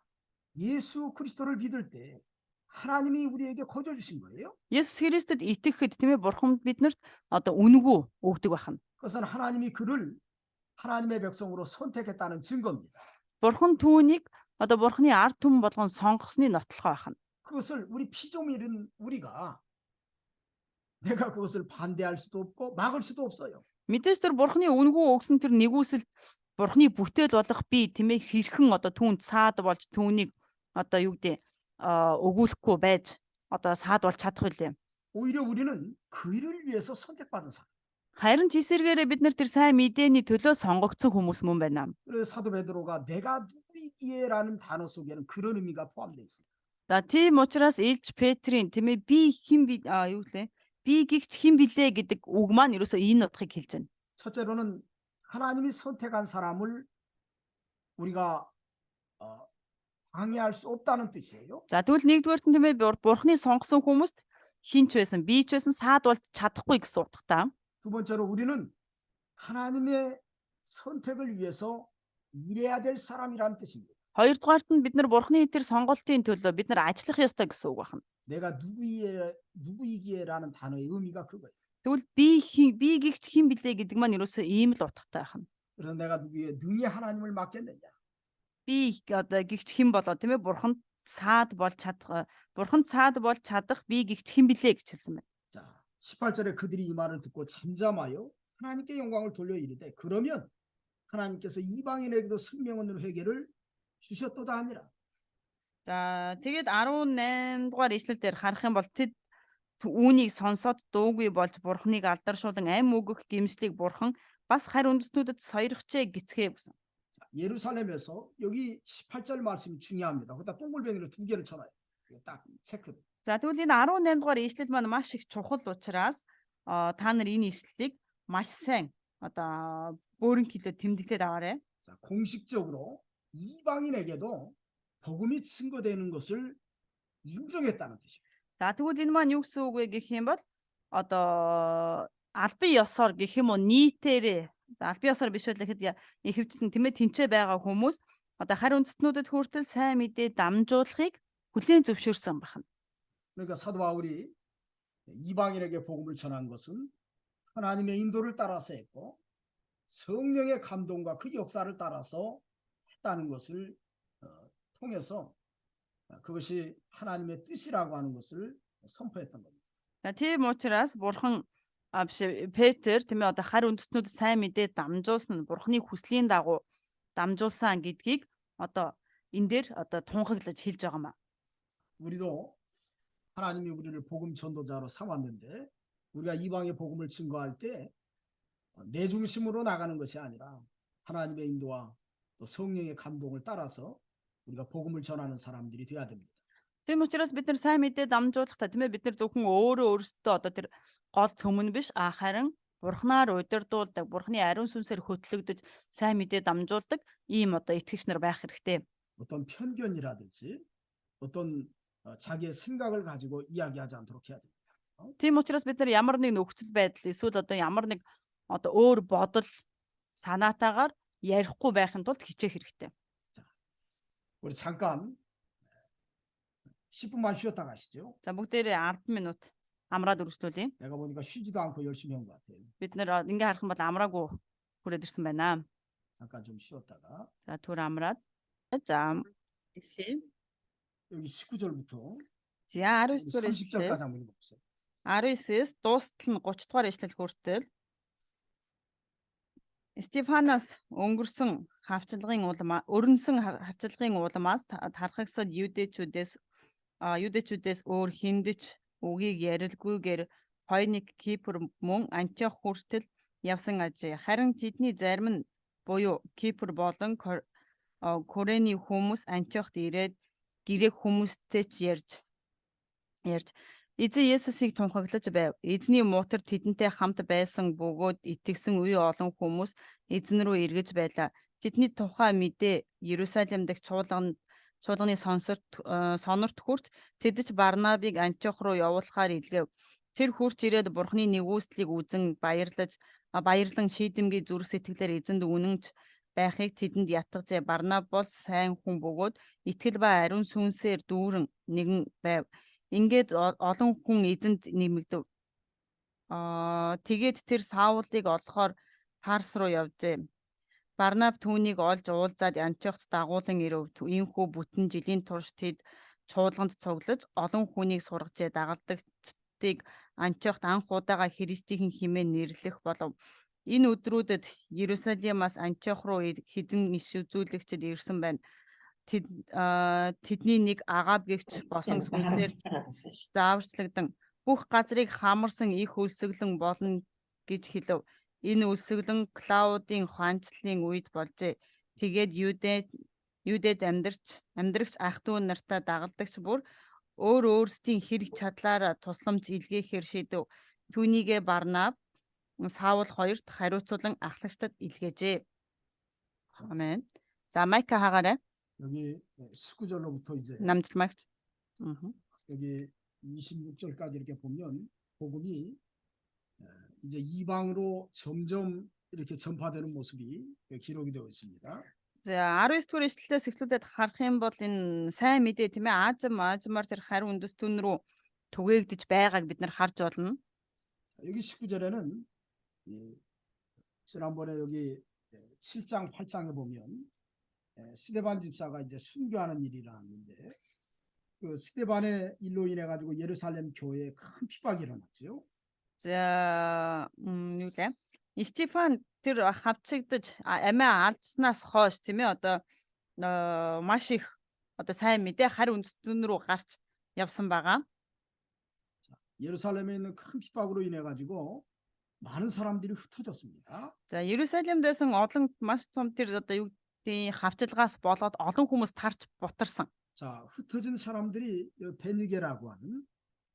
A: 예수 그리스도를 믿을 때 하나님이 우리에게 거저 주신 거예요.
B: Есүс Христэд итгэхэд тийм ээ бурхан биднэрт одоо үнгүү өгдөг байна.
A: 그것은 하나님이 그를 하나님의 백성으로 선택했다는 증거입니다.
B: Бурхан түүнийг одоо бурханы ард түмэн болгон сонгосны нотлохоо байна.
A: 그것을 우리 피조물인 우리가 내가 그것을 반대할 수도 없고 막을 수도 없어요.
B: Мэдээж тэр бурханы үнгүү өгсөн тэр нэгүсэл бурханы бүтээл болох би тийм ээ хэрхэн одоо түүнд саад болж түүнийг одоо юу гэдэг өгүүлэхгүй байж одоо саад болж чадах үлээ.
A: 오히려 우리는 그 일을 위해서 선택받은 사람.
B: Харин ч эсэргээрээ бид нар тэр сайн мэдээний төлөө сонгогдсон хүмүүс мөн байна.
A: 그래서 사도 베드로가 내가 누구이기에라는 단어 속에는 그런 의미가 포함되어 있습니다.
B: За тийм учраас Илж Петрийн тийм ээ би хэн юу лээ? Би гихч хэн билээ гэдэг үг маань ерөөсөө энэ утгыг хэлж байна.
A: 첫째로는 하나님이 선택한 사람을 우리가 방해할 수 없다는 뜻이에요.
B: За тэгвэл нэгдүгээр нь тийм ээ бурханы сонгосон хүмүүст хинч байсан, би ч байсан саад болж чадахгүй гэсэн утгатай.
A: 두 번째로 우리는 하나님의 선택을 위해서 일해야 될 사람이라는 뜻입니다.
B: Хоёрдугаарт нь бид нар бурханы тэр сонголтын төлөө бид нар ажиллах ёстой гэсэн үг байна.
A: 내가 누구이기에라는 단어의 의미가 그거예요.
B: Тэгвэл би гихч хэн билээ гэдэг маань ерөөсөө ийм л утгатай байна.
A: 그래서 내가 누구에 능히 하나님을 맡겠느냐.
B: Би одоо гихч хэн болоо тийм ээ бурханд саад болж чадах би гихч хэн билээ гэж хэлсэн байна.
A: 자, 18절에 그들이 이 말을 듣고 잠잠하여 하나님께 영광을 돌려 이르되 그러면 하나님께서 이방인에게도 생명의 회개를 주셨도다 하니라.
B: За тэгээд 18 дугаар ишлэл дээр харах юм бол тэд үүнийг сонсоод дуугүй болж бурхныг алдаршуулан амь өгөх гэмслийг бурхан бас харь үндэстнүүдэд сойрхжээ гэцгээе гэсэн.
A: 예루살렘에서 여기 18절 말씀이 중요합니다. 거기다 동글뱅이를 2개를 쳐놔요. 이거 딱 체크.
B: За тэгвэл энэ 18 дугаар ишлэл маань маш их чухал учраас та нар энэ ишлэлийг маш сайн одоо өөрийн хэлээр тэмдэглээд аваарай.
A: 자, 공식적으로 이방인에게도 복음이 증거되는 것을 인정했다는 뜻입니다.
B: За тэгвэл энэ маань юу гэсэн үг вэ гэх юм бол одоо албан ёсоор гэх юм уу нийтээрээ за албан ёсоор биш байлаа гэхэд ихэвчлэн тийм ээ тэнцээ байгаа хүмүүс одоо харь үндэстнүүдэд хүртэл сайн мэдээ дамжуулахыг хүлээн зөвшөөрсөн байна.
A: 그러니까 사도 바울이 이방인에게 복음을 전한 것은 하나님의 인도를 따라서 했고 성령의 감동과 그 역사를 따라서 했다는 것을 통해서 그것이 하나님의 뜻이라고 하는 것을 선포했던 겁니다.
B: За тийм учраас бурхан биш Петр тийм ээ одоо харь үндэстнүүдэд сайн мэдээ дамжуулсан нь бурханы хүслийн дагуу дамжуулсан гэдгийг одоо энэ дээр одоо тунхаглаж хэлж байгаа маа.
A: 우리도 하나님이 우리를 복음 전도자로 삼았는데 우리가 이방의 복음을 증거할 때 내 중심으로 나가는 것이 아니라 하나님의 인도와 또 성령의 감동을 따라서 우리가 복음을 전하는 사람들이 되어야 됩니다.
B: Тийм учраас бид нар сайн мэдээ дамжуулахдаа тийм ээ бид нар зөвхөн өөрөөсөө одоо тэр гол цөмөн биш харин бурхнаар удирдуулдаг бурхны ариун сүнсээр хөтлөгдөж сайн мэдээ дамжуулдаг ийм одоо итгэгч нар байх хэрэгтэй.
A: 어떤 편견이라든지 어떤 자기의 생각을 가지고 이야기하지 않도록 해야 됩니다.
B: Тийм учраас бид нар ямар нэг нөхцөл байдал эсвэл одоо ямар нэг одоо өөр бодол санаатаагаар ярихгүй байхын тулд хичээх хэрэгтэй.
A: 우리 잠깐 10분만 쉬었다 가시죠.
B: За бүгдээрээ 10 минут амраад үргэлжлүүлье.
A: 내가 보니까 쉬지도 않고 열심히 한 것 같아요.
B: Бид нар ингээ харах юм бол амраагүй хүрээд ирсэн байна.
A: 잠깐 좀 쉬었다가
B: За түр амраад. За эхлэе.
A: 여기 19절부터
B: За 19 дугаар
A: 30절까지
B: ишлэлээс
A: 한번 읽어보세요.
B: 19-с дуустал нь 30 дугаар ишлэл хүртэл Стефанаас өнгөрсөн хавчлагын уламаас тархагсад юдэчүүдээс өөр хиндэж үгийг ярилгүйгээр Фойник, Кипр мөн Антиох хүртэл явсан ажээ. Харин тэдний зарим нь буюу Кипр болон Корены хүмүүс Антиохт ирээд грек хүмүүстэй ч ярьж эзэн Есүсийг тунхаглаж байв. Эзний мутар тэдэнтэй хамт байсан бөгөөд итгэсэн үе олон хүмүүс эзэн рүү эргэж байлаа. Тэдний тухай мэдээ Иерусалим дахь чуулганы сонорт хүрч тэд ч Барнабыг Антиох руу явуулахаар илгээв. Тэр хурц ирээд бурхны нэгүслийг үзэн баярлан шийдэмгий зүрх сэтгэлээр эзэнд үнэнч байхыг тэдэнд ятгажээ. Барнаб бол сайн хүн бөгөөд итгэл ба ариун сүнсээр дүүрэн нэгэн байв. Ингээд олон хүн эзэнд нэмэгдэв. Тэгээд тэр Саулыг олохоор Тарс руу явжээ. Барнаб түүнийг олж уулзаад Антиохт дагуулan ирэв. Иймхүү бүтэн жилийн турш тэд чуулганд цуглаж олон хүнийг сургажээ. Дагалдагчдыг Антиохт анх удаага Христийн хэмээн нэрлэх болов. Энэ өдрүүдэд Иерусалимаас Антиох руу хэдэн иш үзүүлэгчид ирсэн байна. Тэдний нэг Агаб гэгч босон сүнсээр зааварчлагдан бүх газрыг хамарсан их өлсгөлэн болно гэж хэлв. Энэ өлсгөлэн Клаудын хаанчлалын үед болжээ. Тэгээд Юдэд амьдрагч ах トゥ нартай дагалдагч бүр өөрсдийн хэрэг чадлаараа тусламж илгээхээр шийдэв. Түүнийгээ Барнаб, Саул хоёрт хариуцуулан ахлагчдад илгээжээ. Амен. За майка хаагаарай.
A: 여기 19절로부터 이제
B: 남질막지.
A: 여기 26절까지 이렇게 보면 복음이 이제 이방으로 점점 이렇게 전파되는 모습이 기록이 되어 있습니다.
B: За 19 дугаар ишлэлээс эхлүүлээд харах юм бол энэ сайн мэдээ тийм ээ Аазмаар тэр харь үндэстэн рүү түгээгдэж байгааг бид нар харж болно.
A: 여기 19절에는 지난번에 여기 7장 8장에 보면 스데반 집사가 이제 순교하는 일이 일어났는데 그 스데반의 일로 인해 가지고 예루살렘 교회에 큰 핍박이 일어났죠.
B: За юу лээ? Стефан тэр хавцагдаж амиа алдснаас хойш тийм ээ одоо маш их одоо сайн мэдээ харь үндэстэн рүү гарч явсан байгаа.
A: 예루살렘에 있는 큰 핍박으로 인해 가지고 많은 사람들이 흩어졌습니다.
B: За Ерүсалимд байсан олон маш том тэр одоо юу гэдгийг хавчлагаас болоод олон хүмүүс тарж бутарсан.
A: 자, 흩어진 사람들이 이 베니게라고 하는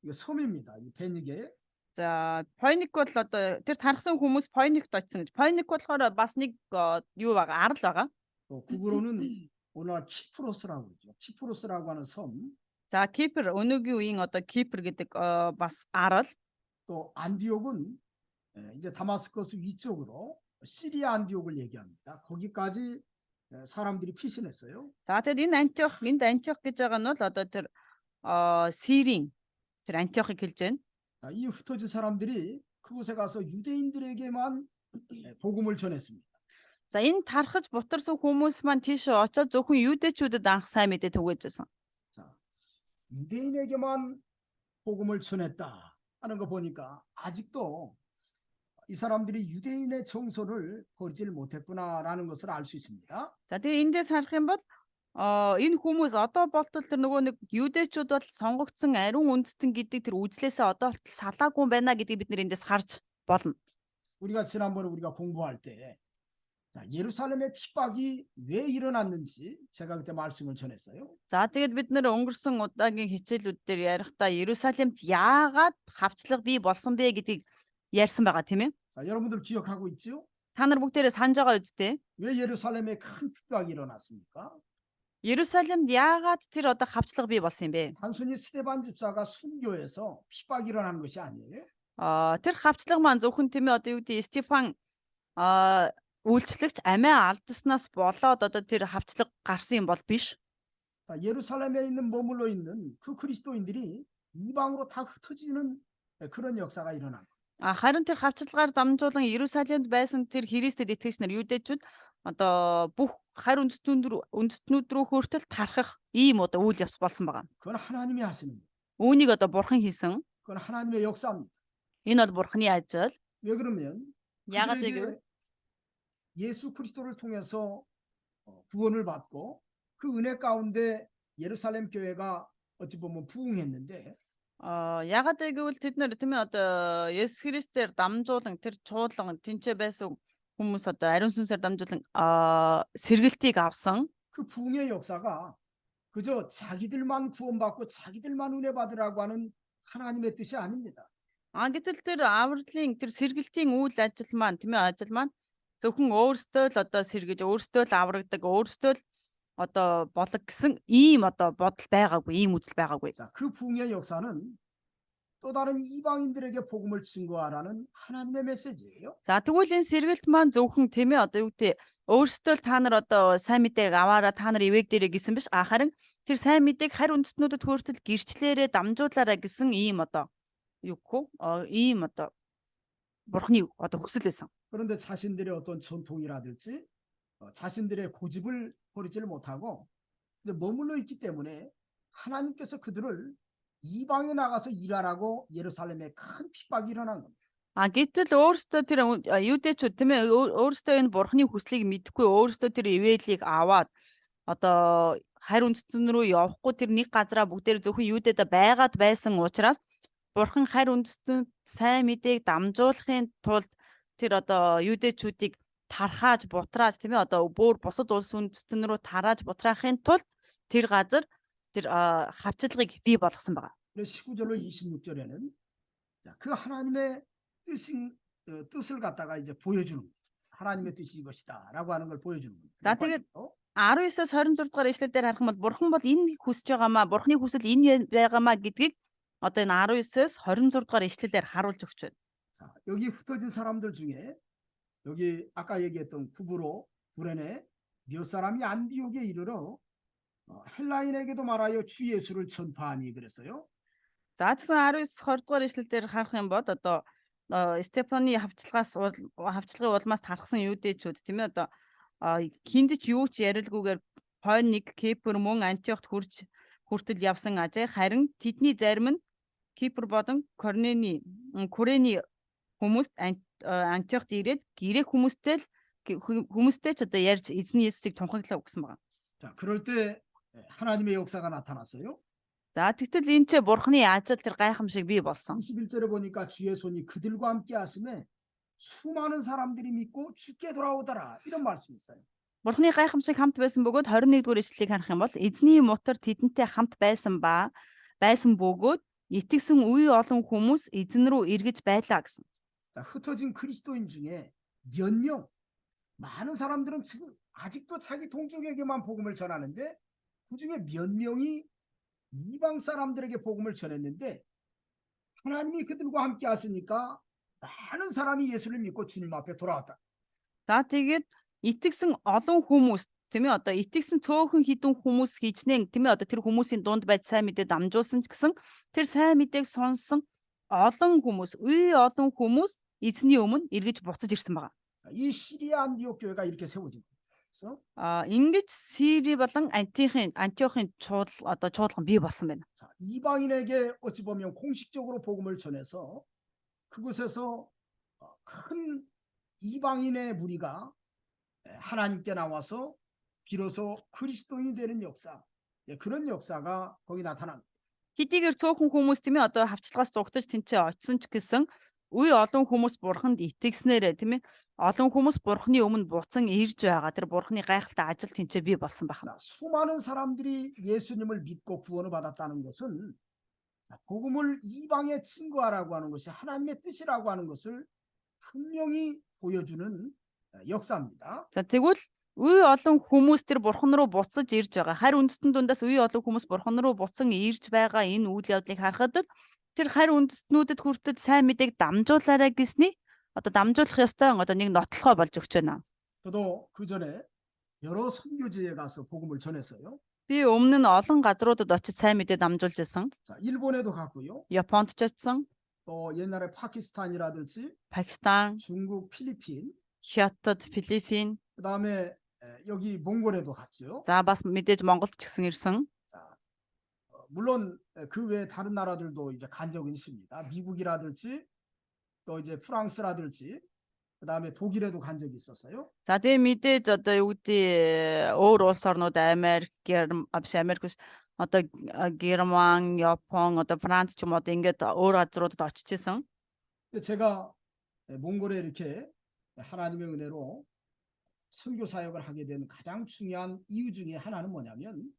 A: 이거 섬입니다. 이 베니게.
B: За Пойник бол одоо тэр тархсан хүмүүс Пойникт очсон гэж. Пойник болохоор бас нэг юу байгаа, арал байгаа.
A: 또 국어로는 오늘 키프로스라고 그러죠. 키프로스라고 하는 섬.
B: За Кипр өнөөгийн үеийн одоо Кипр гэдэг бас арал.
A: 또 안디옥은 이제 다마스커스 위쪽으로 시리아 안디옥을 얘기합니다. 거기까지 사람들이 피신했어요.
B: За тэгэд энд Антиох гэж байгаа нь бол одоо тэр Сирийн тэр Антиохыг хэлж байна.
A: 자, 이 흩어진 사람들이 그곳에 가서 유대인들에게만 복음을 전했습니다.
B: За энэ тархаж бутарсан хүмүүс маань тийш очоод зөвхөн юудэчүүдэд анх сайн мэдээ түгээжсэн.
A: 자, 유대인에게만 복음을 전했다 하는 거 보니까 아직도 이 사람들이 유대인의 정서를 버리질 못했구나라는 것을 알 수 있습니다.
B: За тэгээ эндээс харах юм бол энэ хүмүүс одоо болтол тэр нөгөө нэг юудэчүүд бол сонгогдсон ариун үндэстэн гэдэг тэр үзлээсээ одоо болтол салаагүй байна гэдгийг бид нэр эндээс харж болно.
A: 우리가 지난번에 우리가 공부할 때 자, 예루살렘의 핍박이 왜 일어났는지 제가 그때 말씀을 전했어요.
B: За тэгээд бид нэр өнгөрсөн удаагийн хичээлүүд дээр ярихдаа Ерүсалимд яагаад хавчлага бий болсон бэ гэдгийг ярьсан байгаа тийм ээ.
A: 자, 여러분들 기억하고 있죠?
B: Та нар бүгдээрээ санаж байгаа үстэй.
A: 왜 예루살렘에 큰 핍박이 일어났습니까?
B: Ерүсалимд яагаад тэр одоо хавчлага бий болсон юм бэ?
A: 단순히 스데반 집사가 순교해서 핍박이 일어난 것이 아니에요.
B: Тэр хавчлага маань зөвхөн тийм ээ одоо юу гэдэг Стефан үйлчлэгч амиа алдснаас болоод одоо тэр хавчлага гарсан юм бол биш.
A: 자, 예루살렘에 있는 머물러 있는 그 그리스도인들이 이방으로 다 흩어지는 그런 역사가 일어난 거예요.
B: Харин тэр хавчлагаар дамжуулан Ерүсалимд байсан тэр Христэд итгэгч нар юудэчүүд одоо бүх харь үндэстнүүд рүү хүртэл тархах ийм одоо үйл явц болсон байгаа.
A: 그건 하나님이 하시는 거예요.
B: Үүнийг одоо бурхан хийсэн.
A: 그건 하나님의 역사입니다.
B: Энэ бол бурханы ажил.
A: 왜 그러면
B: Яагаад
A: 그들에게
B: гэвэл
A: 예수 그리스도를 통해서 구원을 받고 그 은혜 가운데 예루살렘 교회가 어찌 보면 부흥했는데
B: яагаад гэвэл тэд нар тийм ээ одоо Есүс Христээр дамжуулан тэр чуулган тэнцээ байсан хүмүүс одоо ариун сүнсээр дамжуулан сэргэлтийг авсан.
A: 그 부흥의 역사가 그저 자기들만 구원받고 자기들만 은혜 받으라고 하는 하나님의 뜻이 아닙니다.
B: Гэтэл тэр авралын тэр сэргэлтийн үйл ажил маань тийм ээ ажил маань зөвхөн өөрсдөө л одоо сэргэж өөрсдөө л аврагдаг өөрсдөө л одоо болог гэсэн ийм одоо бодол байгаагүй ийм үзэл байгаагүй.
A: 자, 그 부흥의 역사는 또 다른 이방인들에게 복음을 증거하라는 하나님의 메시지예요.
B: За тэгвэл энэ сэргэлт маань зөвхөн тийм ээ одоо юу гэдэг өөрсдөө л та нар одоо сайн мэдээг аваараа та нар ивэг дээрээ гэсэн биш харин тэр сайн мэдээг харь үндэстнүүдэд хүртэл гэрчлээрээ дамжуулаарай гэсэн ийм одоо юу гэх ийм одоо бурхны одоо хүсэл байсан.
A: 그런데 자신들의 어떤 전통이라든지 자신들의 고집을 버리지를 못하고 이제 머물러 있기 때문에 하나님께서 그들을 이방에 나가서 일하라고 예루살렘에 큰 핍박이 일어난 겁니다.
B: Гэтэл өөрөөсөө тэр юудэчүүд тийм ээ өөрөөсөө энэ бурхны хүслийг мэдхгүй өөрөөсөө тэр ивэлийг аваад одоо харь үндэстэн рүү явахгүй тэр нэг газараа бүгдээр зөвхөн юудэдэ байгаад байсан учраас бурхан харь үндэстэнд сайн мэдээг дамжуулахын тулд тэр одоо юудэчүүдийг тархааж бутрааж тийм ээ одоо бүр бусад улс үндэстэн рүү тарааж бутраахын тулд тэр газар тэр хавчлагыг бий болгосон байгаа.
A: 그래서 19절로 26절에는 그 하나님의 뜻을 갖다가 이제 보여주는 거예요. 하나님의 뜻이 이것이다라고 하는 걸 보여주는 거예요.
B: За тэгээд 19-с 26 дугаар ишлэлээр харах юм бол бурхан бол энэ хүсэж байгаамаа бурханы хүсэл энэ байгаамаа гэдгийг одоо энэ 19-с 26 дугаар ишлэлээр харуулж өгч байна.
A: 자, 여기 흩어진 사람들 중에 여기 아까 얘기했던 구브로 구레네 몇 사람이 안디옥에 이르러 헬라인에게도 말하여 주 예수를 전파하니 그랬어요.
B: За тэгсэн 19-20 дугаар ишлэлээр харах юм бол одоо Стефаны хавчлагын улмаас тархсан юудэчүүд тийм ээ одоо хиндэж юу ч ярилгүйгээр Пойник, Кипр мөн Антиохт хүртэл явсан ажээ харин тэдний зарим нь Кипр болон Корений хүмүүст Антиохт ирээд грек хүмүүстэй ч одоо ярьж эзний Есүсийг тунхаглаа гэсэн байна.
A: 자, 그럴 때 하나님의 역사가 나타났어요.
B: За тэгтэл энэ ч бурхны ажил тэр гайхамшиг бий болсон.
A: 21절에 보니까 주의 손이 그들과 함께 하심에 수많은 사람들이 믿고 죽게 돌아오더라. 이런 말씀이 있어요.
B: Бурхны гайхамшиг хамт байсан бөгөөд 21-р ишлэлийг харах юм бол эзний мотор тэдэнтэй хамт байсан бөгөөд итгэсэн үе олон хүмүүс эзэн рүү эргэж байлаа гэсэн.
A: 자, 흩어진 그리스도인 중에 몇 명, 많은 사람들은 지금 아직도 자기 동족에게만 복음을 전하는데 그 중에 몇 명이 이방 사람들에게 복음을 전했는데 하나님이 그들과 함께 하시니까 많은 사람이 예수를 믿고 주님 앞에 돌아왔다.
B: За тэгээд итгэсэн олон хүмүүс тийм ээ одоо итгэсэн цөөхөн хідэн хүмүүс хичнээн тийм ээ одоо тэр хүмүүсийн дунд байж сайн мэдээ дамжуулсан ч гэсэн тэр сайн мэдээг сонсон олон хүмүүс олон хүмүүс эзний өмнө эргэж буцаж ирсэн байгаа.
A: 자, 이 시리아 안디옥 교회가 이렇게 세워진 거예요. 그래서
B: Ингэж Сири болон Антиохын чуулган бий болсон байна.
A: 자, 이방인에게 어찌 보면 공식적으로 복음을 전해서 그곳에서 큰 이방인의 무리가 하나님께 나와서 비로소 그리스도인이 되는 역사, 그런 역사가 거기 나타납니다.
B: Хэдийгээр цөөхөн хүмүүс тийм ээ одоо хавчлагаас зугтаж тэнцээ очсон ч гэсэн үе олон хүмүүс бурханд итгэснээрээ тийм ээ олон хүмүүс бурханы өмнө буцан ирж байгаа. Тэр бурханы гайхалтай ажил тэнцээ бий болсон байна.
A: 자, 수많은 사람들이 예수님을 믿고 구원을 받았다는 것은 복음을 이방에 증거하라고 하는 것이 하나님의 뜻이라고 하는 것을 분명히 보여주는 역사입니다.
B: За тэгвэл үе олон хүмүүс тэр бурхан руу буцаж ирж байгаа. Харь үндэстэн дундаас үе олон хүмүүс бурхан руу буцан ирж байгаа энэ үйл явдлыг харахад л тэр харь үндэстнүүдэд хүртэл сайн мэдээг дамжуулаарай гэсний одоо дамжуулах ёстой одоо нэг нотлохоо болж өгч байна.
A: 저도 그 전에 여러 선교지에 가서 복음을 전했어요.
B: Би өмнө нь олон газруудад очиж сайн мэдээ дамжуулж байсан.
A: 자, 일본에도 갔고요.
B: Японд ч очсон,
A: 또 옛날에 파키스탄이라든지
B: Пакистан,
A: 중국, 필리핀,
B: Хятад, Филиппин,
A: 그다음에 여기 몽골에도 갔죠.
B: за бас мэдээж Монголд ч гэсэн ирсэн.
A: 자, 물론 그 외에 다른 나라들도 이제 간 적은 있습니다. 미국이라든지 또 이제 프랑스라든지 그다음에 독일에도 간 적이 있었어요.
B: За тэгээ мэдээж одоо юу гэдэг өөр улс орнууд Америк, Америк биш одоо Герман, Япон, одоо Франц ч юм уу одоо ингээд өөр газруудад очиж исэн.
A: 제가 몽골에 이렇게 하나님의 은혜로 선교 사역을 하게 된 가장 중요한 이유 중에 하나는 뭐냐면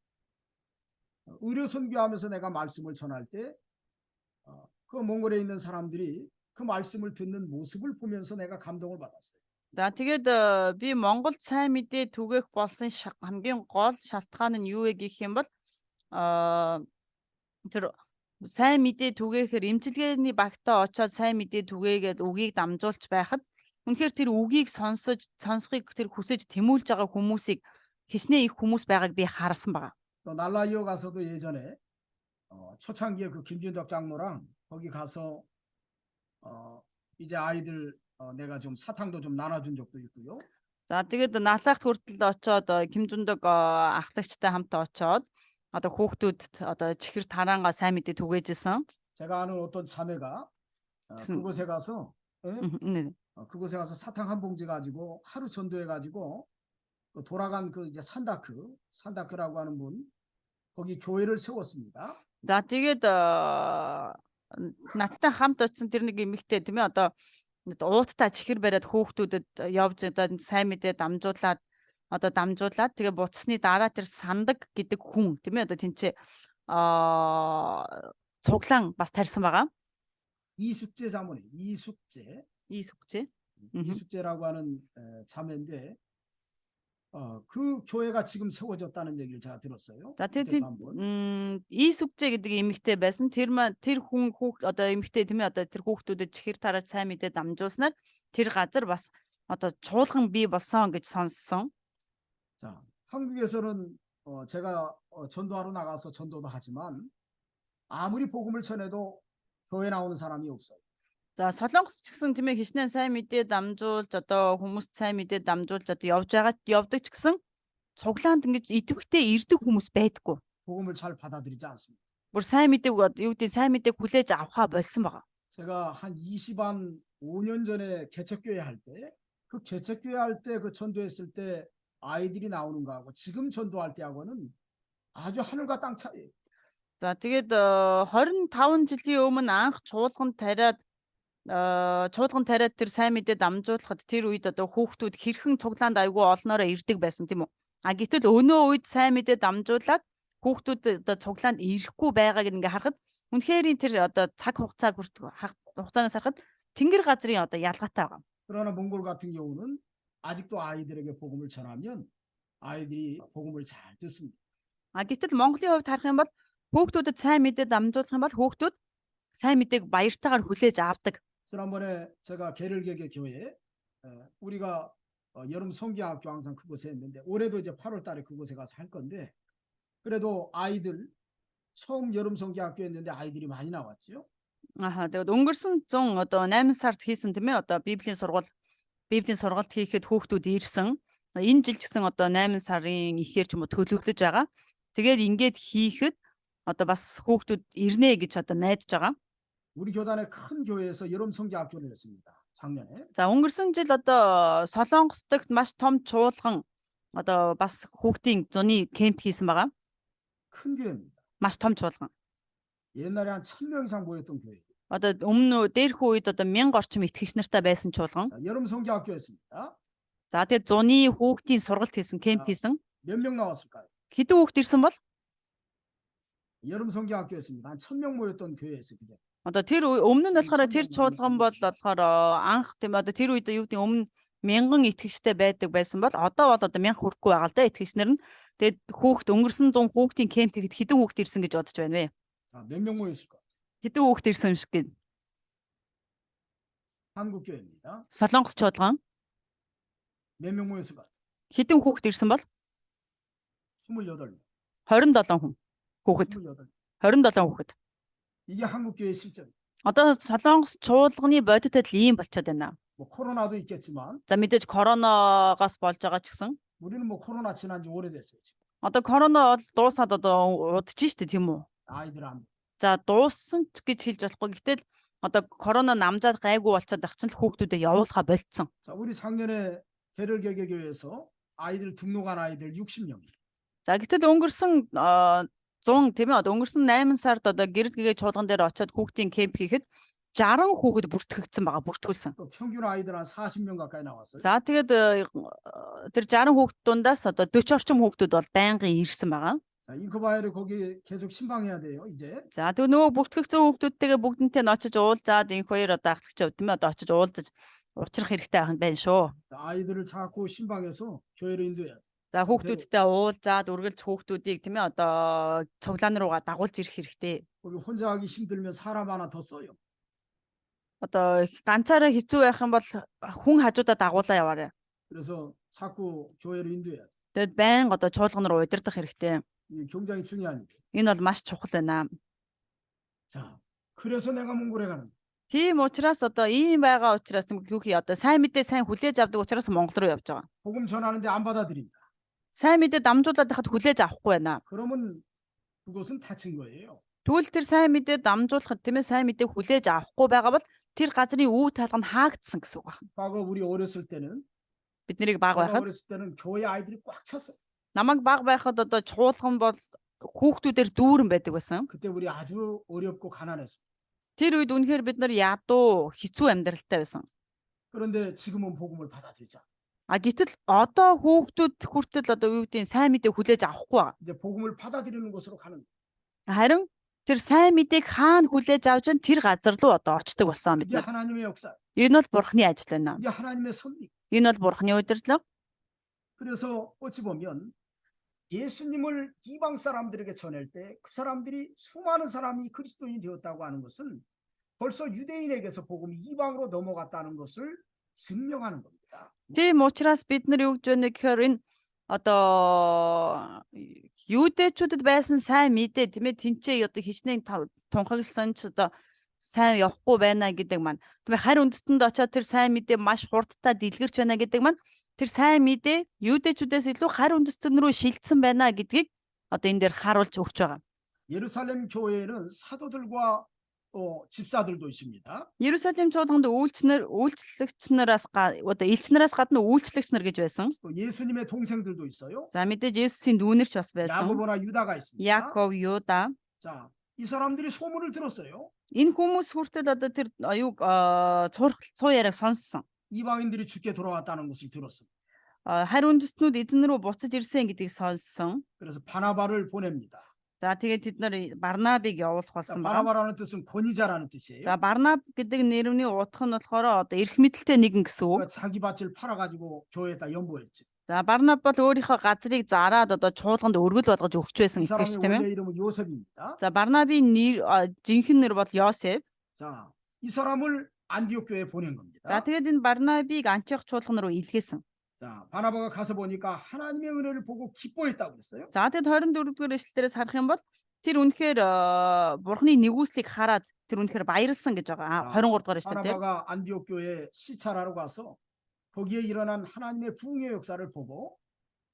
A: 의료 선교하면서 내가 말씀을 전할 때 그 몽골에 있는 사람들이 그 말씀을 듣는 모습을 보면서 내가 감동을 받았어요.
B: За тэгээд би Монголд сайн мэдээ түгээх болсон хамгийн гол шалтгаан нь юу вэ гэх юм бол тэр сайн мэдээ түгээхээр эмчилгээний багтаа очиод сайн мэдээ түгээгээд үгийг дамжуулж байхад үнэхээр тэр үгийг сонсохыг тэр хүсэж тэмүүлж байгаа хүмүүсийг хичнээн их хүмүүс байгааг би харсан байгаа.
A: 또 날라이어 가서도 예전에 초창기에 그 김준덕 장로랑 거기 가서 이제 아이들 내가 좀 사탕도 좀 나눠준 적도 있고요.
B: За тэгээд налахт хүртэл очиод Кимжундаг ахлагчтай хамт очиод одоо хүүхдүүд одоо чихэр тараангаа сайн мэдээ түгээжсэн.
A: 제가 아는 어떤 자매가 그곳에 가서 그곳에 가서 사탕 한 봉지 가지고 하루 전도해 가지고 돌아간 그 이제 산다크라고 하는 분 거기 교회를 세웠습니다.
B: За тэгээд надтай хамт очсон тэр нэг эмэгтэй тийм ээ одоо ууттай чихэр бариад хүүхдүүдэд явж одоо сайн мэдээ дамжуулаад тэгээ буцсны дараа тэр сандаг гэдэг хүн тийм ээ одоо тэнцээ цуглаан бас тарьсан байгаа.
A: 이숙재 자매네. 이숙재라고 하는 자매인데 그 교회가 지금 세워졌다는 얘기를 제가 들었어요.
B: За тэр Ийсүгчээ гэдэг эмэгтэй байсан. Тэр хүн одоо эмэгтэй тийм ээ одоо тэр хүүхдүүдэд чихэр тарааж сайн мэдээ дамжуулснаар тэр газар бас одоо чуулган бий болсон гэж сонссон.
A: 자, 한국에서는 제가 전도하러 나가서 전도도 하지만 아무리 복음을 전해도 교회 나오는 사람이 없어요.
B: За Солонгос ч гэсэн тийм ээ хичнээн сайн мэдээ дамжуулж одоо хүмүүст сайн мэдээ дамжуулж одоо явдаг ч гэсэн цуглаанд ингэж идэвхтэй ирдэг хүмүүс байдаггүй.
A: 복음을 잘 받아들이지 않습니다.
B: Бүр сайн мэдээг юу гэдэг сайн мэдээг хүлээж авахаа болсон байгаа.
A: 제가 한 25년 전에 개척교회 할 때 그 개척교회 할 때 그 전도했을 때 아이들이 나오는 거하고 지금 전도할 때하고는 아주 하늘과 땅 차이예요.
B: За тэгээд 25 жилийн өмнө анх чуулганд тариад чуулган тариад тэр сайн мэдээ дамжуулахад тэр үед одоо хүүхдүүд хэрхэн цуглаанд айгүй олноороо ирдэг байсан тийм үү. А гэтэл өнөө үед сайн мэдээ дамжуулаад хүүхдүүд одоо цуглаанд ирэхгүй байгааг ингээ харахад үнэхээр тэр одоо цаг хугацаанаас харахад тэнгэр газрын одоо ялгаатай байгаа.
A: 그러나 몽골 같은 경우는 아직도 아이들에게 복음을 전하면 아이들이 복음을 잘 듣습니다.
B: А гэтэл Монголын хувьд харах юм бол хүүхдүүдэд сайн мэдээ дамжуулах юм бол хүүхдүүд сайн мэдээг баяртайгаар хүлээж авдаг.
A: 지난번에 제가 계를개개 교회 우리가 여름 성경학교 항상 그곳에 했는데 올해도 이제 8월 달에 그곳에 가서 할 건데 그래도 아이들 처음 여름 성경학교 했는데 아이들이 많이 나왔죠.
B: Аха тэгээд өнгөрсөн 100 одоо 8 сард хийсэн тийм ээ одоо Библийн сургалт хийхэд хүүхдүүд ирсэн. Энэ жил ч гэсэн одоо 8 сарын ихээр ч юм уу төлөвлөж байгаа. Тэгээд ингээд хийхэд одоо бас хүүхдүүд ирнэ гэж одоо найдаж байгаа.
A: 우리 교단의 큰 교회에서 여름 성경학교를 했습니다. 작년에.
B: За өнгөрсөн жил одоо Солонгос дагт маш том чуулган одоо бас хүүхдийн зуны кемп хийсэн байгаа.
A: 큰 교회입니다.
B: Маш том чуулган.
A: 옛날에 한 1000명 이상 모였던 교회.
B: Одоо өмнө дээрх үед одоо 1000 орчим итгэгч нартай байсан чуулган.
A: 자, 여름 성경학교였습니다.
B: За тэгээд зуны хүүхдийн сургалт хийсэн, кемп хийсэн.
A: 몇 명 나왔을까요?
B: Хэдэн хүүхд ирсэн бол?
A: 여름 성경학교였습니다. 한 1000명 모였던 교회에서 그게.
B: Одоо тэр өмнө нь болохоор тэр чуулган бол болохоор анх тийм одоо тэр үед юу гэдэг өмнө 1000 итгэгчтэй байдаг байсан бол одоо бол одоо 1000 хүрэхгүй байгаа л да итгэгчнэр нь. Тэгээд хүүхд өнгөрсөн 100 хүүхдийн кемпигэд хэдэн хүүхд ирсэн гэж бодож байна вэ?
A: 자, 몇 명 모였을까?
B: Хэдэн хүүхд ирсэн юм шиг гээд.
A: 한국 교회입니다.
B: Солонгос чуулган
A: 몇 명 모였을까?
B: хэдэн хүүхд ирсэн бол?
A: 28명.
B: 27 хүн. Хүүхэд
A: 28.
B: 27 хүүхэд.
A: 이게 한국 교회 실정.
B: Одоо Солонгос чуулганы бодит байдал ийм болчиход байна.
A: 뭐 코로나도 있겠지만
B: За мэдээж коронавигоос болж байгаа ч гэсэн
A: 우리는 뭐 코로나 지난 지 오래됐어요. 지금.
B: одоо корона бол дуусаад одоо удаж штэ тийм үү?
A: 아이들 안.
B: За дууссан ч гэж хэлж болохгүй. Гэтэл одоо корона намжаад гайгүй болчиход байх чинь л хүүхдүүдэд явуулахаа болцсон.
A: 자, 우리 작년에 계를개개교회에서 아이들 등록한 아이들 60명.
B: За гэтэл өнгөрсөн 100 тийм ээ одоо өнгөрсөн 8 сард одоо гэрэлгээ чуулган дээр очиод хүүхдийн кемп хийхэд 60 хүүхэд бүртгэгдсэн байгаа, бүртгүүлсэн.
A: 또 평균 아이들 한 40명 가까이 나왔어요.
B: За тэгээд тэр 60 хүүхэд дундаас одоо 40 орчим хүүхдүүд бол байнгын ирсэн байгаа.
A: 자, 잉크바이를 거기 계속 신방해야 돼요, 이제.
B: За тэгээ нөгөө бүртгэгдсэн хүүхдүүдтэйгээ бүгднтэй нь очиж уулзаад энэ хоёр одоо ахлагч тийм ээ одоо очиж уулзаж учрах хэрэгтэй байх нь байна шүү.
A: 자, 아이들을 자꾸 신방해서 교회로 인도해야 돼.
B: За хүүхдүүдтэй уулзаад үргэлж хүүхдүүдийг тийм ээ одоо цуглаан руугаа дагуулж ирэх хэрэгтэй.
A: 거기 혼자 하기 힘들면 사람 하나 더 써요.
B: Одоо ганцаараа хэцүү байх юм бол хүн хажуудаа дагуулаа яваарай.
A: 그래서 자꾸 교회로 인도해야 돼.
B: Тэгэд байн одоо чуулган руу удирдах хэрэгтэй.
A: 이게 굉장히 중요한 일.
B: Энэ бол маш чухал байна.
A: 자, 그래서 내가 몽골에 가는 거야.
B: Тийм учраас одоо ийм байгаа учраас тийм хүүхий одоо сайн мэдээ сайн хүлээж авдаг учраас Монгол руу явж байгаа.
A: 복음 전하는데 안 받아들인다.
B: Сайн мэдээ дамжуулаад байхад хүлээж авахгүй байна.
A: 그러면 그것은 다친 거예요.
B: Тэгвэл тэр сайн мэдээ дамжуулахад тийм ээ сайн мэдээ хүлээж авахгүй байгаа бол тэр газрын үе талга нь хаагдсан гэсэн үг байна.
A: 과거 우리 어렸을 때는
B: Бид нэрийг баг
A: 제가
B: байхад
A: 어렸을 때는 교회 아이들이 꽉 찼어요.
B: намайг баг байхад одоо чуулган бол хүүхдүүдээр дүүрэн байдаг байсан.
A: 그때 우리 아주 어렵고 가난했어요.
B: Тэр үед үнэхээр бид нар ядуу хэцүү амьдралтай байсан.
A: 그런데 지금은 복음을 받아들이자.
B: А гэтэл одоо хүүхдүүд хүртэл одоо юу гэдгийг сайн мэдээ хүлээж авахгүй байгаа.
A: 이제 복음을 받아들이는 곳으로 가는 거예요.
B: Харин тэр сайн мэдээг хаана хүлээж авч байгаа тэр газар руу одоо очдог болсон бид
A: 이게
B: нар.
A: 하나님의 역사.
B: Энэ бол бурхны ажил байна.
A: 이게 하나님의 섭리.
B: Энэ бол бурхны удирдлага.
A: 그래서 어찌 보면 예수님을 이방 사람들에게 전할 때 그 사람들이 수많은 사람이 그리스도인이 되었다고 하는 것은 벌써 유대인에게서 복음이 이방으로 넘어갔다는 것을 증명하는 겁니다.
B: Тийм учраас бид нар юу гэж байна гэхээр энэ одоо юудэчүүдэд байсан сайн мэдээ тийм ээ тэнцээ одоо хичнээн тунхагласан ч одоо сайн явахгүй байна гэдэг маань. Тийм харь үндэстэнд очиод тэр сайн мэдээ маш хурдтай дэлгэрч байна гэдэг маань тэр сайн мэдээ юудэчүүдээс илүү харь үндэстэн рүү шилжсэн байна гэдгийг одоо энэ дээр харуулж өгч байгаа.
A: 예루살렘 교회에는 사도들과 집사들도 있습니다.
B: Иерусалим чуулганд үйлчлэгч нараас одоо элч нараас гадна үйлчлэгч нар гэж байсан.
A: 또 예수님의 동생들도 있어요.
B: За мэдээж Есүсийн дүүнэр ч бас байсан.
A: 야고보나 유다가 있습니다.
B: Яков, Юда.
A: 자, 이 사람들이 소문을 들었어요.
B: Энэ хүмүүс хүртэл одоо тэр аюуг цуу яриаг сонссон.
A: 이방인들이 죽게 돌아왔다는 것을 들었습니다.
B: Харь үндэстнүүд эзэн рүү буцаж ирсэн гэдгийг сонссон.
A: 그래서 바나바를 보냅니다.
B: За тэгээд тэд нар Барнабыг явуулах
A: 자,
B: болсон байна.
A: 바나바라는 뜻은 권위자라는 뜻이에요.
B: За Барнаб гэдэг нэрний утга нь болохоор одоо эрх мэдэлтэй нэгэн гэсэн үг.
A: 그러니까 자기 밭을 팔아가지고 교회에다 연보했죠.
B: За Барнаб бол өөрийнхөө газрыг зараад одоо чуулганд өргөл болгож өгч байсан
A: 이 사람의
B: итгэж тийм ээ.
A: 원래 이름은 요셉입니다.
B: За Барнабын жинхэнэ нэр бол Йосеф.
A: 자, 이 사람을 안디옥 교회에 보낸 겁니다.
B: За тэгээд энэ Барнабыг Антиох чуулган руу илгээсэн.
A: 자, 바나바가 가서 보니까 하나님의 은혜를 보고 기뻐했다고 그랬어요.
B: За тэгээд 24-р эшлэлээс харах юм бол тэр үнэхээр Бурхны нэгүслийг хараад тэр үнэхээр баярлсан гэж байгаа. 23-р эшлэл дээр.
A: 바나바가 안디옥 교회에 시찰하러 가서 거기에 일어난 하나님의 부흥의 역사를 보고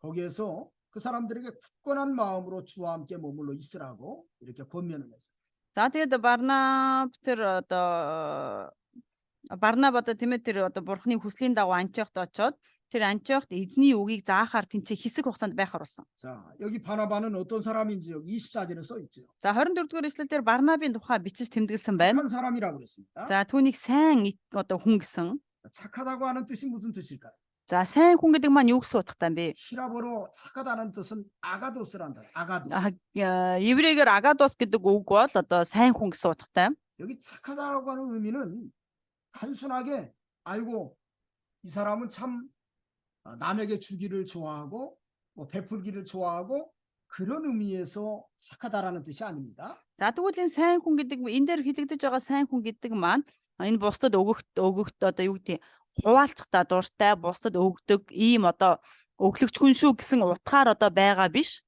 A: 거기에서 그 사람들에게 굳건한 마음으로 주와 함께 머물러 있으라고 이렇게 권면을 했어요.
B: За тэгээд Барнаб одоо тийм ээ тэр одоо Бурхны хүслийн дагуу Антиохт очоод тэр Антиохт эзний үгийг заахаар тэнцээ хэсэг хугацаанд байхаар болсон.
A: 자, 여기 바나바는 어떤 사람인지 여기 24절에 써 있죠.
B: За 24-р эшлэл дээр Барнабын тухай бичиж тэмдэглэсэн байна.
A: 착한 사람이라고 그랬습니다.
B: За түүнийг сайн одоо хүн гэсэн.
A: 착하다고 하는 뜻이 무슨 뜻일까요?
B: За сайн хүн гэдэг маань юу гэсэн утгатай юм бэ?
A: 히라보로 착하다는 뜻은 아가도스란다. 아가도스.
B: Еврейгээр агадос гэдэг үг бол одоо сайн хүн гэсэн утгатай.
A: 여기 착하다라고 하는 의미는 단순하게 아이고 이 사람은 참 남에게 주기를 좋아하고 뭐 베풀기를 좋아하고 그런 의미에서 착하다라는 뜻이 아닙니다.
B: За тэгвэл энэ сайн хүн гэдэг энэ дээр хэлэгдэж байгаа сайн хүн гэдэг маань энэ бусдад өгөх одоо юу гэдэг хуваалцахтаа дуртай бусдад өгдөг ийм одоо өглөгч хүн шүү гэсэн утгаар одоо байгаа биш.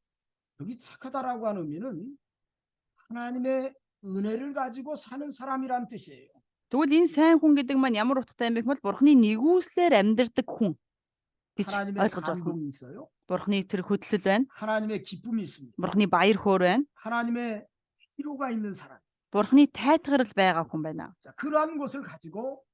A: 여기 착하다라고 하는 의미는 하나님의 은혜를 가지고 사는 사람이란 뜻이에요.
B: Тэгвэл энэ сайн хүн гэдэг маань ямар утгатай юм бэ гэвэл Бурхны нэгүслэр амьдардаг хүн гэж
A: 하나님의
B: ойлгож байна.
A: 감동이 있어요.
B: Бурхны тэр хөдлөл байна.
A: 하나님의 기쁨이 있습니다.
B: Бурхны баяр хөөр байна.
A: 하나님의 필요가 있는 사람.
B: Бурхны тайтгарал байгаа хүн байна.
A: 자, 그러한 것을 가지고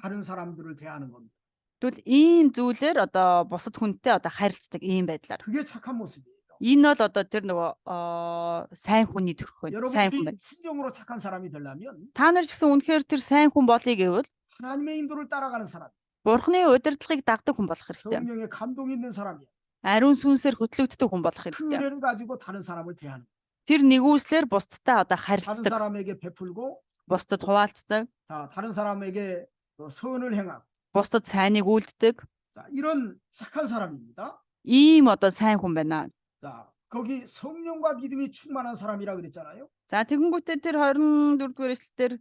A: 다른 사람들을 대하는 겁니다.
B: Тэгвэл ийм зүйлээр одоо бусад хүнтэй одоо харилцдаг ийм байдлаар.
A: 그게 착한 모습이에요.
B: Энэ бол одоо тэр нөгөө сайн хүний төрх байна. Сайн хүн
A: 여러분들이
B: байна.
A: 진정으로 착한 사람이 되려면
B: Та нар ч гэсэн үнэхээр тэр сайн хүн болъё гэвэл
A: 하나님의 인도를 따라가는 사람,
B: Бурхны удирдлагыг дагдаг хүн болох хэрэгтэй.
A: 성령의 감동이 있는 사람이야.
B: Ариун сүнсээр хөтлөгддөг хүн болох
A: 그
B: хэрэгтэй.
A: 은혜를 가지고 다른 사람을 대하는.
B: Тэр нэгүслэр бусдтай одоо
A: 다른
B: харилцдаг,
A: 사람에게 베풀고,
B: бусдад хуваалцдаг,
A: 자, 다른 사람에게 선을 행하고,
B: бусдад сайныг үйлддэг.
A: 자, 이런 착한 사람입니다.
B: Ийм одоо сайн хүн байна.
A: 자, 거기 성령과 믿음이 충만한 사람이라 그랬잖아요.
B: За тэгэнгүүтээ тэр 24-р эшлэлээр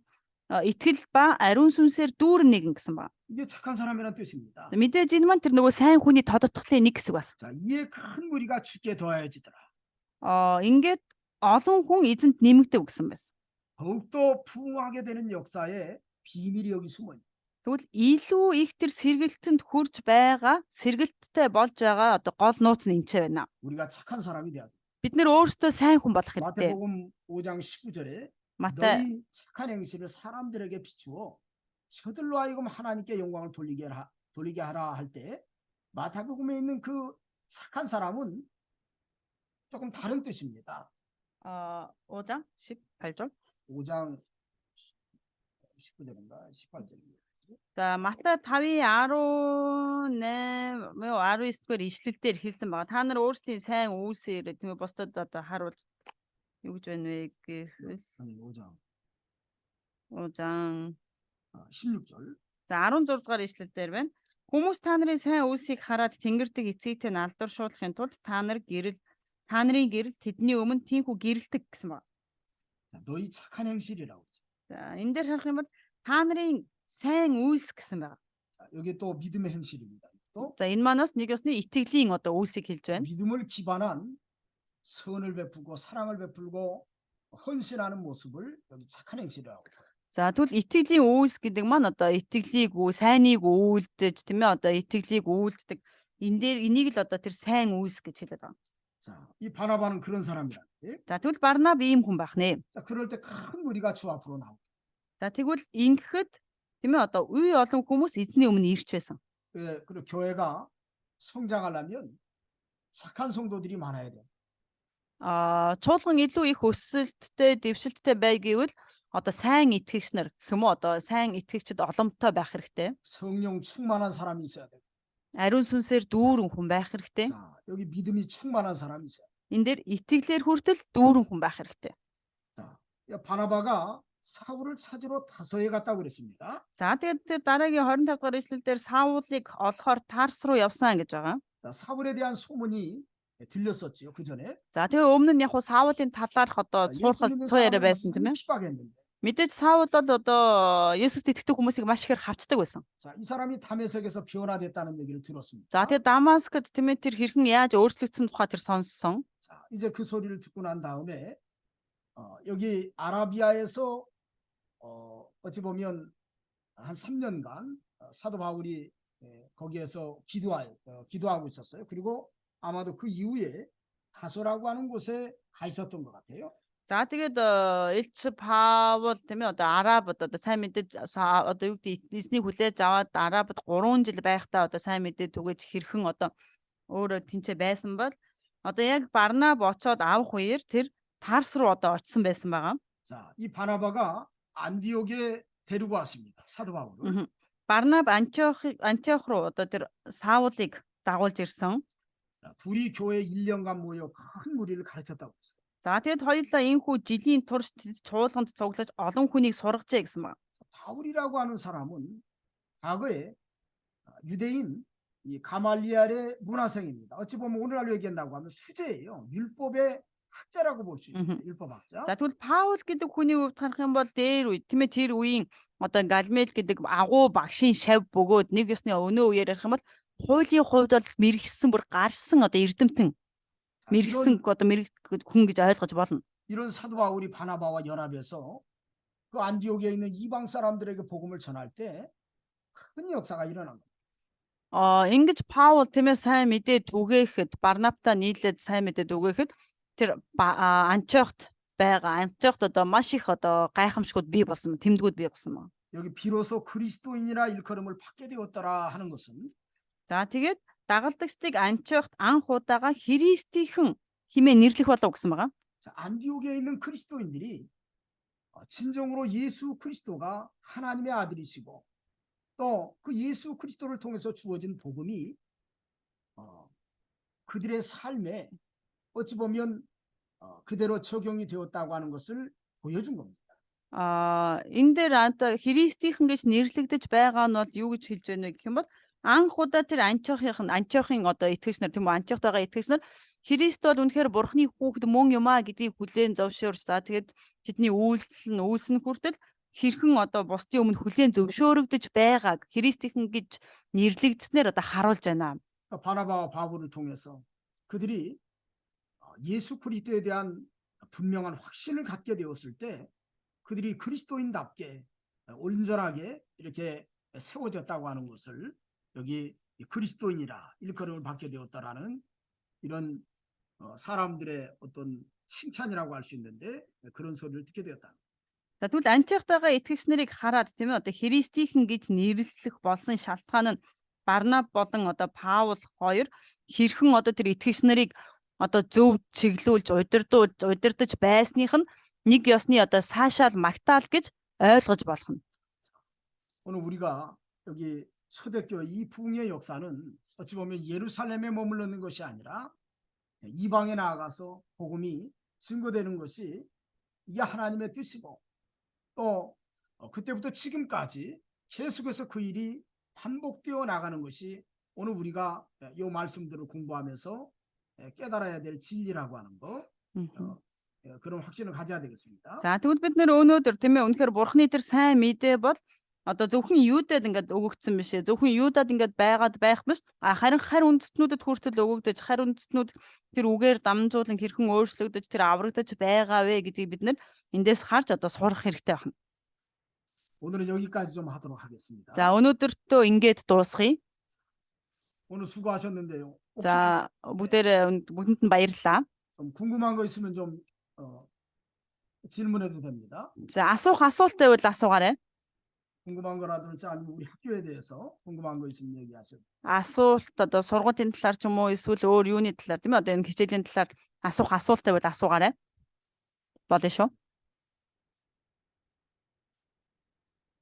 B: итгэл ба ариун сүнсээр дүүрэн нэгэн гэсэн ба.
A: 이게 착한 사람이란 뜻입니다.
B: Мэдээж энэ маань тэр нөгөө сайн хүний тодотгохлын нэг хэсэг бас.
A: 자, 이에 큰 무리가 죽게 더해지더라.
B: Ингээд олон хүн эзэнт нэмэгдэв гэсэн байсан.
A: 더욱더 부흥하게 되는 역사에 비밀이 여기 숨어 있는.
B: Тэгвэл илүү их тэр сэргэлтэнд хүрч байгаа, сэргэлттэй болж байгаа одоо гол нууц нь энэ ч байна.
A: 우리가 착한 사람이 돼야 돼.
B: Бид нэр өөрсдөө сайн хүн болох хэрэгтэй.
A: 마태복음 5장 19절에
B: Матай
A: 너희 착한 행실을 사람들에게 비추어 저들로 하여금 하나님께 영광을 돌리게 하라 할 때 마태복음에 있는 그 착한 사람은 조금 다른 뜻입니다.
B: 5장 18절.
A: 5장 19절인가 18절인가.
B: За Матай 5:18 19-р ишлэлдэр хэлсэн байгаа. Та нар өөрсдийн сайн үйлсээр тийм ээ бусдад одоо харуулж юу гэж байна вэ гэхэл 5장
A: 16절.
B: За 16 дугаар ишлэлдэр байна. Хүмүүс та нарын сайн үйлсийг хараад тэнгэрдэг эцэгтэй алдаршуулахын тулд та нарын гэрэл тэдний өмнө тийхүү гэрэлдэг гэсэн байна.
A: 너희 착한 행실이라고.
B: За энэ дээр харах юм бол та нарын сайн үйлс гэсэн байна.
A: 여기 또 믿음의 행실입니다. 또
B: За энэ манаас нэг ёсны итгэлийн одоо үйлсийг хэлж байна.
A: 믿음을 기반한 선을 베푸고 사랑을 베풀고 헌신하는 모습을 여기 착한 행실이라고.
B: За тэгвэл итгэлийн үйлс гэдэг маань одоо итгэлийг сайныг үйлдэж тийм ээ одоо итгэлийг үйлддэг. Энэ дээр энийг л одоо тэр сайн үйлс гэж хэлээд байгаа.
A: 자, 이 바나바는 그런 사람이라.
B: За тэгвэл Барнаб ийм хүн байх нэ.
A: 자, 그럴 때 큰 무리가 주 앞으로 나오고.
B: За тэгвэл ингэхэд тийм ээ одоо үе олон хүмүүс эзний өмнө ирж байсан.
A: 그리고 교회가 성장하려면 착한 성도들이 많아야 돼.
B: Чуулган илүү их өсөлттэй, дэвшилттэй бай гэвэл одоо сайн итгэгч нар гэх юм уу одоо сайн итгэгчд оломтой байх хэрэгтэй.
A: 성령 충만한 사람이 있어야 돼요.
B: Ариун сүнсээр дүүрэн хүн байх хэрэгтэй.
A: 자, 여기 믿음이 충만한 사람이 있어요.
B: Энд дээр итгэлээр хүртэл дүүрэн хүн байх хэрэгтэй.
A: 자, 바나바가 사울을 찾으러 다소에 갔다고 그랬습니다.
B: За тэгээд тэр дараагийн 25 дугаар ишлэлдэр Саулыг олохоор Тарс руу явсан гэж байгаа.
A: 자, 사울에 대한 소문이 들렸었지요. 그 전에
B: За тэгээ өмнө нь яг хуу Саулын талаарх одоо цуурхал цоо яриа байсан тийм ээ.
A: 핍박했는데,
B: Мэдээж Саул бол одоо Есүст итгэдэг хүмүүсийг маш ихээр хавчдаг байсан.
A: 자, 이 사람이 다메섹에서 변화됐다는 얘기를 들었습니다.
B: За тэгээ Дамаскд тийм ээ тэр хэрхэн яаж өөрчлөгдсөн тухай тэр сонссон.
A: 자, 이제 그 소리를 듣고 난 다음에 여기 아라비아에서 어찌 보면 한 3년간 사도 바울이 거기에서 기도하고 있었어요. 그리고 아마도 그 이후에 다소라고 하는 곳에 가 있었던 것 같아요.
B: За тэгээд Илч Паул тийм ээ одоо Арабд одоо сайн мэдээж одоо юу гэдэг эзнийг хүлээж аваад Арабд 3 жил байхдаа одоо сайн мэдээ түгэж хэрхэн одоо өөрөө тэнцээ байсан бол одоо яг Барнаб очоод авах үеэр тэр Тарс руу одоо очсон байсан байгаа.
A: 자, 이 바나바가 안디옥에 데리고 왔습니다. 사도 바울을.
B: Барнаб Антиох руу одоо тэр Саулыг дагуулж ирсэн.
A: 자, 둘이 교회 1년간 모여 큰 무리를 가르쳤다고 했어요.
B: За тэгээд хоёулаа энхүү жилийн турш чуулганд цуглаж олон хүнийг сургажээ гэсэн байна.
A: 바울이라고 하는 사람은 과거에 유대인 이 가말리엘의 문화생입니다. 어찌 보면 오늘날로 얘기한다고 하면 수재예요. 율법의 학자라고 볼 수 있습니다. 율법학자.
B: За тэгвэл Паул гэдэг хүний хувьд харах юм бол дээр үе тийм ээ тэр үеийн одоо Галмел гэдэг агуу багшийн шав бөгөөд нэг ёсны өнөө үеэр ярих юм бол хуулийн хувьд бол мэрэгсэн бүр гарсан одоо эрдэмтэн мэрэгсэн одоо хүн гэж ойлгож болно.
A: 이런 사도 바울이 바나바와 연합해서 그 안디옥에 있는 이방 사람들에게 복음을 전할 때 큰 역사가 일어난 겁니다.
B: Ингэж Паул тийм ээ сайн мэдээ түгээхэд Барнабтай нийлээд сайн мэдээ түгээхэд тэр Антиохт одоо маш их одоо гайхамшгууд бий болсон, тэмдгүүд бий болсон байна.
A: 여기 비로소 그리스도인이라 일컬음을 받게 되었더라 하는 것은
B: За тэгээд дагалдагчдыг Антиохт анх удаага Христийнхэн хэмээн нэрлэх болов гэсэн байгаа.
A: 자, 안디옥에 있는 그리스도인들이 진정으로 예수 그리스도가 하나님의 아들이시고 또 그 예수 그리스도를 통해서 주어진 복음이 그들의 삶에 어찌 보면 그대로 적용이 되었다고 하는 것을 보여준 겁니다.
B: Энэ дээр Христийнхэн гэж нэрлэгдэж байгаа нь бол юу гэж хэлж байна вэ гэх юм бол анх удаа тэр Антиохын одоо итгэгч нар тийм үү Антиохт байгаа итгэгч нар Христ бол үнэхээр бурхны хүүхэд мөн юм а гэдгийг хүлээн зөвшөөрч за тэгээд тэдний үйлсэн хүртэл хэрхэн одоо бусдын өмнө хүлээн зөвшөөрөгдөж байгааг Христийнхэн гэж нэрлэгдснээр одоо харуулж байна.
A: 바나바와 바울을 통해서 그들이 예수 그리스도에 대한 분명한 확신을 갖게 되었을 때 그들이 그리스도인답게 온전하게 이렇게 세워졌다고 하는 것을 여기 그리스도인이라 일컬음을 받게 되었다라는 이런 사람들의 어떤 칭찬이라고 할 수 있는데 그런 소리를 듣게 되었다.
B: За тэгвэл Антиохтойгоо итгэгч нарыг хараад тийм ээ одоо Христийнхэн гэж нэрлэх болсон шалтгаан нь Барнаб болон одоо Паул хоёр хэрхэн одоо тэр итгэгч нарыг одоо зөв чиглүүлж удирдах байсных нь нэг ёсны одоо 사샤л магтаал гэж ойлгож болох нь.
A: 오늘 우리가 여기 초대교회 이 부흥의 역사는 어찌 보면 예루살렘에 머물러는 것이 아니라 이방에 나아가서 복음이 증거되는 것이 이게 하나님의 뜻이고 또 그때부터 지금까지 계속해서 그 일이 반복되어 나가는 것이 오늘 우리가 이 말씀들을 공부하면서 깨달아야 될 진리라고 하는 거 그런 확신을 가져야 되겠습니다.
B: За тэгвэл бид нэр өнөөдөр тийм ээ үнэхээр бурхны тэр сайн мэдээ бол одоо зөвхөн юудад ингээд өгөгдсөн биш ээ. Зөвхөн юудад ингээд байгаад байх биш. Харин үндэстнүүдэд хүртэл өгөгдөж, үндэстнүүд тэр үгээр дамжуулан хэрхэн өөрчлөгдөж, тэр аврагдаж байгаа вэ гэдгийг бид нэр эндээс харж одоо сурах хэрэгтэй байна.
A: 오늘은 여기까지 좀 하도록 하겠습니다.
B: За өнөөдөртөө ингээд дуусгая.
A: 오늘 수고하셨는데요.
B: За бүгдэнд нь баярлалаа.
A: 좀 궁금한 거 있으면 좀 질문해도 됩니다.
B: За асуулт байвал асуугаарай.
A: 궁금한 거라든지 아니면 우리 학교에 대해서 궁금한 거 있으면 얘기하세요.
B: Асуулт одоо сургуулийн талаар ч юм уу эсвэл өөр юуны талаар тийм ээ одоо энэ хичээлийн талаар асуух асуулттай бол асуугаарай. Болно шүү.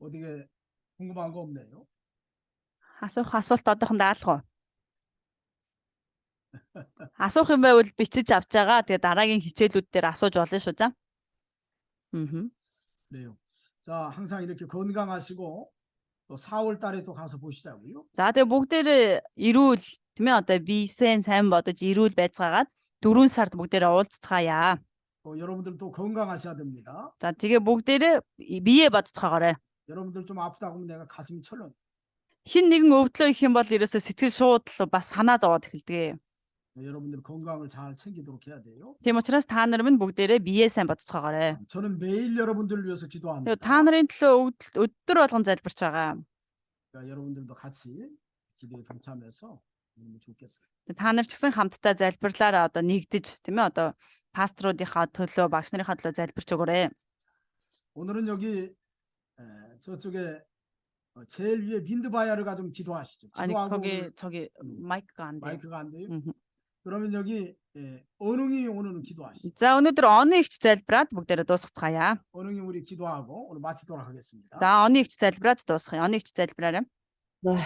A: 어떻게 궁금한 거 없네요.
B: Асуух асуулт одоохондоо алга уу? Асуух юм байвал бичиж авч байгаа. Тэгээ дараагийн хичээлүүд дээр асууж болно шүү за.
A: 그래요. 자, 항상 이렇게 건강하시고 또 4월 달에 또 가서 보시자고요.
B: За тэгээ бүгдээрээ эрүүл тийм ээ одоо бийсэн сайн бодож эрүүл байцгаагаад 4 сард бүгдээрээ уулзцгаая.
A: 또 여러분들도 건강하셔야 됩니다.
B: За тэгээ бүгдээрээ бие бодцгоогоорой.
A: 여러분들 좀 아프다고 하면 내가 가슴이 철렁.
B: Хин нэгэн өвдлөө их юм бол ерөөсөө сэтгэл шууд л бас санаа зовоод эхэлдэг.
A: 여러분들 건강을 잘 챙기도록 해야 돼요.
B: Тийм учраас та нар минь бүгдээрээ бие сайн бодцгоогоорой.
A: 저는 매일 여러분들을 위해서 기도합니다.
B: Тэгээ та нарын төлөө өдөр болгон залбирч байгаа.
A: 그러니까 여러분들도 같이 기도에 동참해서 너무 좋겠어요.
B: Та нар ч гэсэн хамтдаа залбирлаараа одоо нэгдэж тийм ээ одоо пасторуудынхаа төлөө багш нарынхаа төлөө залбирч өгөөрэй.
A: 오늘은 여기 저쪽에 제일 위에 빈드바야르가 좀 기도하시죠.
B: 아니
A: 기도하고
B: 거기
A: 오늘
B: 저기 마이크가 안 돼.
A: 마이크가 안 돼요.
B: 음흠.
A: 그러면 여기 언웅이 오늘은 기도하시죠.
B: За өнөөдөр оны ихч залбираад бүгдээрээ дуусгацгаая.
A: 언웅이 우리 기도하고 오늘 마치도록 하겠습니다.
B: За оны ихч залбираад дуусгая. Оны ихч залбираарай.
G: За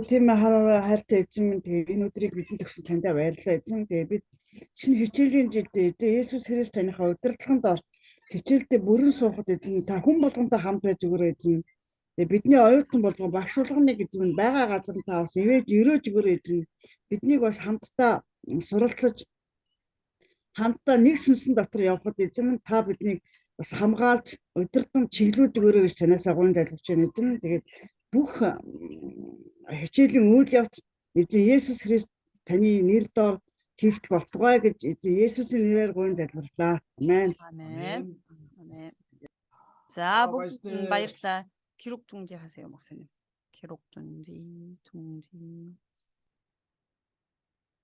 G: тийм хайртай эзэн минь тэгээ энэ өдрийг бидэнд өгсөн таньда баярлалаа эзэн. Тэгээ бид шинэ хичээлийн жилд эзэн Есүс Христ танихаа удирдлагын доор хичээлдээ бүрэн суухад эзэн та хүн болгонтой хамт байж өгөөрэй эзэн. Тэгээ бидний оюутан болгон багш болгоныг эзэн байгаа газар та бас ивэж өрөөж өгөөрэй эзэн. Биднийг бас хамтдаа суралцаж хамтдаа нэг сүнсэн дотор явхад эзэн та биднийг бас хамгаалж удирдан чиглүүлж өгөөрэй гэж танаас агуун залбирч байна эзэн. Тэгээд бүх хичээлийн үйл явц эзэн Есүс Христ таны нэр доор хийгдэх болтугай гэж эзэн Есүсийн нэрээр гуйн залбирлаа. Амен.
B: Амен. Амен. За бүгд
A: баярлалаа.
B: баярлалаа. 기록 중지하세요, 목사님. 기록 중지.